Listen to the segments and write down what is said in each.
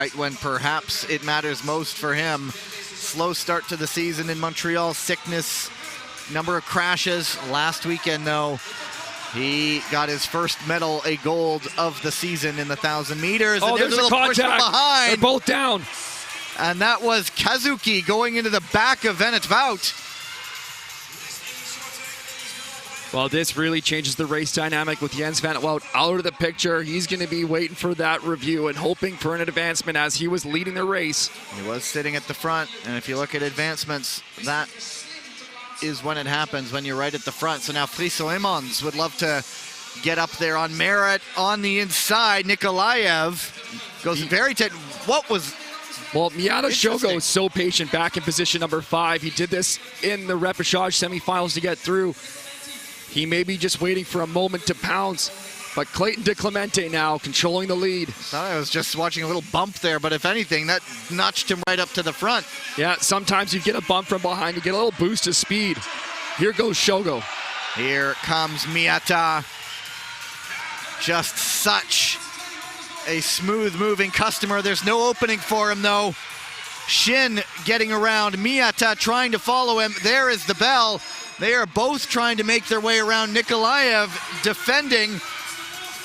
right when perhaps it matters most for him. Slow start to the season in Montreal, sickness, number of crashes. Last weekend, though, he got his first medal, a gold of the season in the 1,000 meters. Oh, and there's a contact. From behind. They're both down. And that was Kazuki going into the back of Van 't Wout. Well, this really changes the race dynamic with Jens Van 't Wout out of the picture. He's going to be waiting for that review and hoping for an advancement as he was leading the race. He was sitting at the front, and if you look at advancements, that is when it happens, when you're right at the front. So now Friso Imons would love to get up there on merit on the inside. Nikolaev goes very tight. What was... Well, Miata Shogo is so patient back in position number 5. He did this in the repechage semifinals to get through. He may be just waiting for a moment to pounce, but Clayton DeClemente now controlling the lead. Thought I was just watching a little bump there, but if anything, that notched him right up to the front. Yeah, sometimes you get a bump from behind, you get a little boost of speed. Here goes Shogo. Here comes Miata. Just such a smooth-moving customer. There's no opening for him, though. Shin getting around. Miata trying to follow him. There is the bell. They are both trying to make their way around. Nikolaev defending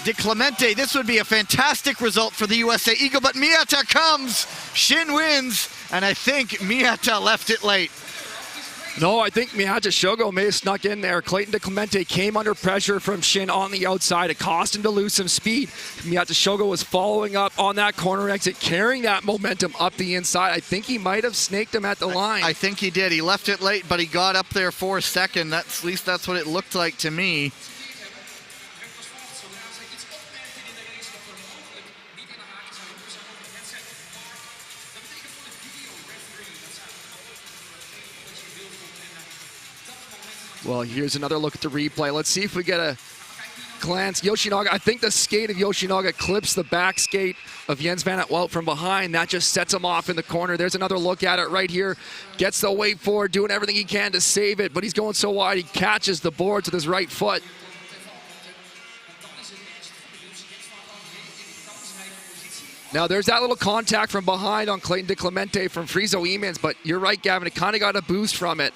DeClemente. This would be a fantastic result for the USA Eagle, but Miata comes. Shin wins, and I think Miata left it late. No, I think Miata Shogo may have snuck in there. Clayton DeClemente came under pressure from Shin on the outside. It cost him to lose some speed. Miata Shogo was following up on that corner exit, carrying that momentum up the inside. I think he might have snaked him at the line. I think he did. He left it late, but he got up there for a second. At least that's what it looked like to me. Well, here's another look at the replay. Let's see if we get a glance. Yoshinaga, I think the skate of Yoshinaga clips the back skate of Jens Van 't Wout from behind. That just sets him off in the corner. There's another look at it right here. Gets the weight forward, doing everything he can to save it, but he's going so wide he catches the boards with his right foot. Now, there's that little contact from behind on Clayton DeClemente from Friso Imons, but you're right, Gavin. It kind of got a boost from it.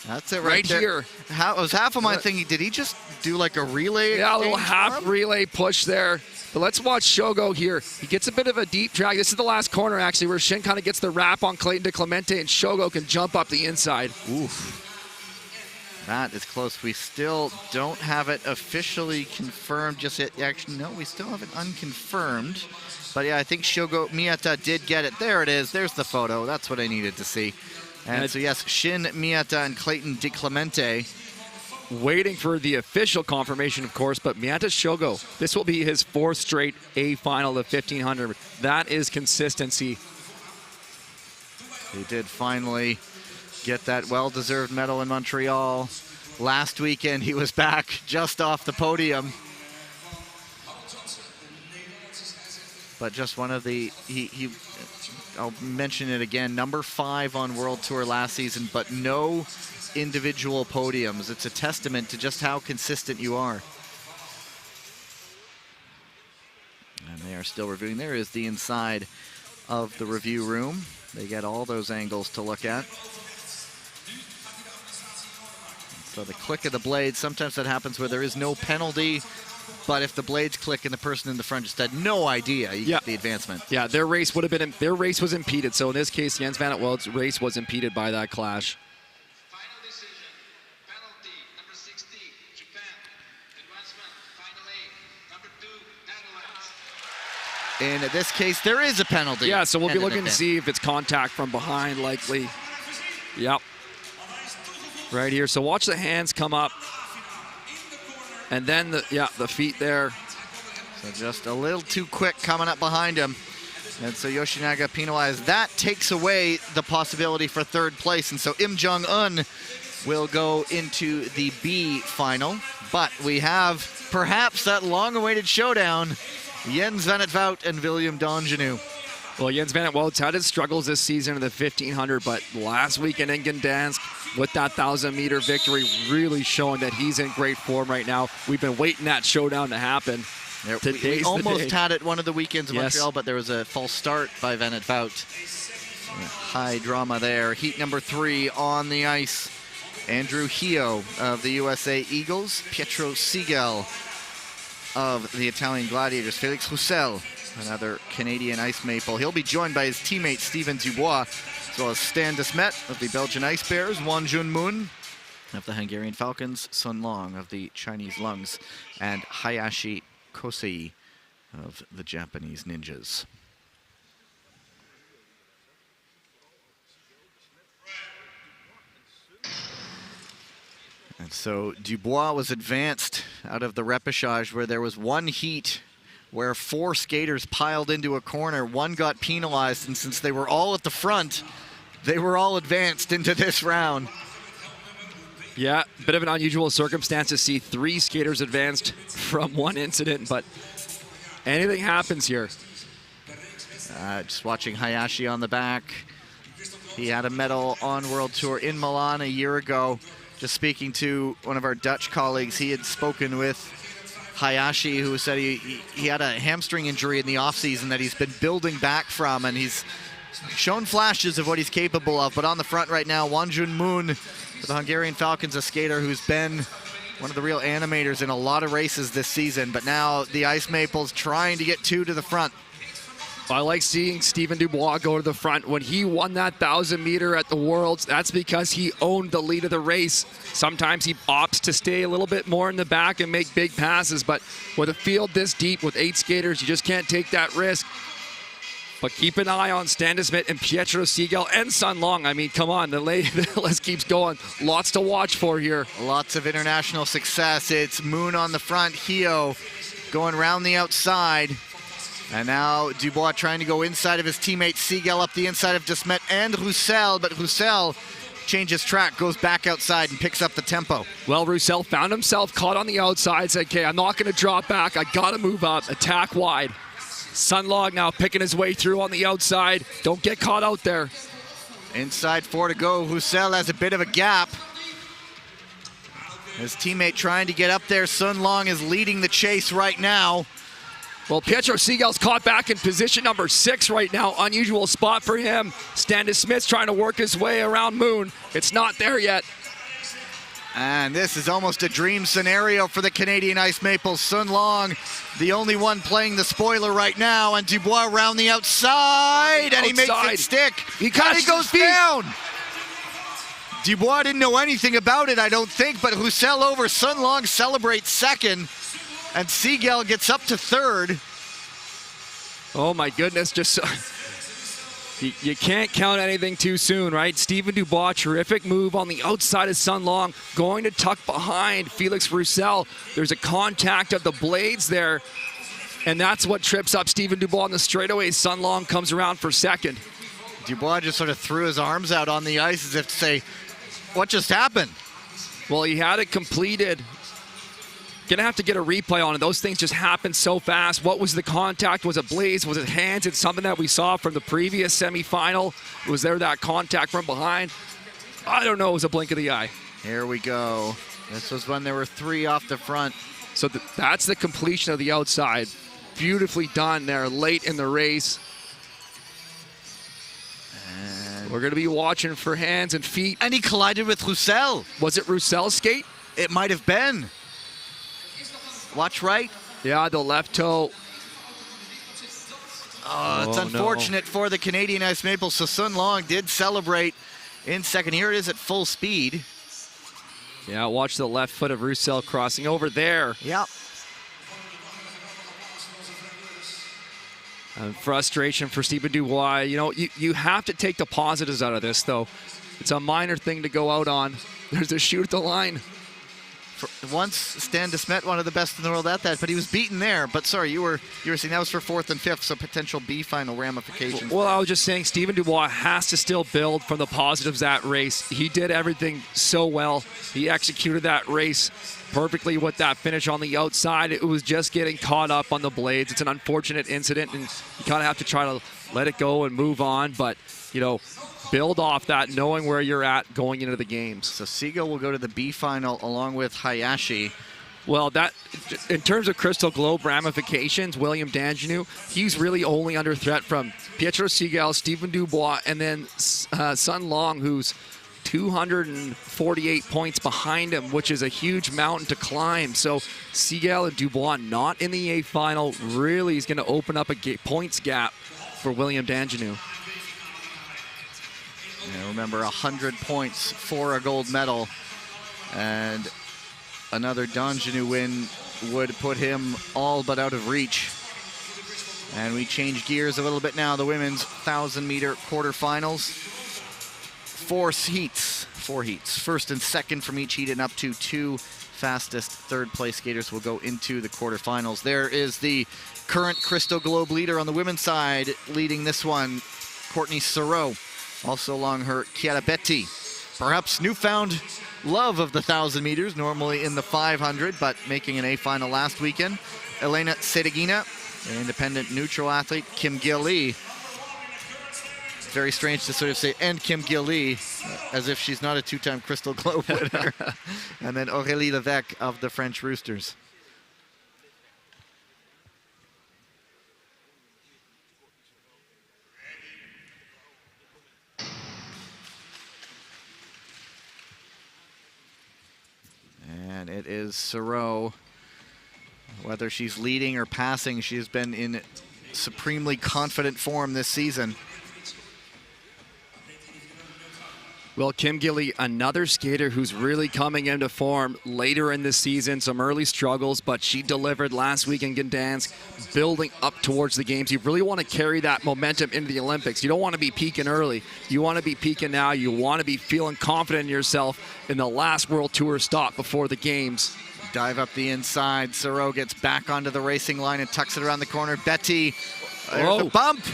That's it right here. It was half of my thinking, did he just do like a relay? Yeah, a little half relay push there. But let's watch Shogo here. He gets a bit of a deep drag. This is the last corner, actually, where Shin kind of gets the wrap on Clayton DeClemente, and Shogo can jump up the inside. Oof. That is close. We still don't have it officially confirmed just yet. Actually, no, we still have it unconfirmed. But yeah, I think Shogo Miata did get it. There it is. There's the photo. That's what I needed to see. And so, yes, Shin Miata and Clayton DeClemente. Waiting for the official confirmation, of course, but Miata Shogo, this will be his 4th straight A final of 1,500. That is consistency. He did finally get that well-deserved medal in Montreal. Last weekend, he was back just off the podium. But just one of the, I'll mention it again, number 5 on World Tour last season, but no individual podiums. It's a testament to just how consistent you are. And they are still reviewing. There is the inside of the review room. They get all those angles to look at. So the click of the blade, sometimes that happens where there is no penalty. But if the blades click and the person in the front just had no idea, you get the advancement. Yeah, their race would have been, their race was impeded. So in this case, Jens Van 't Wout's race was impeded by that clash. Final decision, penalty, number 60, Japan. Advancement, final A, number 2, Netherlands. In this case, there is a penalty. Yeah, so we'll be looking to see if it's contact from behind, likely. Yep. Right here. So watch the hands come up. And then, the feet there. So just a little too quick coming up behind him. And so Yoshinaga penalized. That takes away the possibility for 3rd place. And so Im Jong-un will go into the B final. But we have perhaps that long-awaited showdown, Jens Van 't Wout and William Dandjinou. Well, Jens Van 't Wout's had his struggles this season in the 1,500, but last weekend in Gdansk with that 1,000-meter victory really showing that he's in great form right now. We've been waiting that showdown to happen. We Today's almost the day. had it one of the weekends in Yes. Montreal, but there was a false start by Van het Wout. High drama there. Heat number 3 on the ice. Andrew Hio of the USA Eagles. Pietro Siegel of the Italian Gladiators. Felix Roussel, another Canadian Ice Maple. He'll be joined by his teammate Steven Dubois, as well as Stan de Smet of the Belgian Ice Bears, Won Jun Moon of the Hungarian Falcons, Sun Long of the Chinese Lungs, and Hayashi Kosei of the Japanese Ninjas. And so Dubois was advanced out of the repechage, where there was one heat where 4 skaters piled into a corner. One got penalized, and since they were all at the front, they were all advanced into this round. Yeah, bit of an unusual circumstance to see 3 skaters advanced from one incident, but anything happens here. Just watching Hayashi on the back. He had a medal on World Tour in Milan a year ago. Just speaking to one of our Dutch colleagues, he had spoken with Hayashi, who said he had a hamstring injury in the offseason that he's been building back from, and he's shown flashes of what he's capable of. But on the front right now, Won Jun Moon for the Hungarian Falcons, a skater who's been one of the real animators in a lot of races this season. But now the Ice Maples trying to get 2 to the front. I like seeing Steven Dubois go to the front. When he won that 1,000-meter at the Worlds, that's because he owned the lead of the race. Sometimes he opts to stay a little bit more in the back and make big passes, but with a field this deep with 8 skaters, you just can't take that risk. But keep an eye on Stan de Smet and Pietro Siegel and Sun Long. I mean, come on, the list keeps going. Lots to watch for here. Lots of international success. It's Moon on the front, Hio going around the outside. And now Dubois trying to go inside of his teammate Siegel, up the inside of de Smet and Roussel, but Roussel changes track, goes back outside and picks up the tempo. Well, Roussel found himself caught on the outside, said, okay, I'm not going to drop back. I got to move up, attack wide. Sunlog now picking his way through on the outside. Don't get caught out there. Inside 4 to go. Roussel has a bit of a gap. His teammate trying to get up there. Sun Long is leading the chase right now. Well, Pietro Siegel's caught back in position number 6 right now. Unusual spot for him. Stan de Smet's trying to work his way around Moon. It's not there yet. And this is almost a dream scenario for the Canadian Ice Maples. Sun Long, the only one playing the spoiler right now, and Dubois around the outside, and he makes it stick. He goes down. Dubois didn't know anything about it, I don't think, but Roussel over Sun Long celebrates second, and Siegel gets up to third. Oh my goodness, just you can't count anything too soon, right? Steven Dubois, terrific move on the outside of Sun Long, going to tuck behind Felix Roussel. There's a contact of the blades there, and that's what trips up Steven Dubois on the straightaway. Sun Long comes around for second. Dubois just sort of threw his arms out on the ice as if to say, what just happened? Well, he had it completed. Gonna have to get a replay on it. Those things just happen so fast. What was the contact? Was it blades? Was it hands? It's something that we saw from the previous semifinal. Was there that contact from behind? I don't know. It was a blink of the eye. Here we go. This was when there were 3 off the front. So that's the completion of the outside. Beautifully done there late in the race. And we're gonna be watching for hands and feet. And he collided with Roussel. Was it Roussel's skate? It might have been. Watch right. Yeah, the left toe. It's unfortunate for the Canadian Ice Maples. So Sun Long did celebrate in second. Here it is at full speed. Yeah, watch the left foot of Roussel crossing over there. Yep. And frustration for Steven Dubois. You know, you have to take the positives out of this, though. It's a minor thing to go out on. There's a shoot at the line. Once Stan de Smet, one of the best in the world at that, but he was beaten there. But sorry, you were saying that was for 4th and 5th, so potential B final ramifications. Well, I was just saying Steven Dubois has to still build from the positives that race. He did everything so well. He executed that race perfectly with that finish on the outside. It was just getting caught up on the blades. It's an unfortunate incident, and you kind of have to try to let it go and move on. But, you know, build off that, knowing where you're at going into the games. So Siegel will go to the B final along with Hayashi. Well, that in terms of Crystal Globe ramifications, William Dandjinou, he's really only under threat from Pietro Segal, Stephen Dubois, and then Sun Long, who's 248 points behind him, which is a huge mountain to climb. So Segal and Dubois not in the A final really is going to open up a points gap for William Dandjinou. Yeah, remember, 100 points for a gold medal, and another Dandjinou win would put him all but out of reach. And we change gears a little bit now. The women's 1,000-meter quarterfinals. Four heats. First and second from each heat, and up to 2 fastest third-place skaters will go into the quarterfinals. There is the current Crystal Globe leader on the women's side, leading this one, Courtney Sarault. Also along her, Chiara Betti. Perhaps newfound love of the 1,000 meters, normally in the 500, but making an A final last weekend. Elena Sedeguina, an independent neutral athlete. Kim Gill-Lee. Very strange to sort of say, and Kim Gill-Lee, as if she's not a 2-time Crystal Globe winner. And then Aurélie Levesque of the French Roosters. And it is Sarault. Whether she's leading or passing, she has been in supremely confident form this season. Well, Kim Gill-Lee, another skater who's really coming into form later in this season. Some early struggles, but she delivered last week in Gdansk, building up towards the games. You really want to carry that momentum into the Olympics. You don't want to be peaking early. You want to be peaking now. You want to be feeling confident in yourself in the last World Tour stop before the games. Dive up the inside. Sarault gets back onto the racing line and tucks it around the corner. Betti, there's a bump.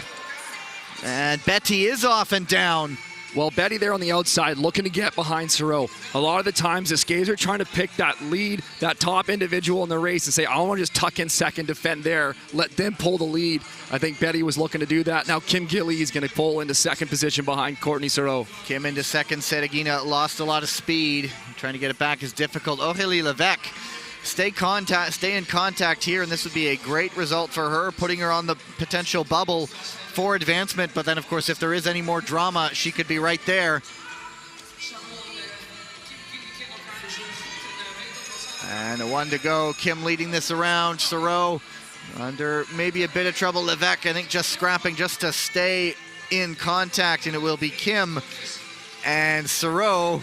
And Betti is off and down. Well, Betti there on the outside looking to get behind Sarault. A lot of the times the skaters are trying to pick that lead, that top individual in the race and say, I want to just tuck in second, defend there, let them pull the lead. I think Betti was looking to do that. Now Kim Gill-Lee is going to pull into second position behind Courtney Sarault. Kim into second. Sedeguina lost a lot of speed. Trying to get it back is difficult. Aurélie Levesque, stay in contact here, and this would be a great result for her, putting her on the potential bubble for advancement. But then, of course, if there is any more drama, she could be right there. And a 1 to go. Kim leading this around. Sarault under maybe a bit of trouble. Levesque, I think, just scrapping just to stay in contact, and it will be Kim and Sarault.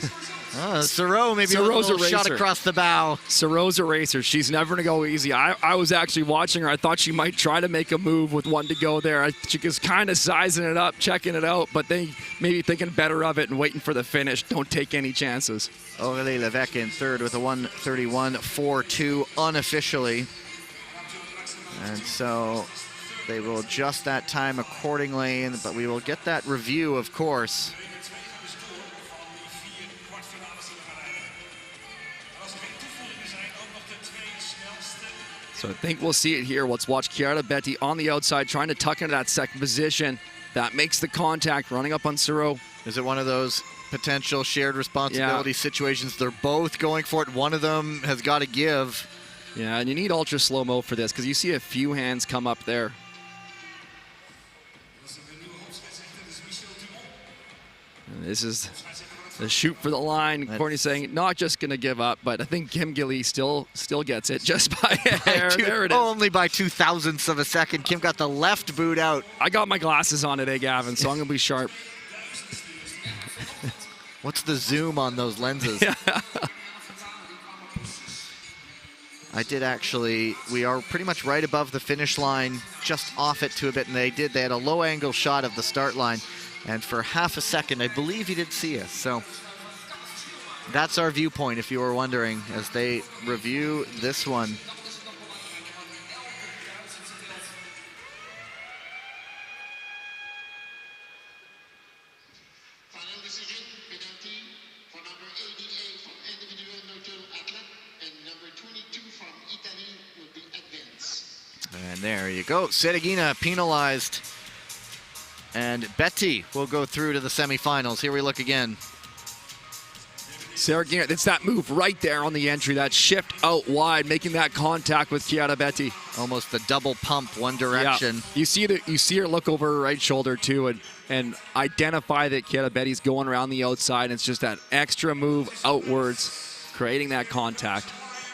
Sarault maybe Sarault's a little shot across the bow. Sarault's a racer. She's never going to go easy. I was actually watching her. I thought she might try to make a move with 1 to go there. She was kind of sizing it up, checking it out, but then maybe thinking better of it and waiting for the finish. Don't take any chances. Aurélie Levesque in third with a 1:31.42 unofficially. And so they will adjust that time accordingly, but we will get that review, of course. So I think we'll see it here. Let's watch Chiara Betti on the outside trying to tuck into that second position. That makes the contact, running up on Sarault. Is it one of those potential shared responsibility situations? They're both going for it. One of them has got to give. Yeah, and you need ultra slow-mo for this because you see a few hands come up there. And this is the shoot for the line. Courtney saying not just going to give up, but I think Kim Gill-Lee still gets it just by a hair. There it is. Only by 0.02 of a second. Kim got the left boot out. I got my glasses on today, Gavin, so I'm going to be sharp. What's the zoom on those lenses? Yeah. I did actually. We are pretty much right above the finish line, just off it to a bit, and they had a low angle shot of the start line. And for half a second, I believe he did see us. So that's our viewpoint, if you were wondering, as they review this one. Final decision, penalty for number 88 from individual neutral athlete, and number 22 from Italy will be advanced. And there you go. Sedeguina penalized. And Betti will go through to the semifinals. Here we look again. Sarah Gant, it's that move right there on the entry, that shift out wide, making that contact with Chiara Betty. Almost the double pump one direction. Yeah. You see her look over her right shoulder too and identify that Chiara Betty's going around the outside. And it's just that extra move outwards, creating that contact.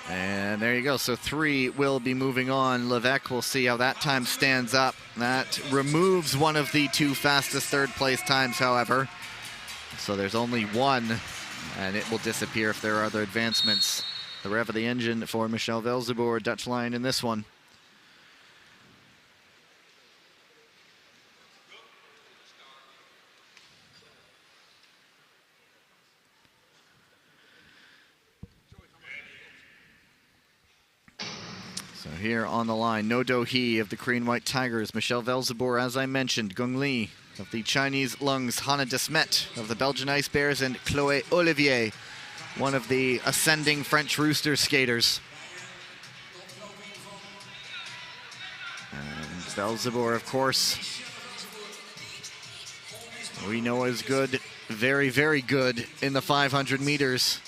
And there you go. So 3 will be moving on. Levesque, we'll see how that time stands up. That removes one of the 2 fastest third place times, however. So there's only 1, and it will disappear if there are other advancements. The rev of the engine for Michelle Velzeboer, Dutch Lion in this one. So here on the line, No Do Hee of the Korean White Tigers, Michelle Velzeboer, as I mentioned, Gung Lee of the Chinese Lungs, Hannah de Smet of the Belgian Ice Bears, and Chloé Olivier, one of the ascending French Rooster skaters. And Velzeboer, of course, we know is good, very, very good in the 500 meters.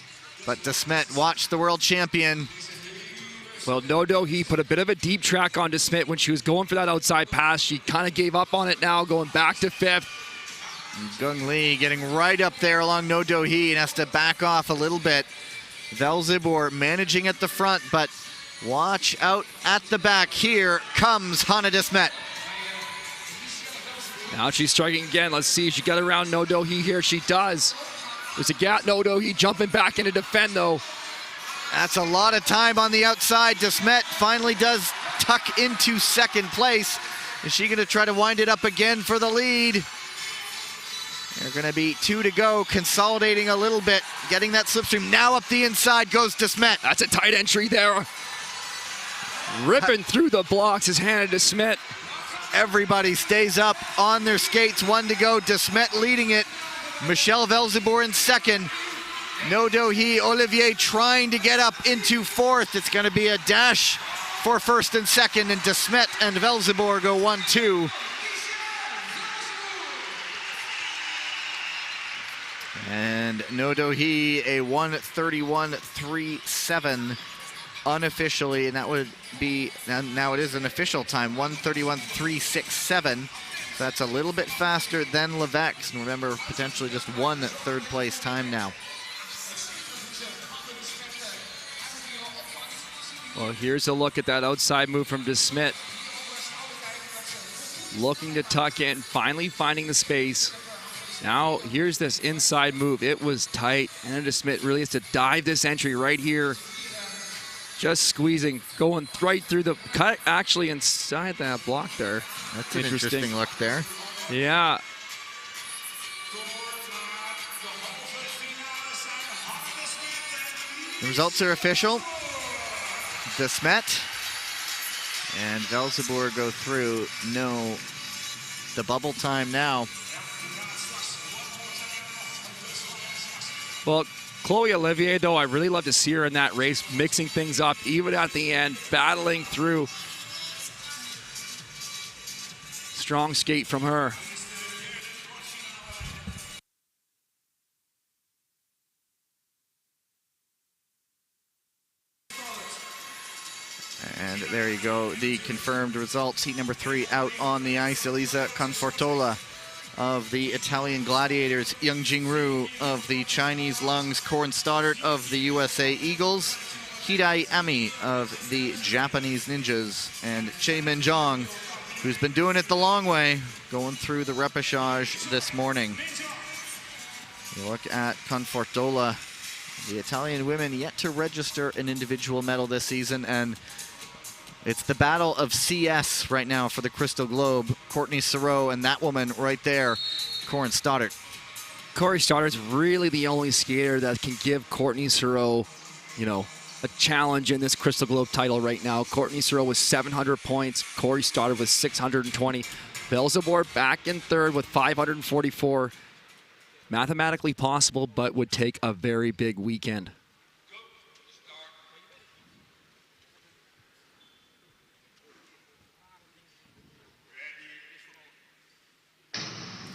But de Smet, watch the world champion. Well, No Do Hee put a bit of a deep track on de Smet when she was going for that outside pass. She kind of gave up on it now, going back to 5th. Gung Lee getting right up there along No Do Hee and has to back off a little bit. Velzeboer managing at the front, but watch out at the back. Here comes Hannah de Smet. Now she's striking again. Let's see if she got around No Do Hee here. She does. There's a gap. No Do Hee jumping back in to defend, though. That's a lot of time on the outside. De Smet finally does tuck into 2nd place. Is she going to try to wind it up again for the lead? They're going to be 2 to go, consolidating a little bit, getting that slipstream. Now up the inside goes de Smet. That's a tight entry there. Ripping through the blocks is Hannah de Smet. Everybody stays up on their skates. 1 to go. De Smet leading it. Michelle Velzeboer in 2nd. No Do Hee, Olivier trying to get up into 4th. It's going to be a dash for 1st and 2nd, and de Smet and Velzeboer go 1-2. And No Do Hee a 1:31.37 unofficially, and that would be, now it is an official time, 1:31.367. So that's a little bit faster than Levesque. And remember, potentially just 1 third place time now. Well, here's a look at that outside move from de Smet. Looking to tuck in, finally finding the space. Now, here's this inside move. It was tight. Hannah de Smet really has to dive this entry right here. Just squeezing, going right through the cut, actually inside that block there. That's an interesting look there. Yeah. The results are official. De Smet and Velzeboer go through. No, the bubble time now. Well, Chloé Olivier, though, I really love to see her in that race, mixing things up, even at the end, battling through. Strong skate from her. And there you go, the confirmed results. Heat number 3 out on the ice. Elisa Confortola of the Italian Gladiators, Young Jingru of the Chinese Lungs, Corin Stoddart of the USA Eagles, Hidai Ami of the Japanese Ninjas, and Che Minjong, who's been doing it the long way, going through the repechage this morning. You look at Confortola, the Italian women yet to register an individual medal this season, and it's the battle of CS right now for the Crystal Globe. Courtney Sarault and that woman right there, Corin Stoddart. Cory Stoddart's really the only skater that can give Courtney Sarault, you know, a challenge in this Crystal Globe title right now. Courtney Sarault with 700 points. Cory Stoddart with 620. Velzeboer back in 3rd with 544. Mathematically possible, but would take a very big weekend.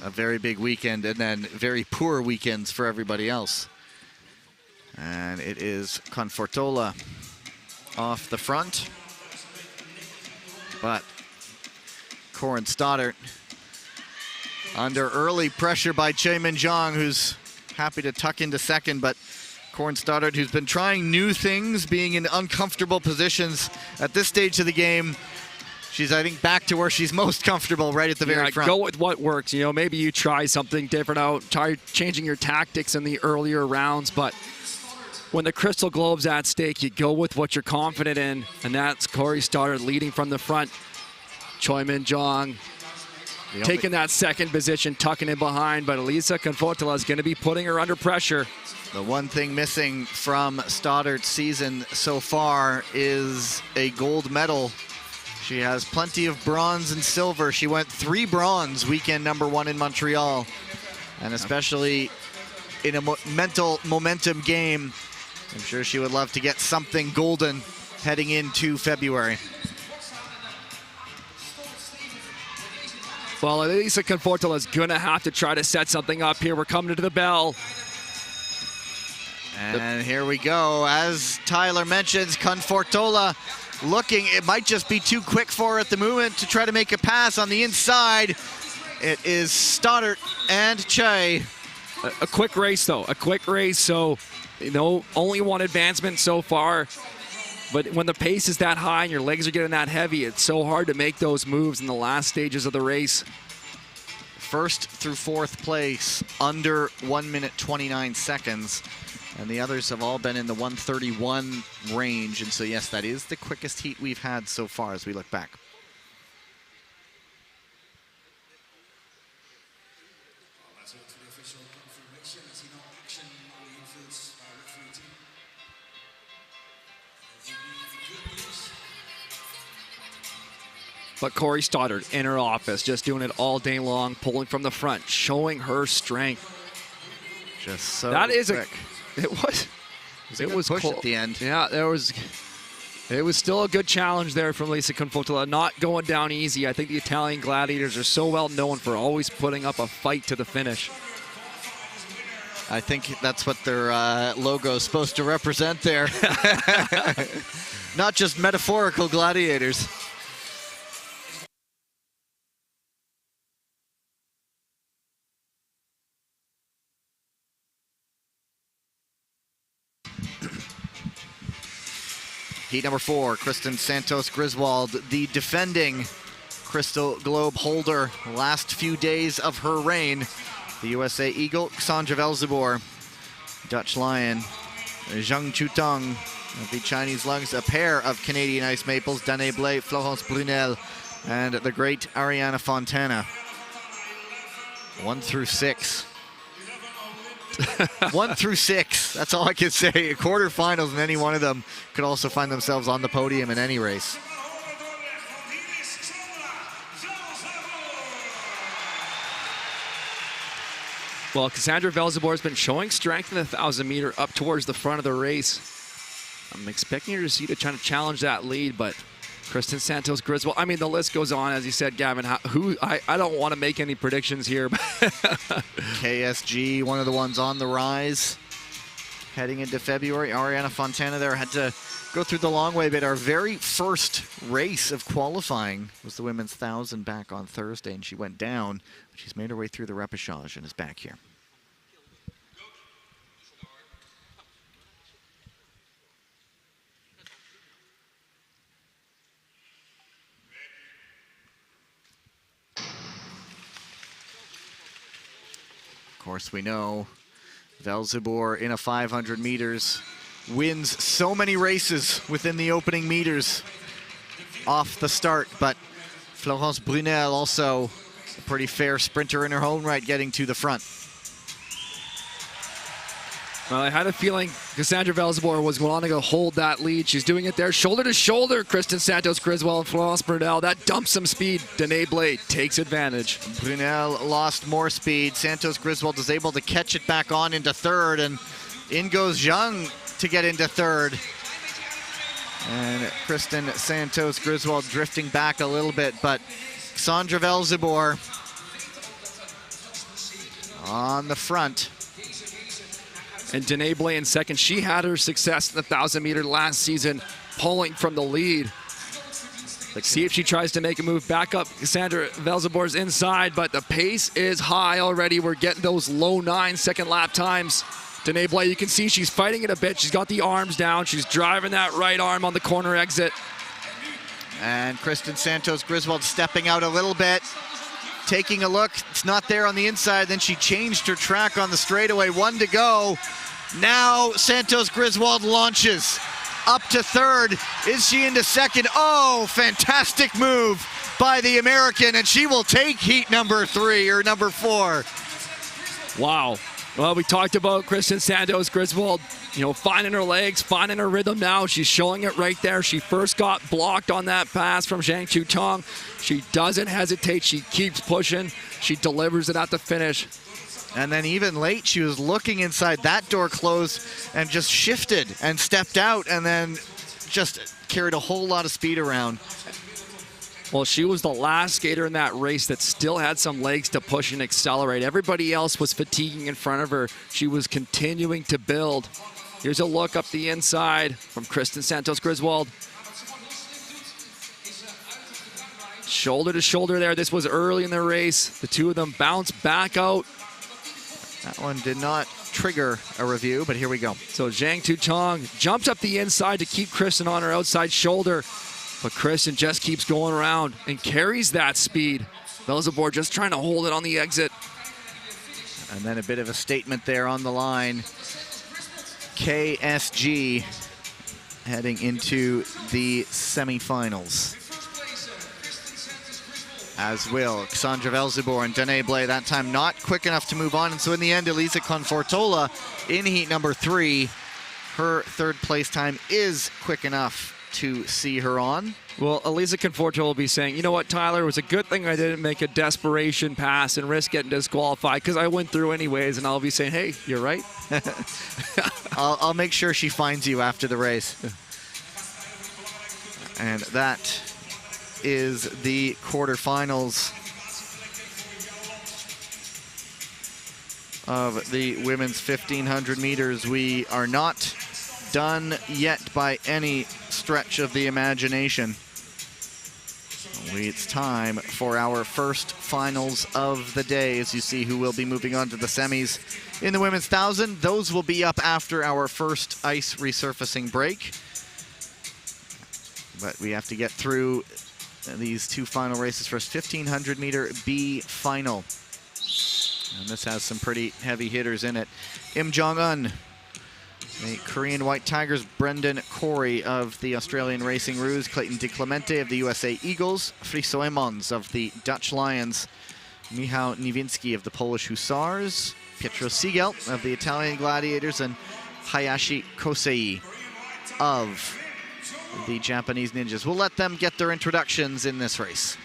A very big weekend, and then very poor weekends for everybody else. And it is Confortola off the front. But Corin Stoddart under early pressure by Chaemin Zhang, who's happy to tuck into second, but Corin Stoddart, who's been trying new things, being in uncomfortable positions at this stage of the game, she's, I think, back to where she's most comfortable right at the very front. Go with what works. You know, maybe you try something different out, try changing your tactics in the earlier rounds, but when the crystal globe's at stake, you go with what you're confident in, and that's Corin Stoddart leading from the front. Chaemin Zhang taking that second position, tucking in behind, but Elisa Confortola is going to be putting her under pressure. The one thing missing from Stoddart's season so far is a gold medal. She has plenty of bronze and silver. She went 3 bronze weekend #1 in Montreal, and especially in a mental momentum game, I'm sure she would love to get something golden heading into February. Well, Elisa Confortola is going to have to try to set something up here. We're coming to the bell. And here we go. As Tyler mentions, Confortola looking, it might just be too quick for her at the moment to try to make a pass on the inside. It is Stoddart and Che. A quick race, though. A quick race, so, you know, only one advancement so far. But when the pace is that high and your legs are getting that heavy, it's so hard to make those moves in the last stages of the race. First through fourth place, under 1 minute 29 seconds. And the others have all been in the 1:31 range. And so, yes, that is the quickest heat we've had so far as we look back. But Corin Stoddart in her office, just doing it all day long, pulling from the front, showing her strength. Just so that is quick. It was push cool. at the end. Yeah, it was still a good challenge there from Elisa Confortola, not going down easy. I think the Italian gladiators are so well known for always putting up a fight to the finish. I think that's what their logo is supposed to represent there. Not just metaphorical gladiators. Heat #4, Kristen Santos Griswold, the defending Crystal Globe holder. Last few days of her reign. The USA Eagle, Sandra Velzeboer. Dutch Lion, Zhang Chutong. The Chinese Lugs, a pair of Canadian Ice Maples, Danae Blais, Florence Brunel, and the great Ariana Fontana. 1 through 6. 1 through 6, that's all I can say. Quarterfinals, and any one of them could also find themselves on the podium in any race. Well, Cassandra Velzeboer has been showing strength in the 1,000-meter up towards the front of the race. I'm expecting her to try to challenge that lead, but Kristen Santos Griswold, I mean, the list goes on, as you said, Gavin. I don't want to make any predictions here. KSG, one of the ones on the rise heading into February. Ariana Fontana there had to go through the long way, but our very first race of qualifying was the women's 1,000 back on Thursday, and she went down. She's made her way through the repechage and is back here. Of course, we know Velzeboer in a 500 meters wins so many races within the opening meters off the start, but Florence Brunel also a pretty fair sprinter in her own right, getting to the front. Well, I had a feeling Cassandra Velzeboer was going to go hold that lead. She's doing it there, shoulder to shoulder. Kristen Santos Griswold and Florence Brunel. That dumps some speed. Danae Blais takes advantage. Brunel lost more speed. Santos Griswold is able to catch it back on into third, and in goes Zhang to get into third. And Kristen Santos Griswold drifting back a little bit, but Sandra Velzeboer on the front. and Danae Blay in second. She had her success in the 1,000-meter last season, pulling from the lead. Let's see if she tries to make a move back up. Cassandra Velzebor's inside, but the pace is high already. We're getting those low 9-second lap times. Danae Blay, you can see she's fighting it a bit. She's got the arms down. She's driving that right arm on the corner exit. And Kristen Santos Griswold stepping out a little bit, taking a look. It's not there on the inside. Then she changed her track on the straightaway. 1 to go. Now Santos Griswold launches up to third. Is she into second? Oh, fantastic move by the American, and she will take heat number 3 or number 4. Wow. Well, we talked about Kristen Santos Griswold, you know, finding her legs, finding her rhythm now. She's showing it right there. She first got blocked on that pass from Zhang Chutong. She doesn't hesitate. She keeps pushing. She delivers it at the finish. And then even late, she was looking inside. That door closed and just shifted and stepped out and then just carried a whole lot of speed around. Well, she was the last skater in that race that still had some legs to push and accelerate. Everybody else was fatiguing in front of her. She was continuing to build. Here's a look up the inside from Kristen Santos Griswold. Shoulder to shoulder there. This was early in the race. The two of them bounced back out. That one did not trigger a review, but here we go. So Zhang Chutong jumps up the inside to keep Kristen on her outside shoulder. But Kristen just keeps going around and carries that speed. Velzebor just trying to hold it on the exit. And then a bit of a statement there on the line. KSG heading into the semifinals. As will Cassandra Velzebor and Danae Blay, that time not quick enough to move on. And so in the end, Elisa Confortola in heat number 3. Her third place time is quick enough to see her on. Well, Elisa Conforto will be saying, you know what, Tyler, it was a good thing I didn't make a desperation pass and risk getting disqualified because I went through anyways. And I'll be saying, hey, you're right. I'll make sure she finds you after the race. And that is the quarterfinals of the women's 1,500 meters. We are not done yet by any stretch of the imagination. It's time for our first finals of the day, as you see who will be moving on to the semis in the women's 1,000. Those will be up after our first ice resurfacing break. But we have to get through these two final races first. 1,500 meter B final. And this has some pretty heavy hitters in it. Im Jong-un, the Korean White Tigers, Brendan Corey of the Australian Racing Roos, Clayton DeClemente of the USA Eagles, Friso Emons of the Dutch Lions, Michał Niewinski of the Polish Hussars, Pietro Siegel of the Italian Gladiators, and Hayashi Kosei of the Japanese Ninjas. We'll let them get their introductions in this race.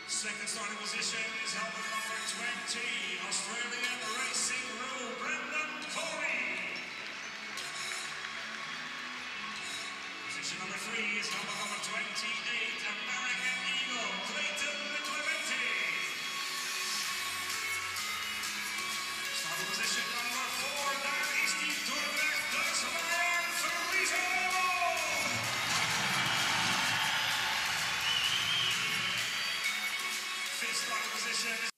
Second starting position is held by number 20, Australian Racing Rule, Brendan Corey. Position number 3 is held by number 28, American Eagle, Clayton DeClemente. Starting position number 4, daar is die Dordrecht, Dutch Lion, Verliezen. Fifth starting position is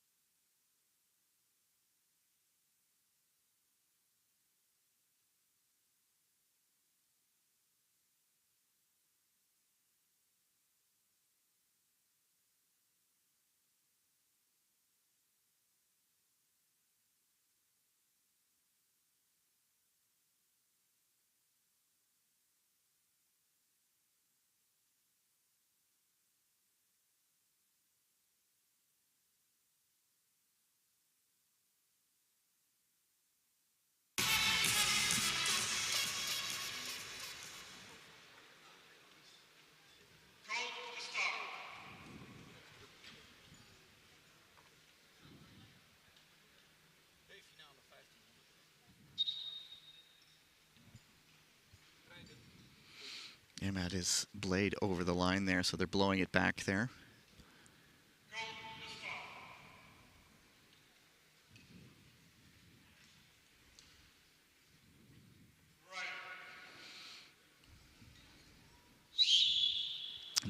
Had his blade over the line there, so they're blowing it back there.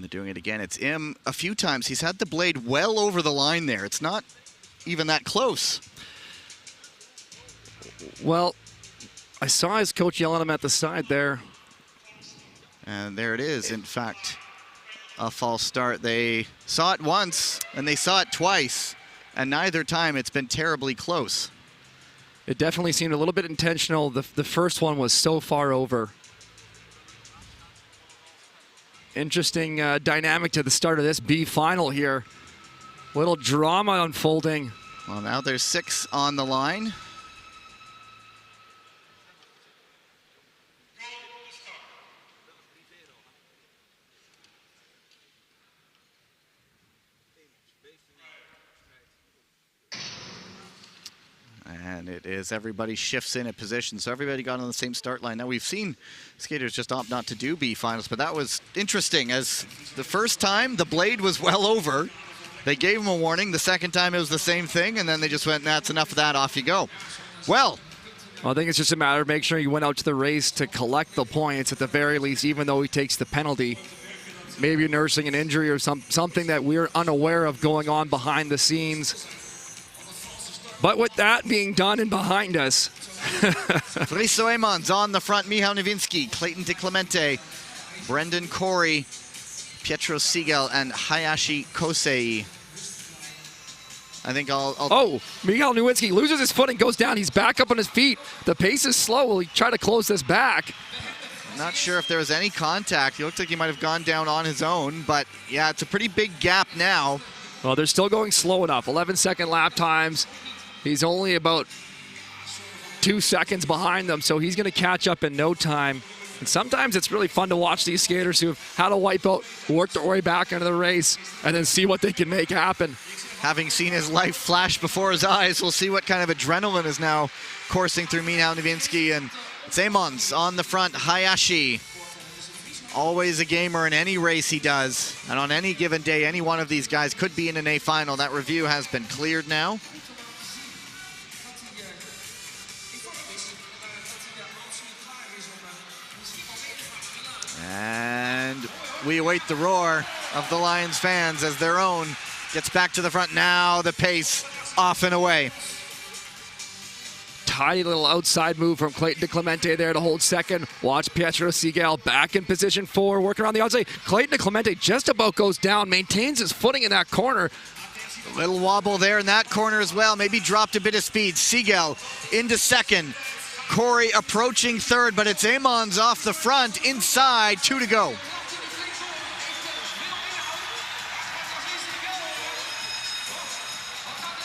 And they're doing it again. It's Im a few times. He's had the blade well over the line there. It's not even that close. Well, I saw his coach yelling at him at the side there. And there it is. In fact, a false start. They saw it once and they saw it twice. And neither time it's been terribly close. It definitely seemed a little bit intentional. The first one was so far over. Interesting dynamic to the start of this B final here. Little drama unfolding. Well, now there's 6 on the line. And it is everybody shifts in a position. So everybody got on the same start line. Now we've seen skaters just opt not to do B finals, but that was interesting as the first time the blade was well over. They gave him a warning. The second time it was the same thing, and then they just went, that's enough of that, off you go. Well, I think it's just a matter of making sure you went out to the race to collect the points at the very least, even though he takes the penalty. Maybe you're nursing an injury or something that we're unaware of going on behind the scenes. But with that being done and behind us. Friso Emons on the front, Michał Nowinski, Clayton DiClemente, Brendan Corey, Pietro Siegel, and Hayashi Kosei. I think I'll Oh, Michał Nowinski loses his footing, goes down. He's back up on his feet. The pace is slow. Will he try to close this back? I'm not sure if there was any contact. He looked like he might have gone down on his own, but yeah, it's a pretty big gap now. Well, they're still going slow enough. 11-second lap times. He's only about 2 seconds behind them, so he's going to catch up in no time. And sometimes it's really fun to watch these skaters who have had a wipeout, work their way back into the race, and then see what they can make happen. Having seen his life flash before his eyes, we'll see what kind of adrenaline is now coursing through Michał Nowinski. And it's Emons on the front, Hayashi. Always a gamer in any race he does. And on any given day, any one of these guys could be in an A final. That review has been cleared now. And we await the roar of the Lions fans as their own gets back to the front. Now the pace off and away. Tiny little outside move from Clayton DiClemente there to hold second. Watch Pietro Siegel back in position 4, working around the outside. Clayton DiClemente just about goes down, maintains his footing in that corner. A little wobble there in that corner as well. Maybe dropped a bit of speed. Siegel into second. Corey approaching third, but it's Emons off the front, inside, 2 to go.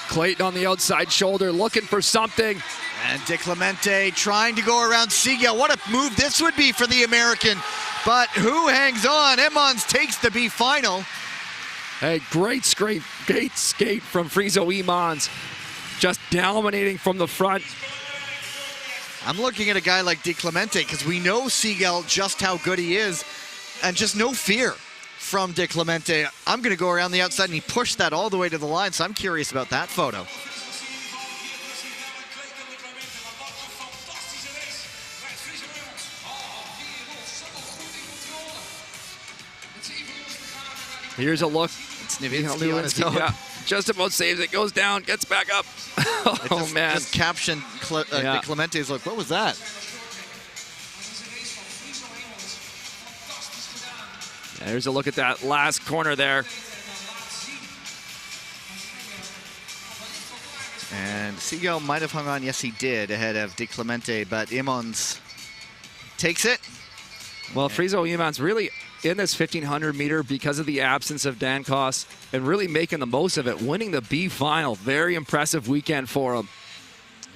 Clayton on the outside shoulder, looking for something. And DiClemente trying to go around Siegel. What a move this would be for the American. But who hangs on? Emons takes the B final. Hey, great skate from Friso Emons. Just dominating from the front. I'm looking at a guy like DiClemente because we know Siegel just how good he is, and just no fear from DiClemente. I'm going to go around the outside, and he pushed that all the way to the line, so I'm curious about that photo. Here's a look. It's Nowinski on his own. Yeah, just about saves it, goes down, gets back up. Oh, man. Just captioned DiClemente's look. What was that? There's a look at that last corner there. And Siegel might have hung on. Yes, he did, ahead of DiClemente, but Emons takes it. Well, Friso Emons really in this 1,500 meter because of the absence of Dan Koss and really making the most of it, winning the B final. Very impressive weekend for him.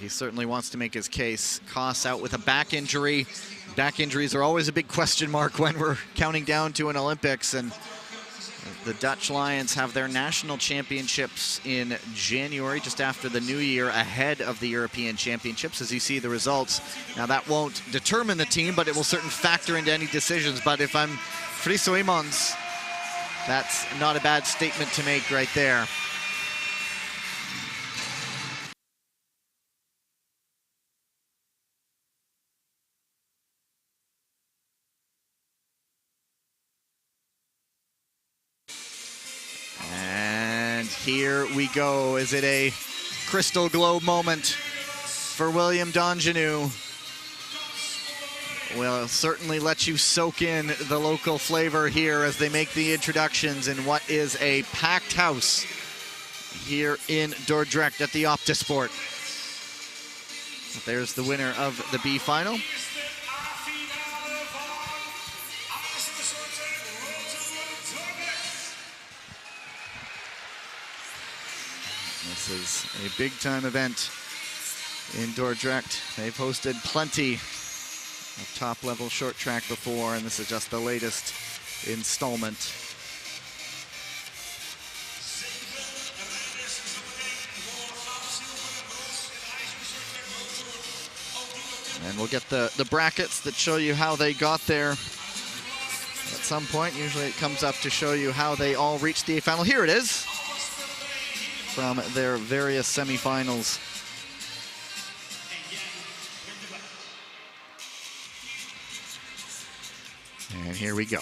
He certainly wants to make his case. Koss out with a back injury. Back injuries are always a big question mark when we're counting down to an Olympics. And the Dutch Lions have their national championships in January, just after the new year, ahead of the European Championships, as you see the results. Now, that won't determine the team, but it will certainly factor into any decisions. But if I'm Friso Emons, that's not a bad statement to make right there. Here we go. Is it a crystal globe moment for William Dandjinou? We'll certainly let you soak in the local flavor here as they make the introductions in what is a packed house here in Dordrecht at the Optisport. There's the winner of the B final. This is a big-time event in Dordrecht. They've hosted plenty of top-level short track before, and this is just the latest installment. And we'll get the brackets that show you how they got there at some point. Usually it comes up to show you how they all reached the final. Here it is from their various semifinals. And here we go.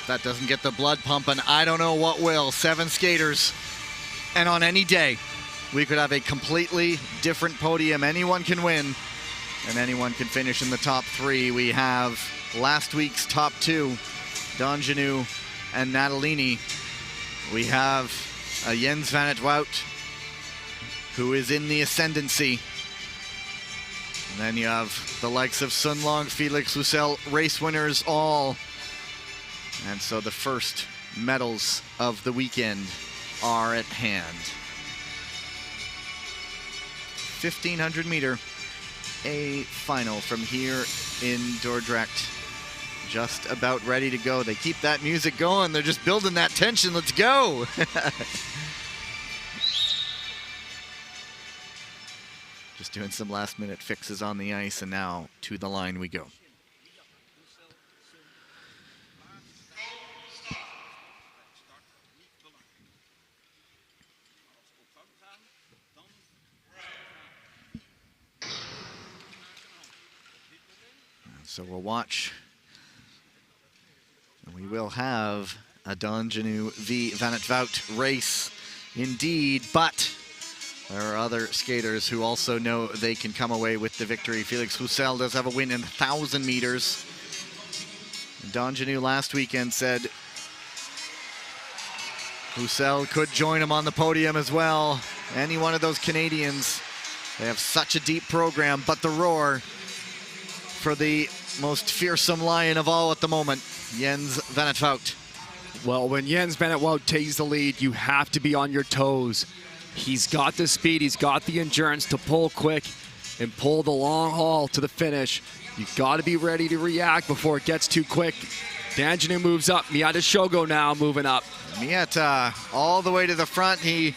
That doesn't get the blood pumping. I don't know what will. 7 skaters. And on any day, we could have a completely different podium. Anyone can win, and anyone can finish in the top 3. We have last week's top 2, Dandjinou and Natalini. We have Jens van 't Wout, who is in the ascendancy. And then you have the likes of Sun Long, Felix Roussel, race winners all. And so the first medals of the weekend are at hand. 1,500 meter a final from here in Dordrecht. Just about ready to go. They keep that music going. They're just building that tension. Let's go. Just doing some last minute fixes on the ice, and now to the line we go. So we'll watch, and we will have a Dandjinou v Van 't Wout race indeed, but there are other skaters who also know they can come away with the victory. Felix Roussel does have a win in 1,000 meters. Dandjinou last weekend said Roussel could join him on the podium as well. Any one of those Canadians. They have such a deep program, but the roar for the most fearsome lion of all at the moment, Jens Van 't Wout. Well, when Jens Van 't Wout takes the lead, you have to be on your toes. He's got the speed, he's got the endurance to pull quick and pull the long haul to the finish. You've got to be ready to react before it gets too quick. Dandjinou moves up. Miata Shogo now moving up. Miata all the way to the front. He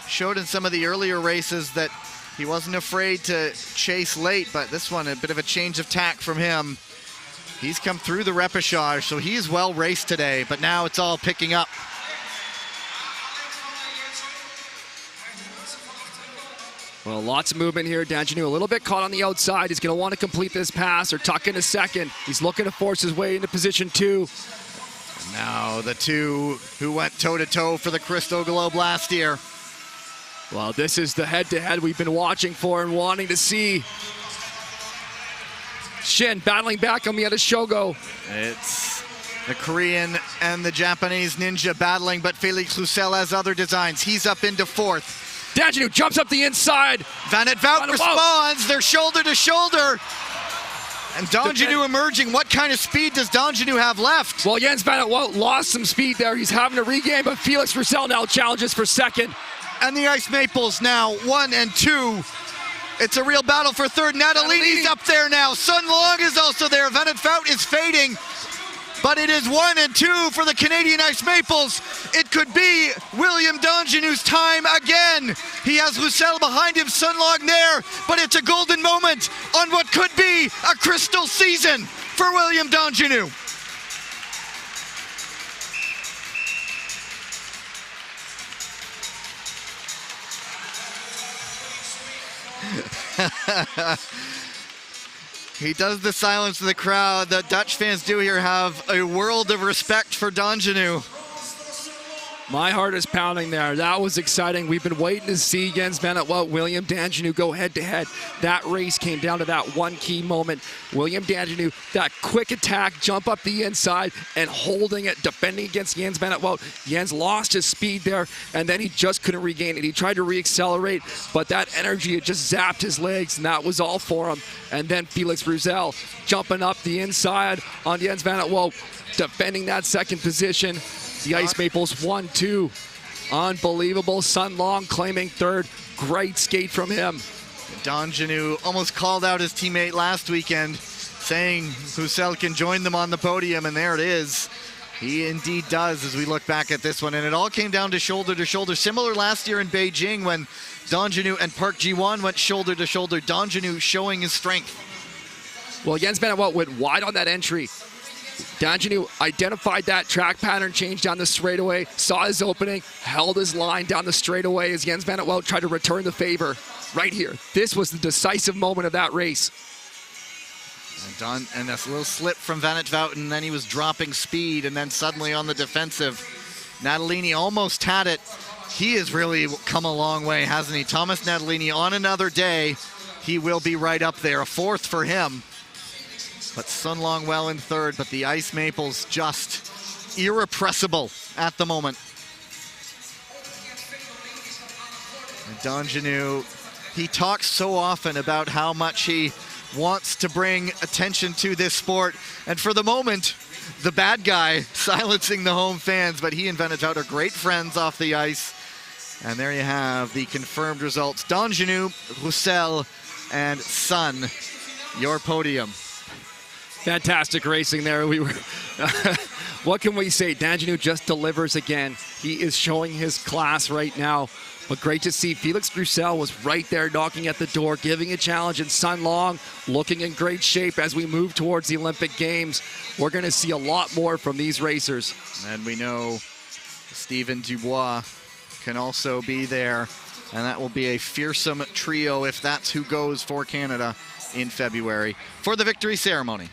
showed in some of the earlier races that he wasn't afraid to chase late, but this one, a bit of a change of tack from him. He's come through the repechage, so he's well raced today, but now it's all picking up. Well, lots of movement here. Dandjinou a little bit caught on the outside. He's going to want to complete this pass or tuck into second. He's looking to force his way into position 2. And now the two who went toe-to-toe for the Crystal Globe last year. Well, this is the head-to-head we've been watching for and wanting to see. Shin battling back on Miata Shogo. It's the Korean and the Japanese ninja battling, but Felix Roussel has other designs. He's up into 4th. Dandjinou jumps up the inside. Van 't Wout responds. They're shoulder to shoulder. And Dandjinou emerging. What kind of speed does Dandjinou have left? Well, Jens Van 't Wout lost some speed there. He's having to regain, but Felix Roussel now challenges for second. And the Ice Maples now 1 and 2. It's a real battle for third. Natalini's up there now. Sun Long is also there. Van 't Wout is fading. But it is 1 and 2 for the Canadian Ice Maples. It could be William Dandjinou's time again. He has Roussel behind him, Sun Long there. But it's a golden moment on what could be a crystal season for William Dandjinou. He does the silence of the crowd. The Dutch fans do here have a world of respect for Dandjinou. My heart is pounding there. That was exciting. We've been waiting to see Jens Van 't Wout, William Dandjinou go head-to-head. That race came down to that one key moment. William Dandjinou, that quick attack, jump up the inside, and holding it, defending against Jens Van 't Wout. Jens lost his speed there, and then he just couldn't regain it. He tried to re-accelerate, but that energy, it just zapped his legs, and that was all for him. And then Felix Roussel jumping up the inside on Jens Van 't Wout, defending that second position. The Ice Maples 1-2. Unbelievable. Sun Long claiming third. Great skate from him. Dandjinou almost called out his teammate last weekend, saying Roussel can join them on the podium, and there it is. He indeed does as we look back at this one. And it all came down to shoulder, similar last year in Beijing when Dandjinou and Park Ji-won went shoulder to shoulder. Dandjinou showing his strength. Well, Jens Van 't Wout went wide on that entry. Dandjinou identified that track pattern change down the straightaway, saw his opening, held his line down the straightaway as Jens Van 't Wout tried to return the favor right here. This was the decisive moment of that race. And this little slip from Van 't Wout, and then he was dropping speed, and then suddenly on the defensive. Natalini almost had it. He has really come a long way, hasn't he? Thomas Natalini on another day, he will be right up there. A 4th for him. But Sun Long well in 3rd, but the Ice Maples just irrepressible at the moment. And Dandjinou, he talks so often about how much he wants to bring attention to this sport. And for the moment, the bad guy silencing the home fans, but he and Van 't Wout are great friends off the ice. And there you have the confirmed results. Dandjinou, Roussel, and Sun your podium. Fantastic racing there. We were. What can we say? Dandjinou just delivers again. He is showing his class right now. But great to see Felix Bruxelles was right there knocking at the door, giving a challenge, and Sun Long looking in great shape as we move towards the Olympic Games. We're going to see a lot more from these racers. And we know Stephen Dubois can also be there, and that will be a fearsome trio if that's who goes for Canada in February for the victory ceremony.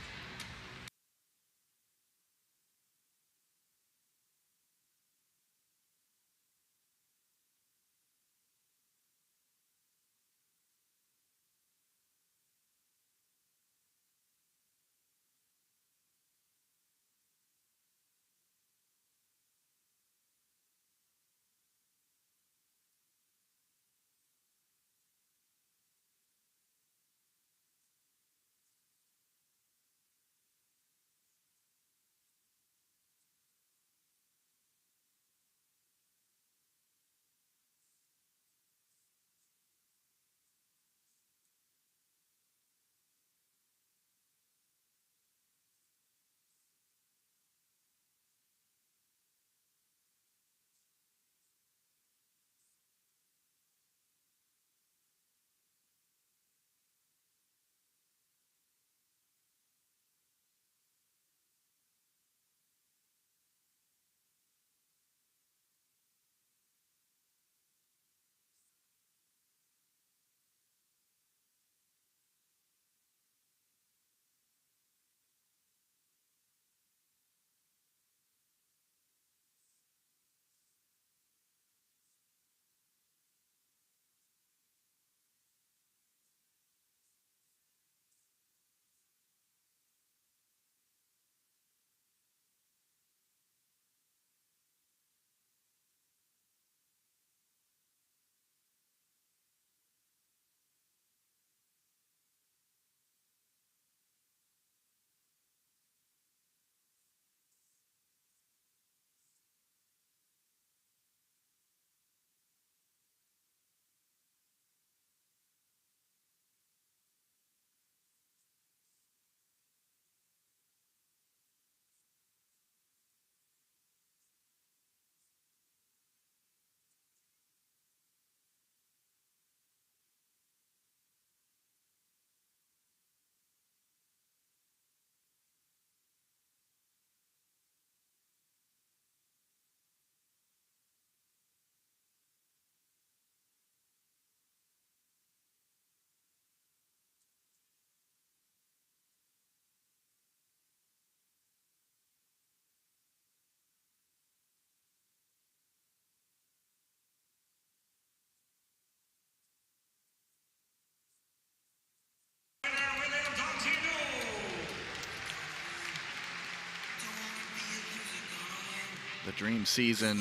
The dream season,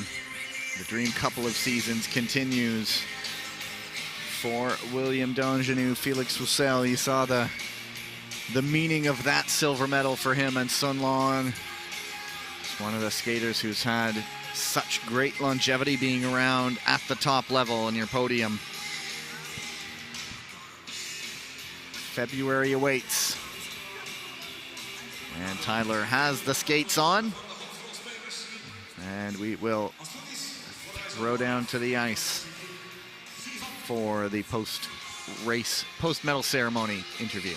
the dream couple of seasons continues for William Dandjinou, Felix Bruxelles. You saw the meaning of that silver medal for him, and Sun Long. It's one of the skaters who's had such great longevity being around at the top level on your podium. February awaits. And Tyler has the skates on. And we will throw down to the ice for the post-race, post-medal ceremony interview.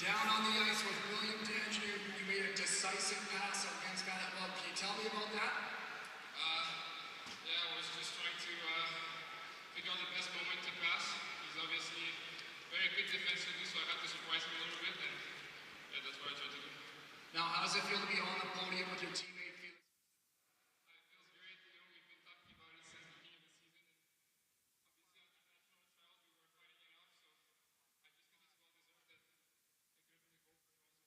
Down on the ice with William Dandjinou. You made a decisive pass on Jens Van at Well. Can you tell me about that? Yeah, I was just trying to figure out the best moment to pass. He's obviously very good defensively, so I had to surprise him a little bit, and yeah, that's what I tried to do. Now, how does it feel to be on the podium with your teammate Felix? It feels great. You know, we've been talking about it since the beginning of the season, and obviously at the national trials we were fighting it off, so I just think it's well deserved that it could have been a goal for us today.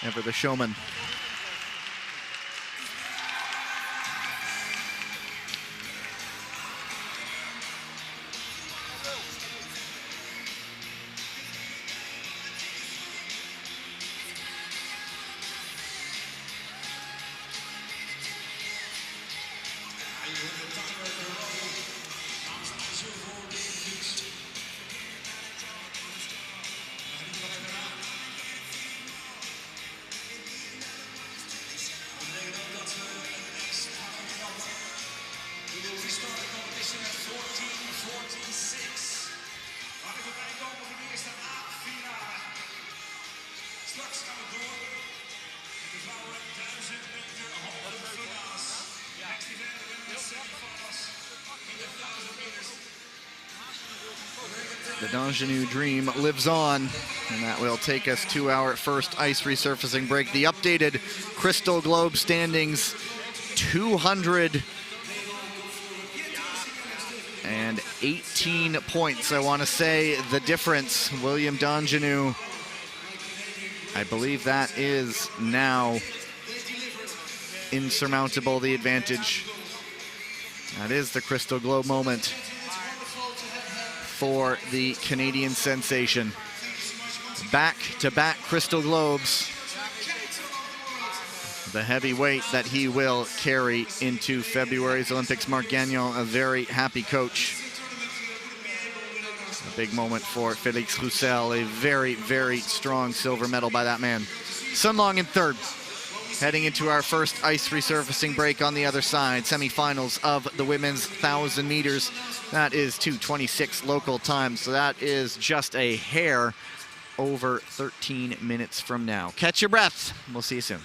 Ever the showman. The Dandjinou dream lives on, and that will take us to our first ice resurfacing break. The updated Crystal Globe standings, 218 points. I want to say the difference. William Dandjinou, I believe that is now insurmountable, the advantage. That is the Crystal Globe moment for the Canadian sensation. Back-to-back Crystal Globes. The heavyweight that he will carry into February's Olympics. Marc Gagnon, a very happy coach. A big moment for Felix Roussel, a very, very strong silver medal by that man. Sun Long in third. Heading into our first ice resurfacing break on the other side. Semifinals of the women's 1,000 meters. That is 2:26 local time, so that is just a hair over 13 minutes from now. Catch your breath. We'll see you soon.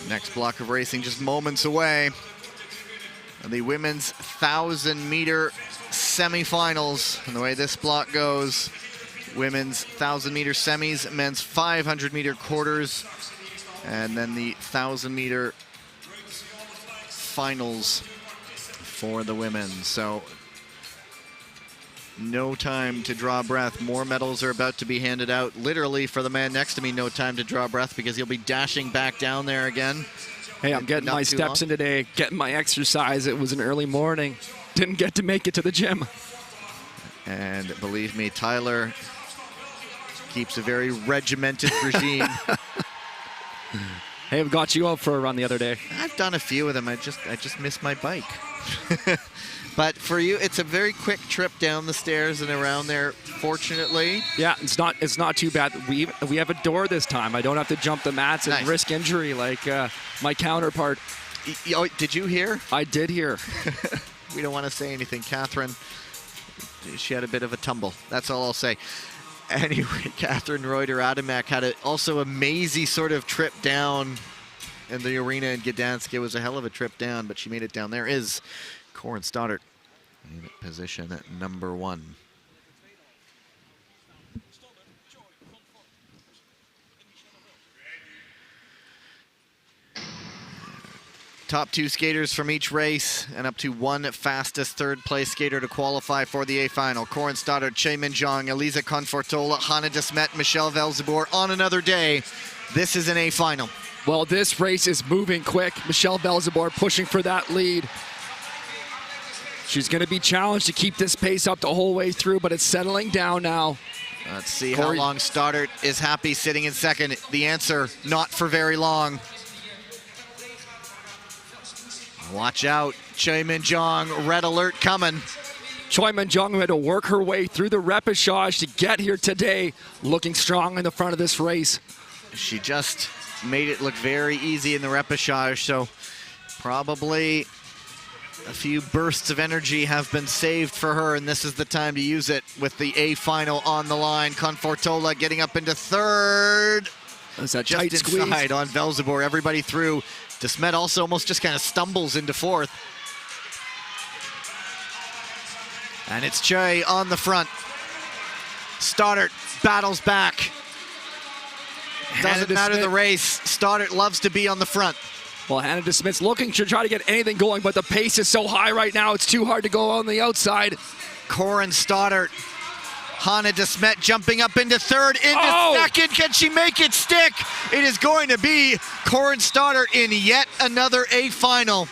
Next block of racing just moments away. The women's 1,000-meter semifinals. And the way this block goes, women's 1,000-meter semis, men's 500-meter quarters, and then the 1,000-meter finals for the women. So no time to draw breath. More medals are about to be handed out. Literally, for the man next to me, no time to draw breath because he'll be dashing back down there again. Hey, I'm getting my steps in today, getting my exercise. It was an early morning. Didn't get to make it to the gym. And believe me, Tyler keeps a very regimented regime. Hey, I've got you out for a run the other day. I've done a few of them. I just missed my bike. But for you, it's a very quick trip down the stairs and around there, fortunately. Yeah, it's not too bad. We have a door this time. I don't have to jump the mats and risk injury like my counterpart. Oh, did you hear? I did hear. We don't want to say anything. Catherine, she had a bit of a tumble. That's all I'll say. Anyway, Catherine Reuter-Adamek had also a mazy sort of trip down in the arena in Gdansk. It was a hell of a trip down, but she made it down. There is Corin Stoddart in position at number 1. Top 2 skaters from each race and up to 1 fastest third-place skater to qualify for the A final. Corin Stoddart, Che Min-jong, Elisa Confortola, Hanna de Smet, Michelle Velzeboer. On another day, this is an A final. Well, this race is moving quick. Michelle Velzeboer pushing for that lead. She's going to be challenged to keep this pace up the whole way through, but it's settling down now. Let's see how long Stoddart is happy sitting in second. The answer, not for very long. Watch out, Choi Min-jong, red alert coming. Choi Min-jong had to work her way through the repechage to get here today, looking strong in the front of this race. She just made it look very easy in the repechage, so probably a few bursts of energy have been saved for her, and this is the time to use it with the A final on the line. Confortola getting up into third. That's that just tight inside squeeze on Velzeboer. Everybody through. De Smet also almost just kind of stumbles into fourth. And it's Che on the front. Stoddart battles back. Doesn't matter the race. Stoddart loves to be on the front. Well, Hanna de Smet's looking to try to get anything going, but the pace is so high right now, it's too hard to go on the outside. Corin Stoddart. Hanna de Smet jumping up into third, into second. Can she make it stick? It is going to be Corin Stoddart in yet another A final.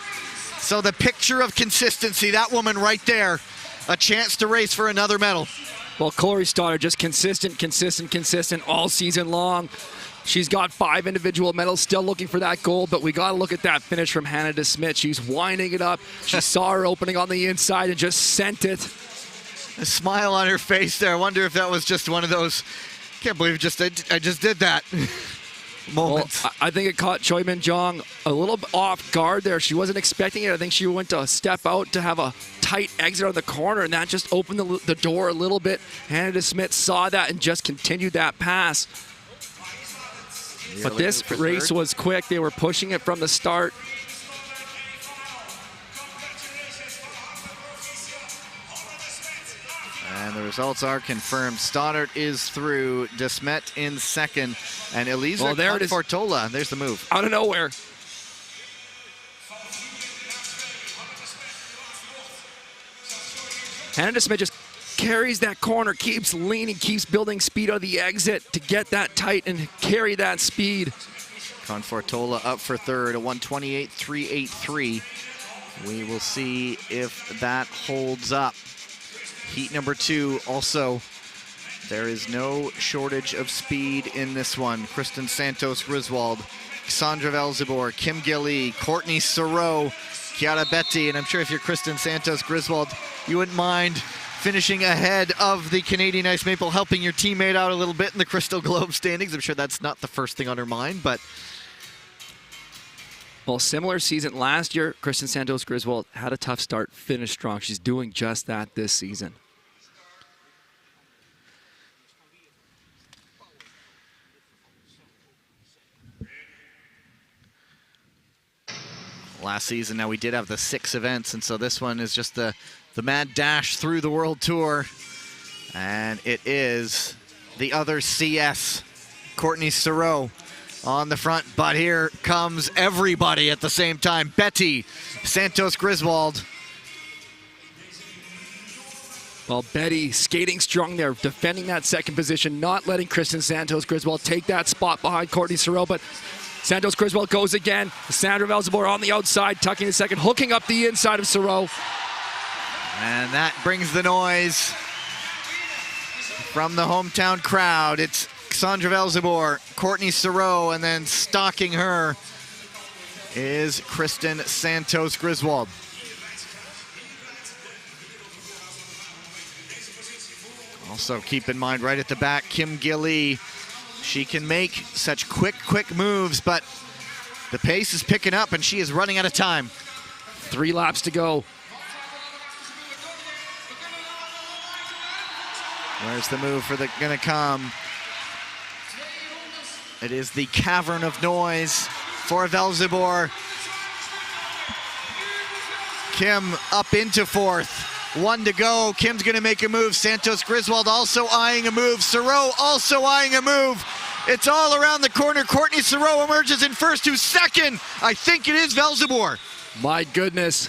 So the picture of consistency, that woman right there, a chance to race for another medal. Well, Corin Stoddart just consistent all season long. She's got 5 individual medals, still looking for that gold, but we got to look at that finish from Hanna de Smet. She's winding it up. She saw her opening on the inside and just sent it. A smile on her face there. I wonder if that was just one of those, can't believe I just did that moments. Well, I think it caught Choi Min-jong a little bit off guard there. She wasn't expecting it. I think she went to step out to have a tight exit on the corner, and that just opened the door a little bit. Hanna de Smet saw that and just continued that pass. But this race was quick. They were pushing it from the start. And the results are confirmed. Stoddart is through, De Smet in second, and Elisa Confortola. There's the move. Out of nowhere. Hanna de Smet just carries that corner, keeps leaning, keeps building speed on the exit to get that tight and carry that speed. Confortola up for third, a 128.383. We will see if that holds up. Heat number 2 also, there is no shortage of speed in this one. Kristen Santos Griswold, Cassandra Velzeboer, Kim Gilly, Courtney Sarault, Chiara Betti, and I'm sure if you're Kristen Santos Griswold, you wouldn't mind finishing ahead of the Canadian Ice Maple, helping your teammate out a little bit in the Crystal Globe standings. I'm sure that's not the first thing on her mind, but... Well, similar season last year, Kristen Santos Griswold had a tough start, finished strong. She's doing just that this season. last season. Now we did have the 6 events, and so this one is just the mad dash through the World Tour. And it is the other CS, Courtney Sarault, on the front. But here comes everybody at the same time. Betty Santos Griswold. Well, Betty skating strong there, defending that second position, not letting Kristen Santos Griswold take that spot behind Courtney Sarault. But Santos Griswold goes again. Sandra Velzebor on the outside, tucking the second, hooking up the inside of Sarault. And that brings the noise from the hometown crowd. It's Sandra Velzebor, Courtney Sarault, and then stalking her is Kristen Santos Griswold. Also keep in mind right at the back, Kim Gilly. She can make such quick moves, but the pace is picking up and she is running out of time. 3 laps to go. Where's the move for the gonna come? It is the cavern of noise for Velzebor. Kim up into 4th. 1 to go. Kim's gonna make a move. Santos Griswold also eyeing a move. Sarault also eyeing a move. It's all around the corner. Courtney Sarault emerges in first. Who's second? I think it is Velzebor. My goodness.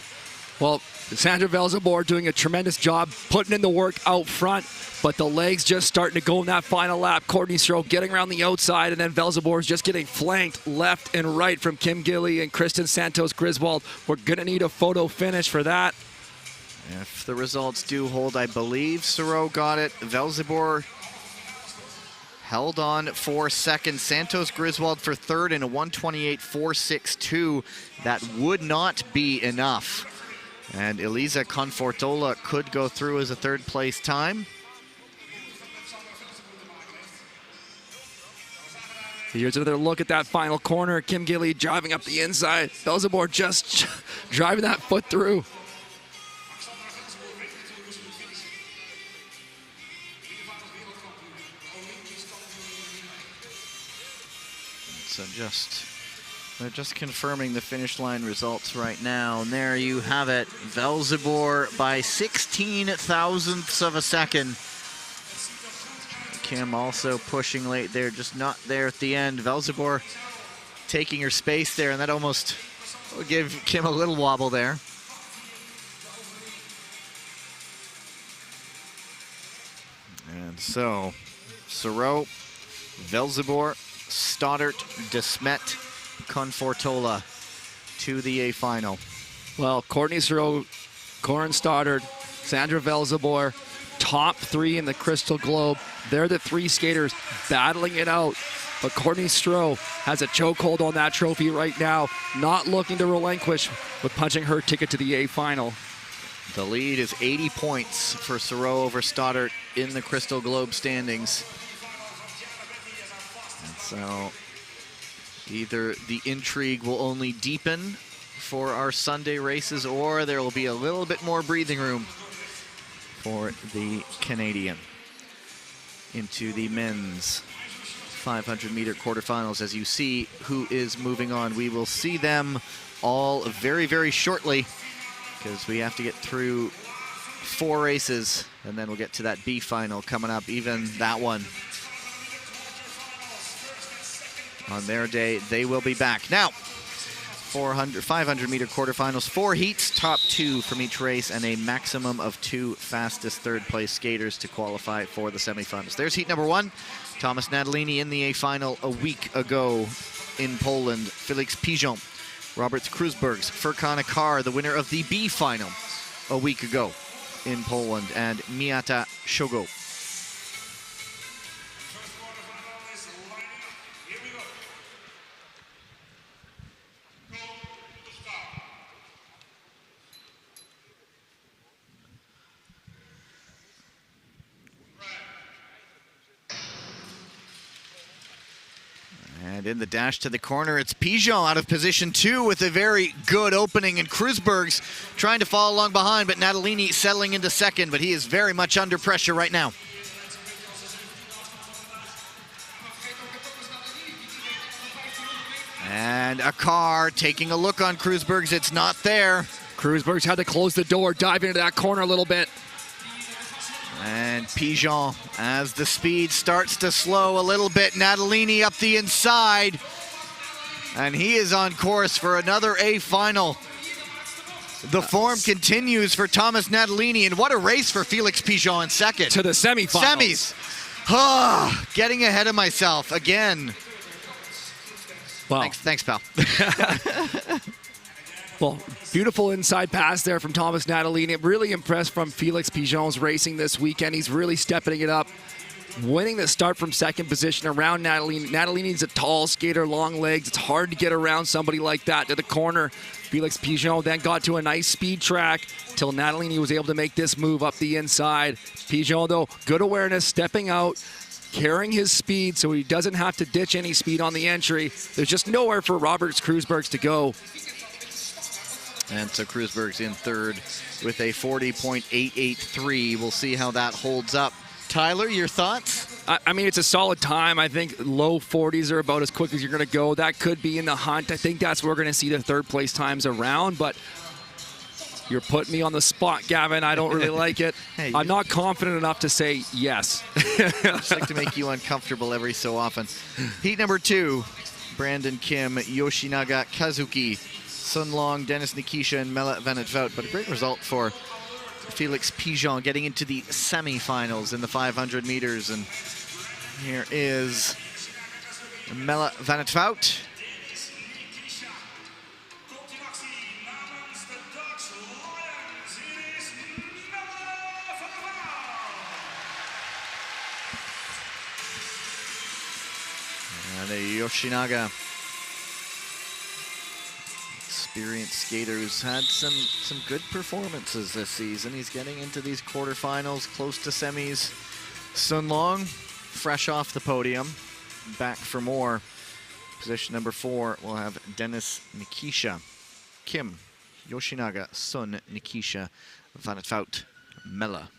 Well, Sandra Velzebor doing a tremendous job putting in the work out front, but the legs just starting to go in that final lap. Courtney Sarault getting around the outside, and then Velzebor is just getting flanked left and right from Kim Gilly and Kristen Santos Griswold. We're gonna need a photo finish for that. If the results do hold, I believe Sarault got it. Velzebor held on for second. Santos Griswold for third in a 1:28.462. That would not be enough. And Elisa Confortola could go through as a third place time. Here's another look at that final corner. Kim Gilly driving up the inside. Velzebor just driving that foot through. So they're just confirming the finish line results right now. And there you have it. Velzebor by 16 thousandths of a second. Kim also pushing late there, just not there at the end. Velzebor taking her space there, and that almost will give Kim a little wobble there. And so, Sarault, Velzebor, Stoddart, Desmet, Confortola to the A final. Well, Courtney Sarault, Corin Stoddart, Sandra Velzebor, top 3 in the Crystal Globe. They're the 3 skaters battling it out. But Courtney Sarault has a chokehold on that trophy right now, not looking to relinquish with punching her ticket to the A final. The lead is 80 points for Sarault over Stoddart in the Crystal Globe standings. And so either the intrigue will only deepen for our Sunday races, or there will be a little bit more breathing room for the Canadian into the men's 500-meter quarterfinals. As you see who is moving on, we will see them all very, very shortly, because we have to get through 4 races, and then we'll get to that B final coming up, even that one. On their day, they will be back. Now, 500-meter quarterfinals, 4 heats, top 2 from each race, and a maximum of 2 fastest third-place skaters to qualify for the semifinals. There's heat number 1. Thomas Natalini in the A final a week ago in Poland. Felix Pigeon, Robert Krusbergs, Furkan Akar, the winner of the B final a week ago in Poland, and Miata Shogo. And in the dash to the corner, it's Pigeon out of position 2 with a very good opening, and Krusbergs trying to follow along behind, but Natalini settling into second, but he is very much under pressure right now. And a car taking a look on Kreuzberg's. It's not there. Kreuzberg's had to close the door, dive into that corner a little bit. And Pigeon, as the speed starts to slow a little bit, Natalini up the inside. And he is on course for another A final. The form continues for Thomas Natalini, and what a race for Felix Pigeon in second. To the semifinals. Semis. Ah, getting ahead of myself again. Wow. Thanks, pal. Well, beautiful inside pass there from Thomas Natalini. Really impressed from Felix Pigeon's racing this weekend. He's really stepping it up. Winning the start from second position around Natalini. Natalini's a tall skater, long legs. It's hard to get around somebody like that to the corner. Felix Pigeon then got to a nice speed track till Natalini was able to make this move up the inside. Pigeon, though, good awareness, stepping out, carrying his speed so he doesn't have to ditch any speed on the entry. There's just nowhere for Robert Kreuzberg's to go. And so Kreuzberg's in third with a 40.883. We'll see how that holds up. Tyler, your thoughts? I mean, it's a solid time. I think low 40s are about as quick as you're going to go. That could be in the hunt. I think that's where we're going to see the third place times around, but you're putting me on the spot, Gavin. I don't really like it. Hey, I'm not confident enough to say yes. I just like to make you uncomfortable every so often. Heat number 2, Brandon Kim, Yoshinaga Kazuki, Sun Long, Dennis Nikisha, and Mela Van het Vout. But a great result for Felix Pigeon getting into the semifinals in the 500 meters. And here is Mela Van het Vout. And a Yoshinaga, experienced skater who's had some good performances this season. He's getting into these quarterfinals, close to semis. Sun Long, fresh off the podium, back for more. Position number 4, we'll have Dennis Nikisha, Kim, Yoshinaga, Sun, Nikisha, Van het Vout, Mela.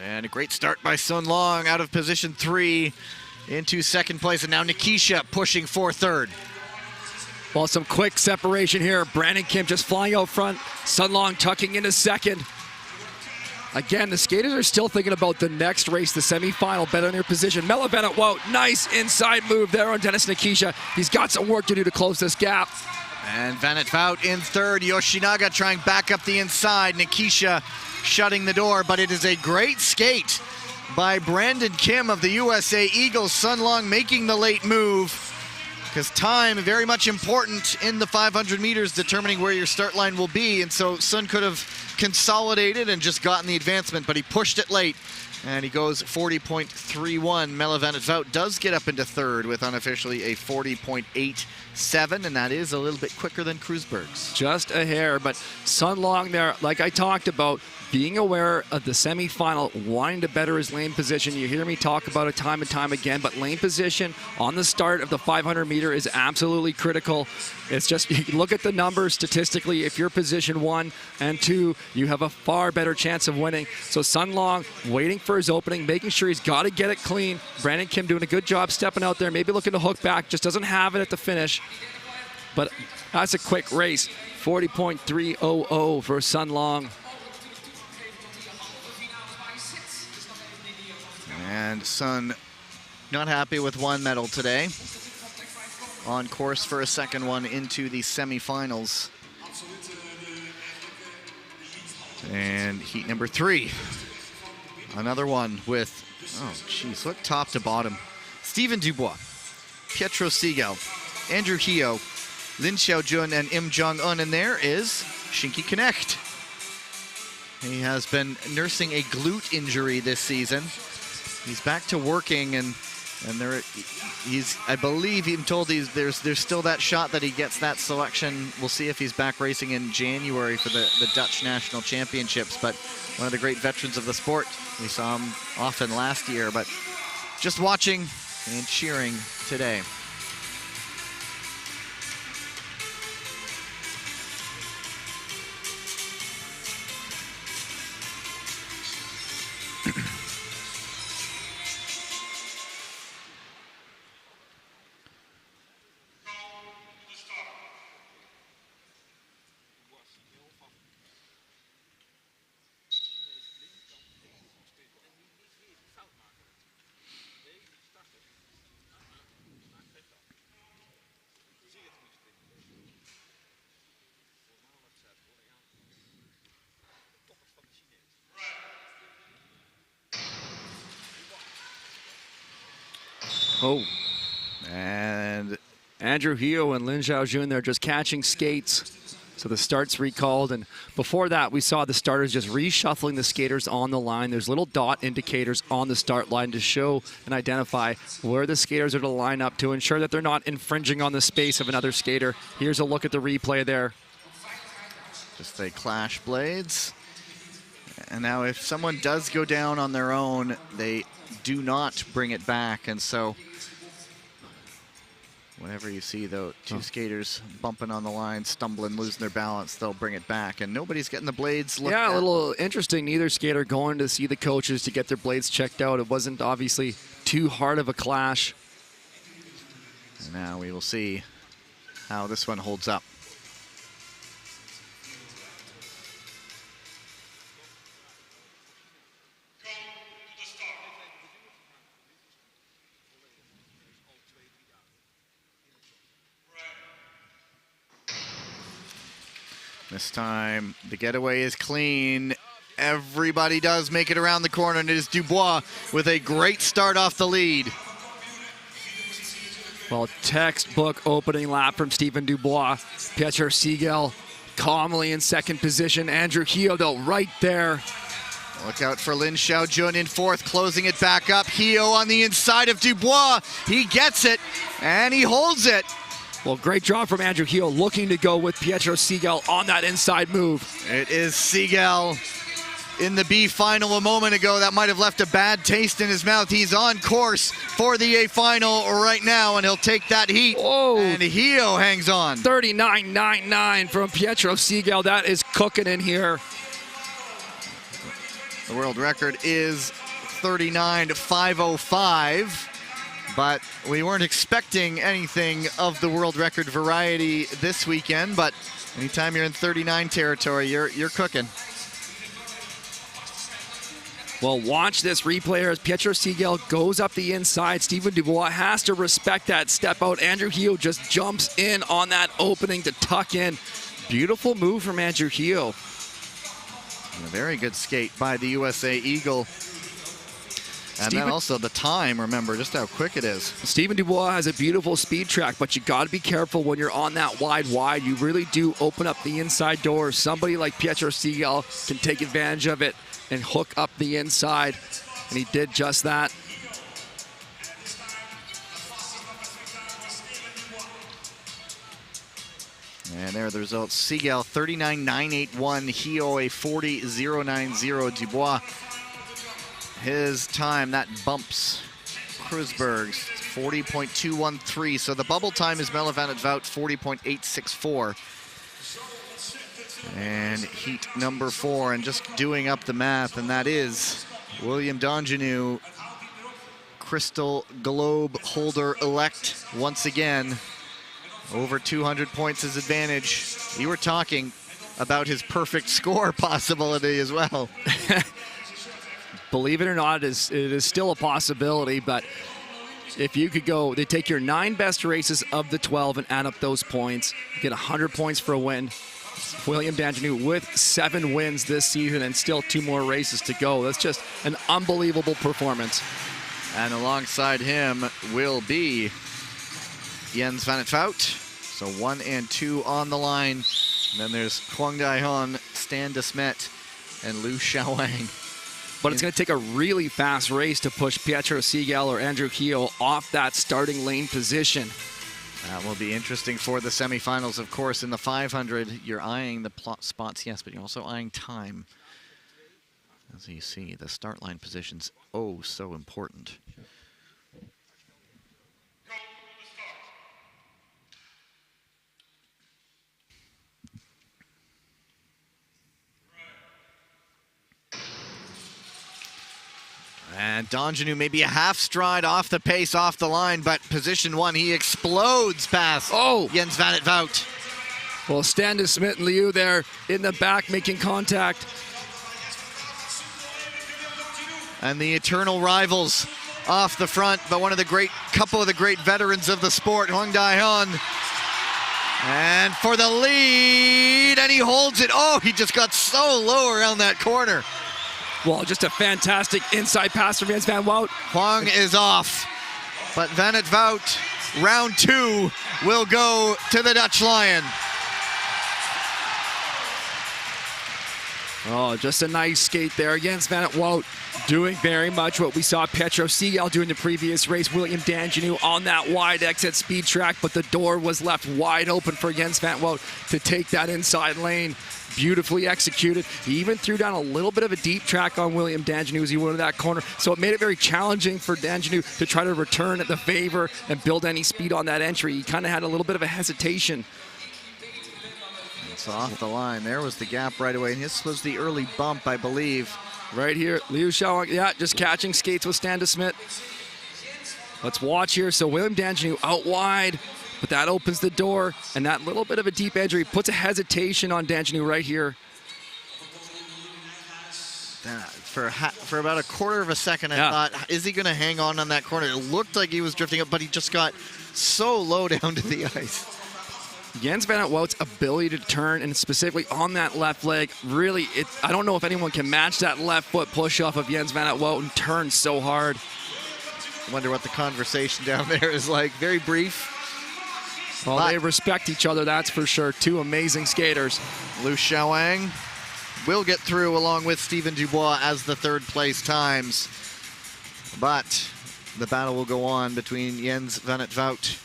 And a great start by Sun Long out of position 3 into second place. And now Nikisha pushing for third. Well, some quick separation here. Brandon Kim just flying out front. Sun Long tucking into second. Again, the skaters are still thinking about the next race, the semifinal, better in their position. Mela Van het Vout, nice inside move there on Dennis Nikisha. He's got some work to do to close this gap. And Van het Vout in third. Yoshinaga trying back up the inside. Nikisha shutting the door, but it is a great skate by Brandon Kim of the USA Eagles. Sun Long making the late move because time very much important in the 500 meters, determining where your start line will be. And so Sun could have consolidated and just gotten the advancement, but he pushed it late. And he goes 40.31. Mela Van het Vout does get up into third with unofficially a 40.87, and that is a little bit quicker than Kreuzberg's. Just a hair, but Sun Long there, like I talked about, being aware of the semifinal, wanting to better his lane position. You hear me talk about it time and time again, but lane position on the start of the 500 meter is absolutely critical. It's just, you look at the numbers statistically, if you're position 1 and 2, you have a far better chance of winning. So Sun Long waiting for his opening, making sure he's got to get it clean. Brandon Kim doing a good job stepping out there, maybe looking to hook back, just doesn't have it at the finish. But that's a quick race. 40.300 for Sun Long. And Sun not happy with one medal today. On course for a second one into the semifinals. And heat number 3. Another one with, oh geez, look top to bottom. Steven Dubois, Pietro Segal, Andrew Hio, Lin Xiaojun, and Im Jong-un. And there is Shinky Knecht. He has been nursing a glute injury this season. He's back to working, and there he's, I believe, even told there's still that shot that he gets that selection. We'll see if he's back racing in January for the Dutch National Championships. But one of the great veterans of the sport. We saw him often last year, but just watching and cheering today. Oh, And Andrew Hio and Lin Xiaojun, they're just catching skates. So the start's recalled, and before that, we saw the starters just reshuffling the skaters on the line. There's little dot indicators on the start line to show and identify where the skaters are to line up to ensure that they're not infringing on the space of another skater. Here's a look at the replay there. just they clash blades. And now if someone does go down on their own, they do not bring it back. And so whenever you see the two skaters bumping on the line, stumbling, losing their balance, they'll bring it back. And nobody's getting the blades looked at. Yeah, a little interesting. Neither skater going to see the coaches to get their blades checked out. It wasn't obviously too hard of a clash. And now we will see how this one holds up. This time, the getaway is clean. Everybody does make it around the corner, and it is Dubois with a great start off the lead. Well, textbook opening lap from Stephen Dubois. Pietro Siegel calmly in second position. Andrew Hio, though, right there. Look out for Lin Xiaojun in fourth, closing it back up. Hio on the inside of Dubois. He gets it, and he holds it. Well, great job from Andrew Hio, looking to go with Pietro Siegel on that inside move. It is Siegel in the B final a moment ago. That might have left a bad taste in his mouth. He's on course for the A final right now, and he'll take that heat. Oh, and Hio hangs on. 39.99 from Pietro Siegel. That is cooking in here. The world record is 39.505. But we weren't expecting anything of the world record variety this weekend. But anytime you're in 39 territory, you're cooking. Well, watch this replay as Pietro Siegel goes up the inside. Stephen Dubois has to respect that step out. Andrew Hio just jumps in on that opening to tuck in. Beautiful move from Andrew Hio. And a very good skate by the USA Eagle. And then also the time, remember, just how quick it is. Stephen Dubois has a beautiful speed track, but you got to be careful when you're on that wide. You really do open up the inside door. Somebody like Pietro Siegel can take advantage of it and hook up the inside, and he did just that. And there are the results. Siegel 39.981, Hio a 40.090. Dubois, his time, that bumps Krusberg's 40.213. So the bubble time is Melle van het Wout 40.864. And heat number 4, and just doing up the math, and that is William Dandjinou, Crystal Globe holder elect once again. Over 200 points his advantage. You were talking about his perfect score possibility as well. Believe it or not, it is still a possibility, but if you could go, they take your 9 best races of the 12 and add up those points, you get 100 points for a win. William Dandjinou with 7 wins this season and still 2 more races to go. That's just an unbelievable performance. And alongside him will be Jens van het Wout. So 1 and 2 on the line. And then there's Huang Daihon, Stan de Smet, and Liu Xiaowang. But it's going to take a really fast race to push Pietro Siegel or Andrew Hio off that starting lane position. That will be interesting for the semifinals, of course. In the 500, you're eyeing the spots, yes, but you're also eyeing time. As you see, the start line position's oh so important. And Dandjinou maybe a half stride off the pace, off the line, but position 1, he explodes past Jens van het Wout. Well, Stan de Smet and Liu there in the back making contact. And the eternal rivals off the front, but couple of the great veterans of the sport, Huang Daihon. And for the lead, and he holds it. Oh, he just got so low around that corner. Well, just a fantastic inside pass from Jens van Wout. Huang is off. But Van het Wout, round 2, will go to the Dutch Lion. Oh, just a nice skate there. Jens Van het Wout doing very much what we saw Petro Segal do in the previous race. William Dandjinou on that wide exit speed track, but the door was left wide open for Jens Van het Wout to take that inside lane. Beautifully executed. He even threw down a little bit of a deep track on William Dandjinou as he went to that corner. So it made it very challenging for Dandjinou to try to return at the favor and build any speed on that entry. He kind of had a little bit of a hesitation. It's off the line. There was the gap right away. And this was the early bump, I believe. Right here, Liu Xiaowang, yeah, just catching skates with Stan de Smet. Let's watch here. So William Dandjinou out wide, but that opens the door, and that little bit of a deep entry puts a hesitation on Dandjinou right here. For about a quarter of a second, I thought, is he going to hang on that corner? It looked like he was drifting up, but he just got so low down to the ice. Jens Van het Wout's ability to turn, and specifically on that left leg, really, I don't know if anyone can match that left foot push-off of Jens Van het Wout and turn so hard. I wonder what the conversation down there is like. Very brief. Well, they respect each other, that's for sure. Two amazing skaters. Liu Xiaowang will get through along with Stephen Dubois as the third place times. But the battle will go on between Jens Van het Wout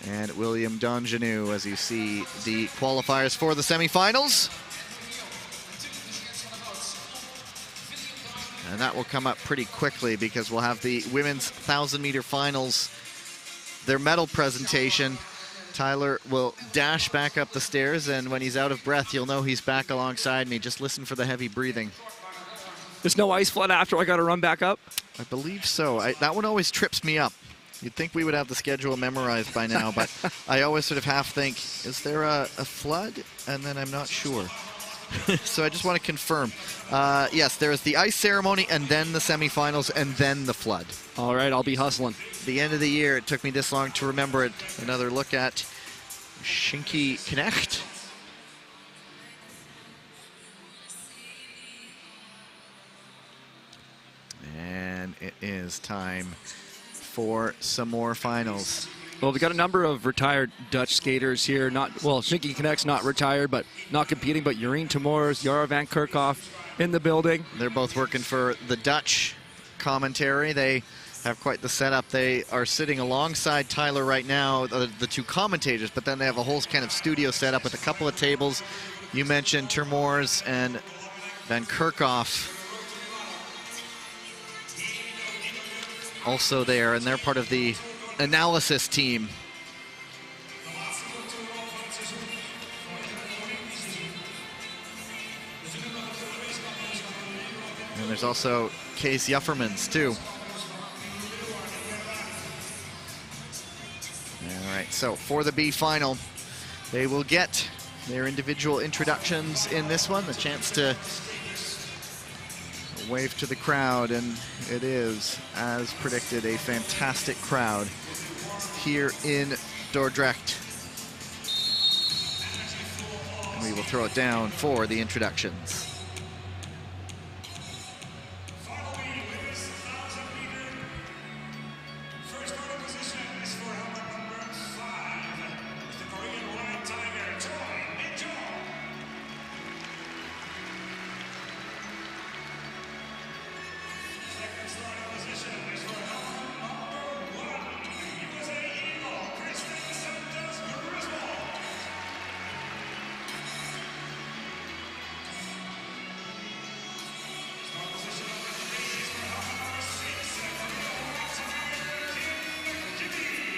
and William Dandjinou as you see the qualifiers for the semifinals. And that will come up pretty quickly because we'll have the women's 1,000-meter finals, their medal presentation. Tyler will dash back up the stairs, and when he's out of breath, you'll know he's back alongside me. Just listen for the heavy breathing. There's no ice flood after I got to run back up? I believe so. That one always trips me up. You'd think we would have the schedule memorized by now, but I always sort of half think, is there a flood? And then I'm not sure. So I just want to confirm. Yes, there is the ice ceremony and then the semifinals and then the flood. All right, I'll be hustling. The end of the year, it took me this long to remember it. Another look at Shinky Knecht. And it is time for some more finals. Well, we got a number of retired Dutch skaters here. Shinky Knecht's not retired, but not competing. But Jorien Temors, Jara van Kerkhoff in the building. They're both working for the Dutch commentary. They have quite the setup. They are sitting alongside Tyler right now, the two commentators, but then they have a whole kind of studio setup with a couple of tables. You mentioned Temors and van Kerkhoff also there, and they're part of the analysis team. And there's also Kees Juffermans too. All right, so for the B final, they will get their individual introductions in this one, the chance to wave to the crowd, and it is, as predicted, a fantastic crowd here in Dordrecht. And we will throw it down for the introductions. First order position is for helmet number 5, the Korean White Tiger, Choi Min-jo. Second starting position is for helmet number 1, USA Eagle, Kristen Santos Griswold. Start position number 3 is for helmet number 6, the Korean White Tiger, Kim Jimmy.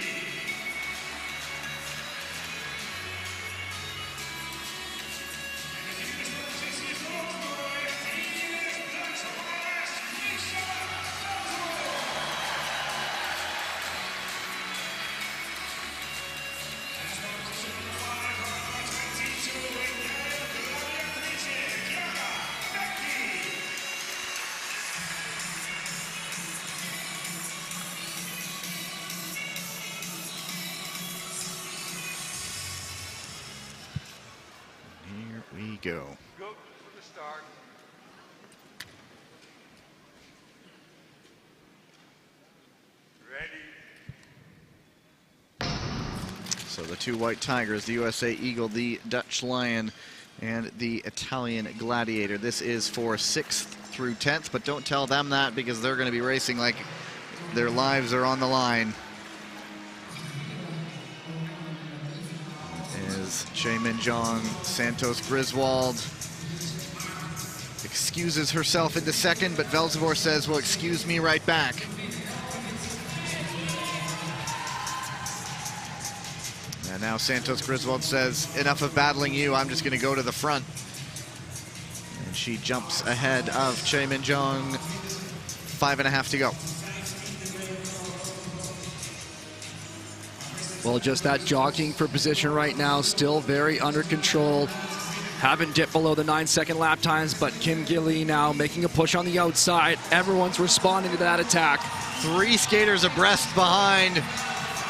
Here we go. Go for the start. Ready. So the two white tigers, the USA Eagle, the Dutch Lion, and the Italian Gladiator. This is for 6th through 10th, but don't tell them that because they're going to be racing like their lives are on the line. As Che Min-jong, Santos Griswold excuses herself into second, but Velzebor says, well, excuse me right back. And now Santos Griswold says, enough of battling you, I'm just going to go to the front. And she jumps ahead of Che Min-jong, 5.5 to go. Well, just that jockeying for position right now, still very under control. Haven't dipped below the 9-second lap times, but Kim Gilly now making a push on the outside. Everyone's responding to that attack. 3 skaters abreast behind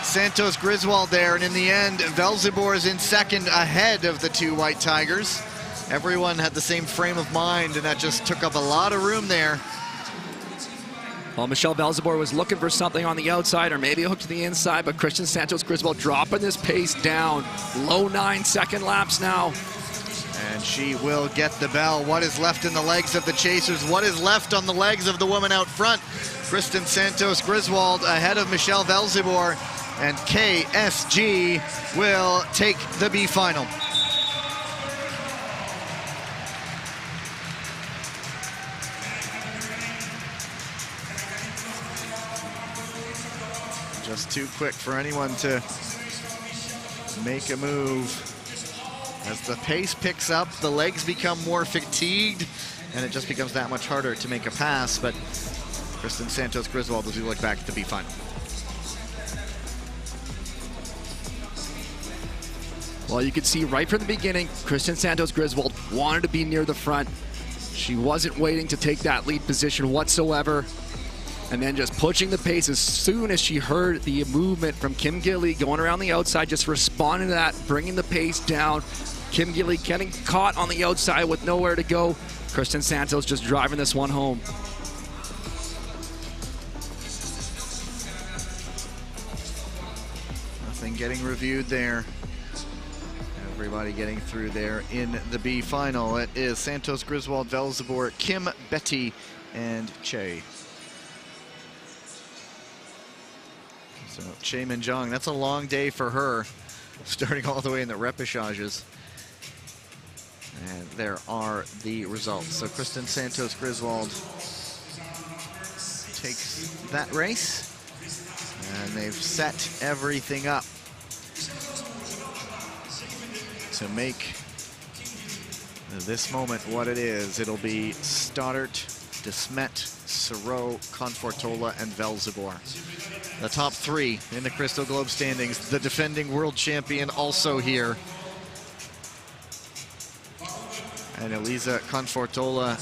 Santos Griswold there, and in the end, Velzebor is in second ahead of the two white tigers. Everyone had the same frame of mind, and that just took up a lot of room there. Well, Michelle Velzebor was looking for something on the outside or maybe a hook to the inside, but Christian Santos Griswold dropping this pace down. Low 9-second laps now. And she will get the bell. What is left in the legs of the chasers? What is left on the legs of the woman out front? Kristen Santos Griswold ahead of Michelle Velzebor, and KSG will take the B final. Just too quick for anyone to make a move. As the pace picks up, the legs become more fatigued, and it just becomes that much harder to make a pass. But Kristen Santos Griswold as we look back at the B final. Well, you could see right from the beginning, Kristen Santos Griswold wanted to be near the front. She wasn't waiting to take that lead position whatsoever. And then just pushing the pace as soon as she heard the movement from Kim Gilly going around the outside, just responding to that, bringing the pace down. Kim Gilly getting caught on the outside with nowhere to go. Kristen Santos just driving this one home. Nothing getting reviewed there. Everybody getting through there in the B final. It is Santos Griswold, Velzebor, Kim, Betty, and Che. So Che Min-jong, that's a long day for her, starting all the way in the repechages. And there are the results. So Kristen Santos Griswold takes that race, and they've set everything up to make this moment what it is. It'll be Stoddart, De Smet, Sarault, Confortola, and Velzebor. The top 3 in the Crystal Globe standings. The defending world champion also here. And Elisa Confortola,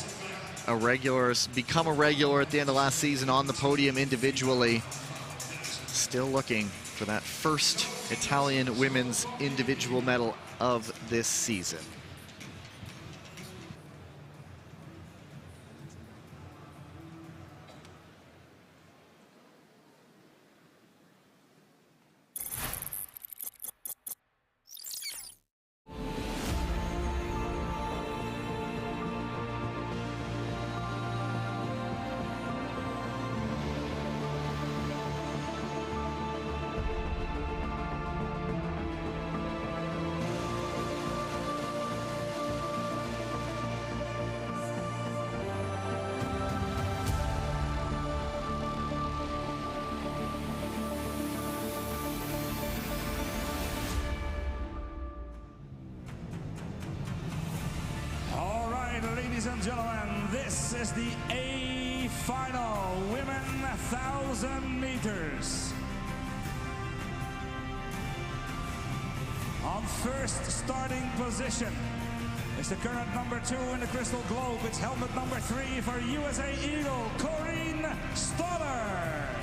a regular, become a regular at the end of last season on the podium individually. Still looking for that first Italian women's individual medal of this season. Ladies and gentlemen, this is the A final, women 1,000 meters. On first starting position is the current number 2 in the Crystal Globe. It's helmet number 3 for USA Eagle, Corinne Stoddart.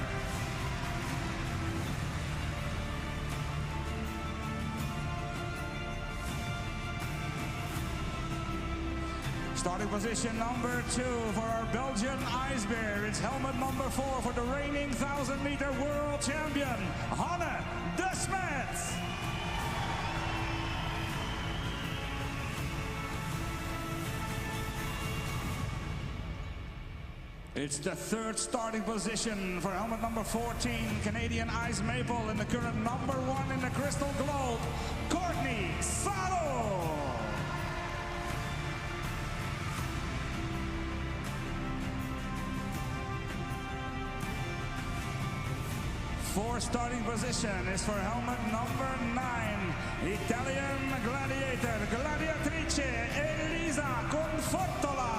Starting position number 2 for our Belgian Ice Bear. It's helmet number 4 for the reigning 1,000-meter world champion, Hanne De Smet. It's the third starting position for helmet number 14, Canadian Ice Maple, and the current number 1 in the Crystal Globe, Courtney Sarault. Fourth starting position is for helmet number 9, Italian gladiator, gladiatrice Elisa Confortola.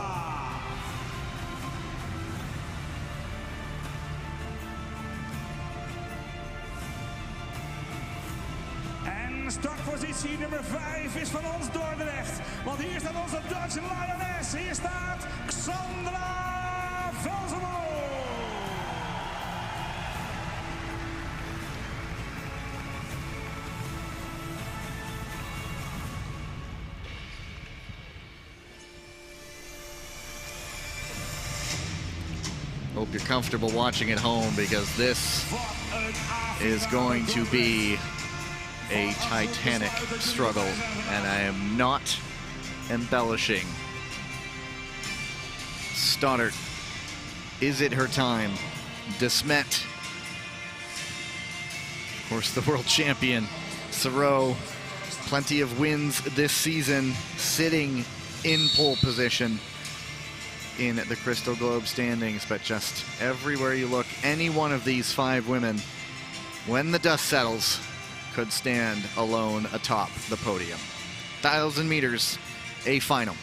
En startpositie nummer 5 is van ons Dordrecht. Want hier staat onze Dutch Lioness. Hier staat Xandra Velzenboer. Hope you're comfortable watching at home, because this is going to be a titanic struggle, and I am not embellishing. Stoddart, is it her time? De Smet, of course, the world champion. Sarault, plenty of wins this season, sitting in pole position in the Crystal Globe standings, but just everywhere you look, any one of these 5 women, when the dust settles, could stand alone atop the podium. 1,000 meters, a final.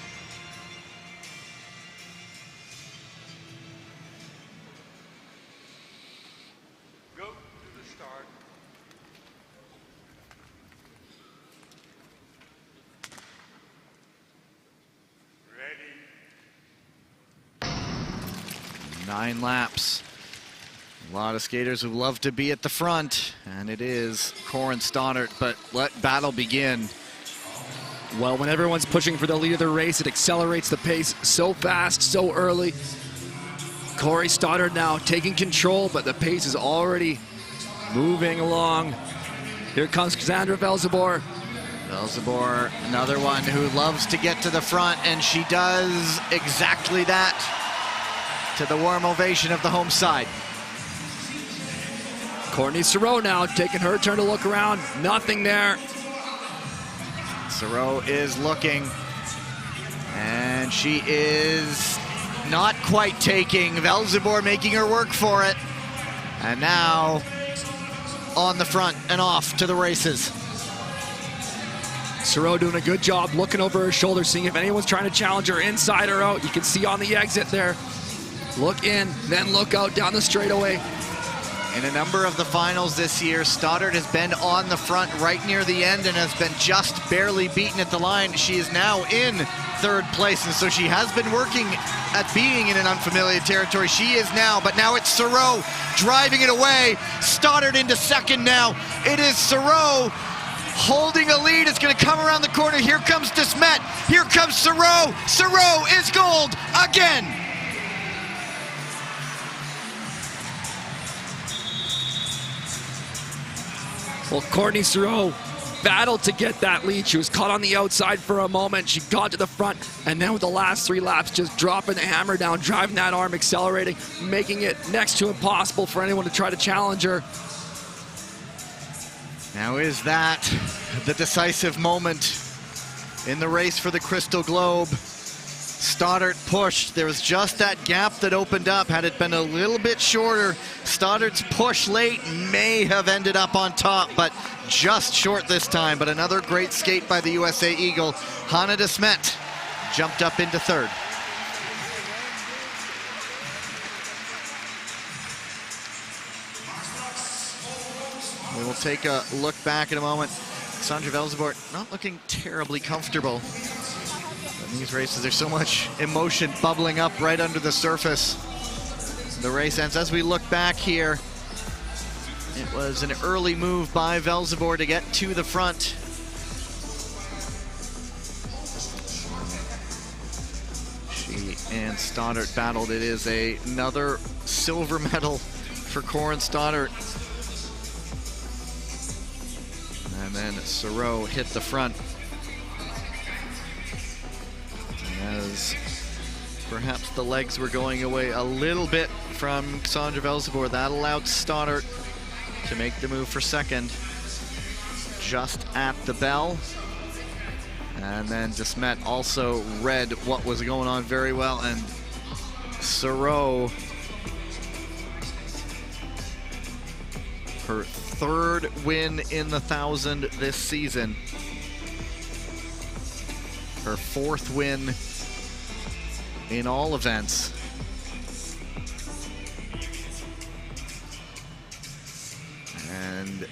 Go to the start. Ready. 9 laps. A lot of skaters who love to be at the front, and it is Corin Stoddart, but let battle begin. Well, when everyone's pushing for the lead of the race, it accelerates the pace so fast, so early. Cory Stoddart now taking control, but the pace is already moving along. Here comes Cassandra Velzenboer. Velzenboer, another one who loves to get to the front, and she does exactly that, to the warm ovation of the home side. Courtney Sarault now taking her turn to look around. Nothing there. Sarault is looking, and she is not quite taking. Velzenboer making her work for it. And now on the front and off to the races. Sarault doing a good job looking over her shoulder, seeing if anyone's trying to challenge her inside or out. You can see on the exit there. Look in, then look out down the straightaway. In a number of the finals this year, Stoddart has been on the front right near the end and has been just barely beaten at the line. She is now in 3rd place, and so she has been working at being in an unfamiliar territory. She is now, but now it's Sarault driving it away. Stoddart into 2nd now. It is Sarault holding a lead. It's going to come around the corner. Here comes De Smet. Here comes Sarault. Sarault is gold again. Well, Courtney Sarault battled to get that lead. She was caught on the outside for a moment. She got to the front, and then with the last 3 laps, just dropping the hammer down, driving that arm, accelerating, making it next to impossible for anyone to try to challenge her. Now is that the decisive moment in the race for the Crystal Globe? Stoddart pushed. There was just that gap that opened up. Had it been a little bit shorter, Stoddart's push late may have ended up on top, but just short this time. But another great skate by the USA Eagle. Hannah De Smet jumped up into 3rd. We will take a look back in a moment. Cassandra Velzenboer not looking terribly comfortable. In these races, there's so much emotion bubbling up right under the surface. The race ends. As we look back here, it was an early move by Velzenboer to get to the front. She and Stoddart battled. It is another silver medal for Corin Stoddart. And then Sarault hit the front. As Perhaps the legs were going away a little bit from Cassandra Velzeboer. That allowed Stoddart to make the move for second, just at the bell. And then Desmet also read what was going on very well, and Sarault, her third win in the 1,000 this season. Her fourth win in all events. And the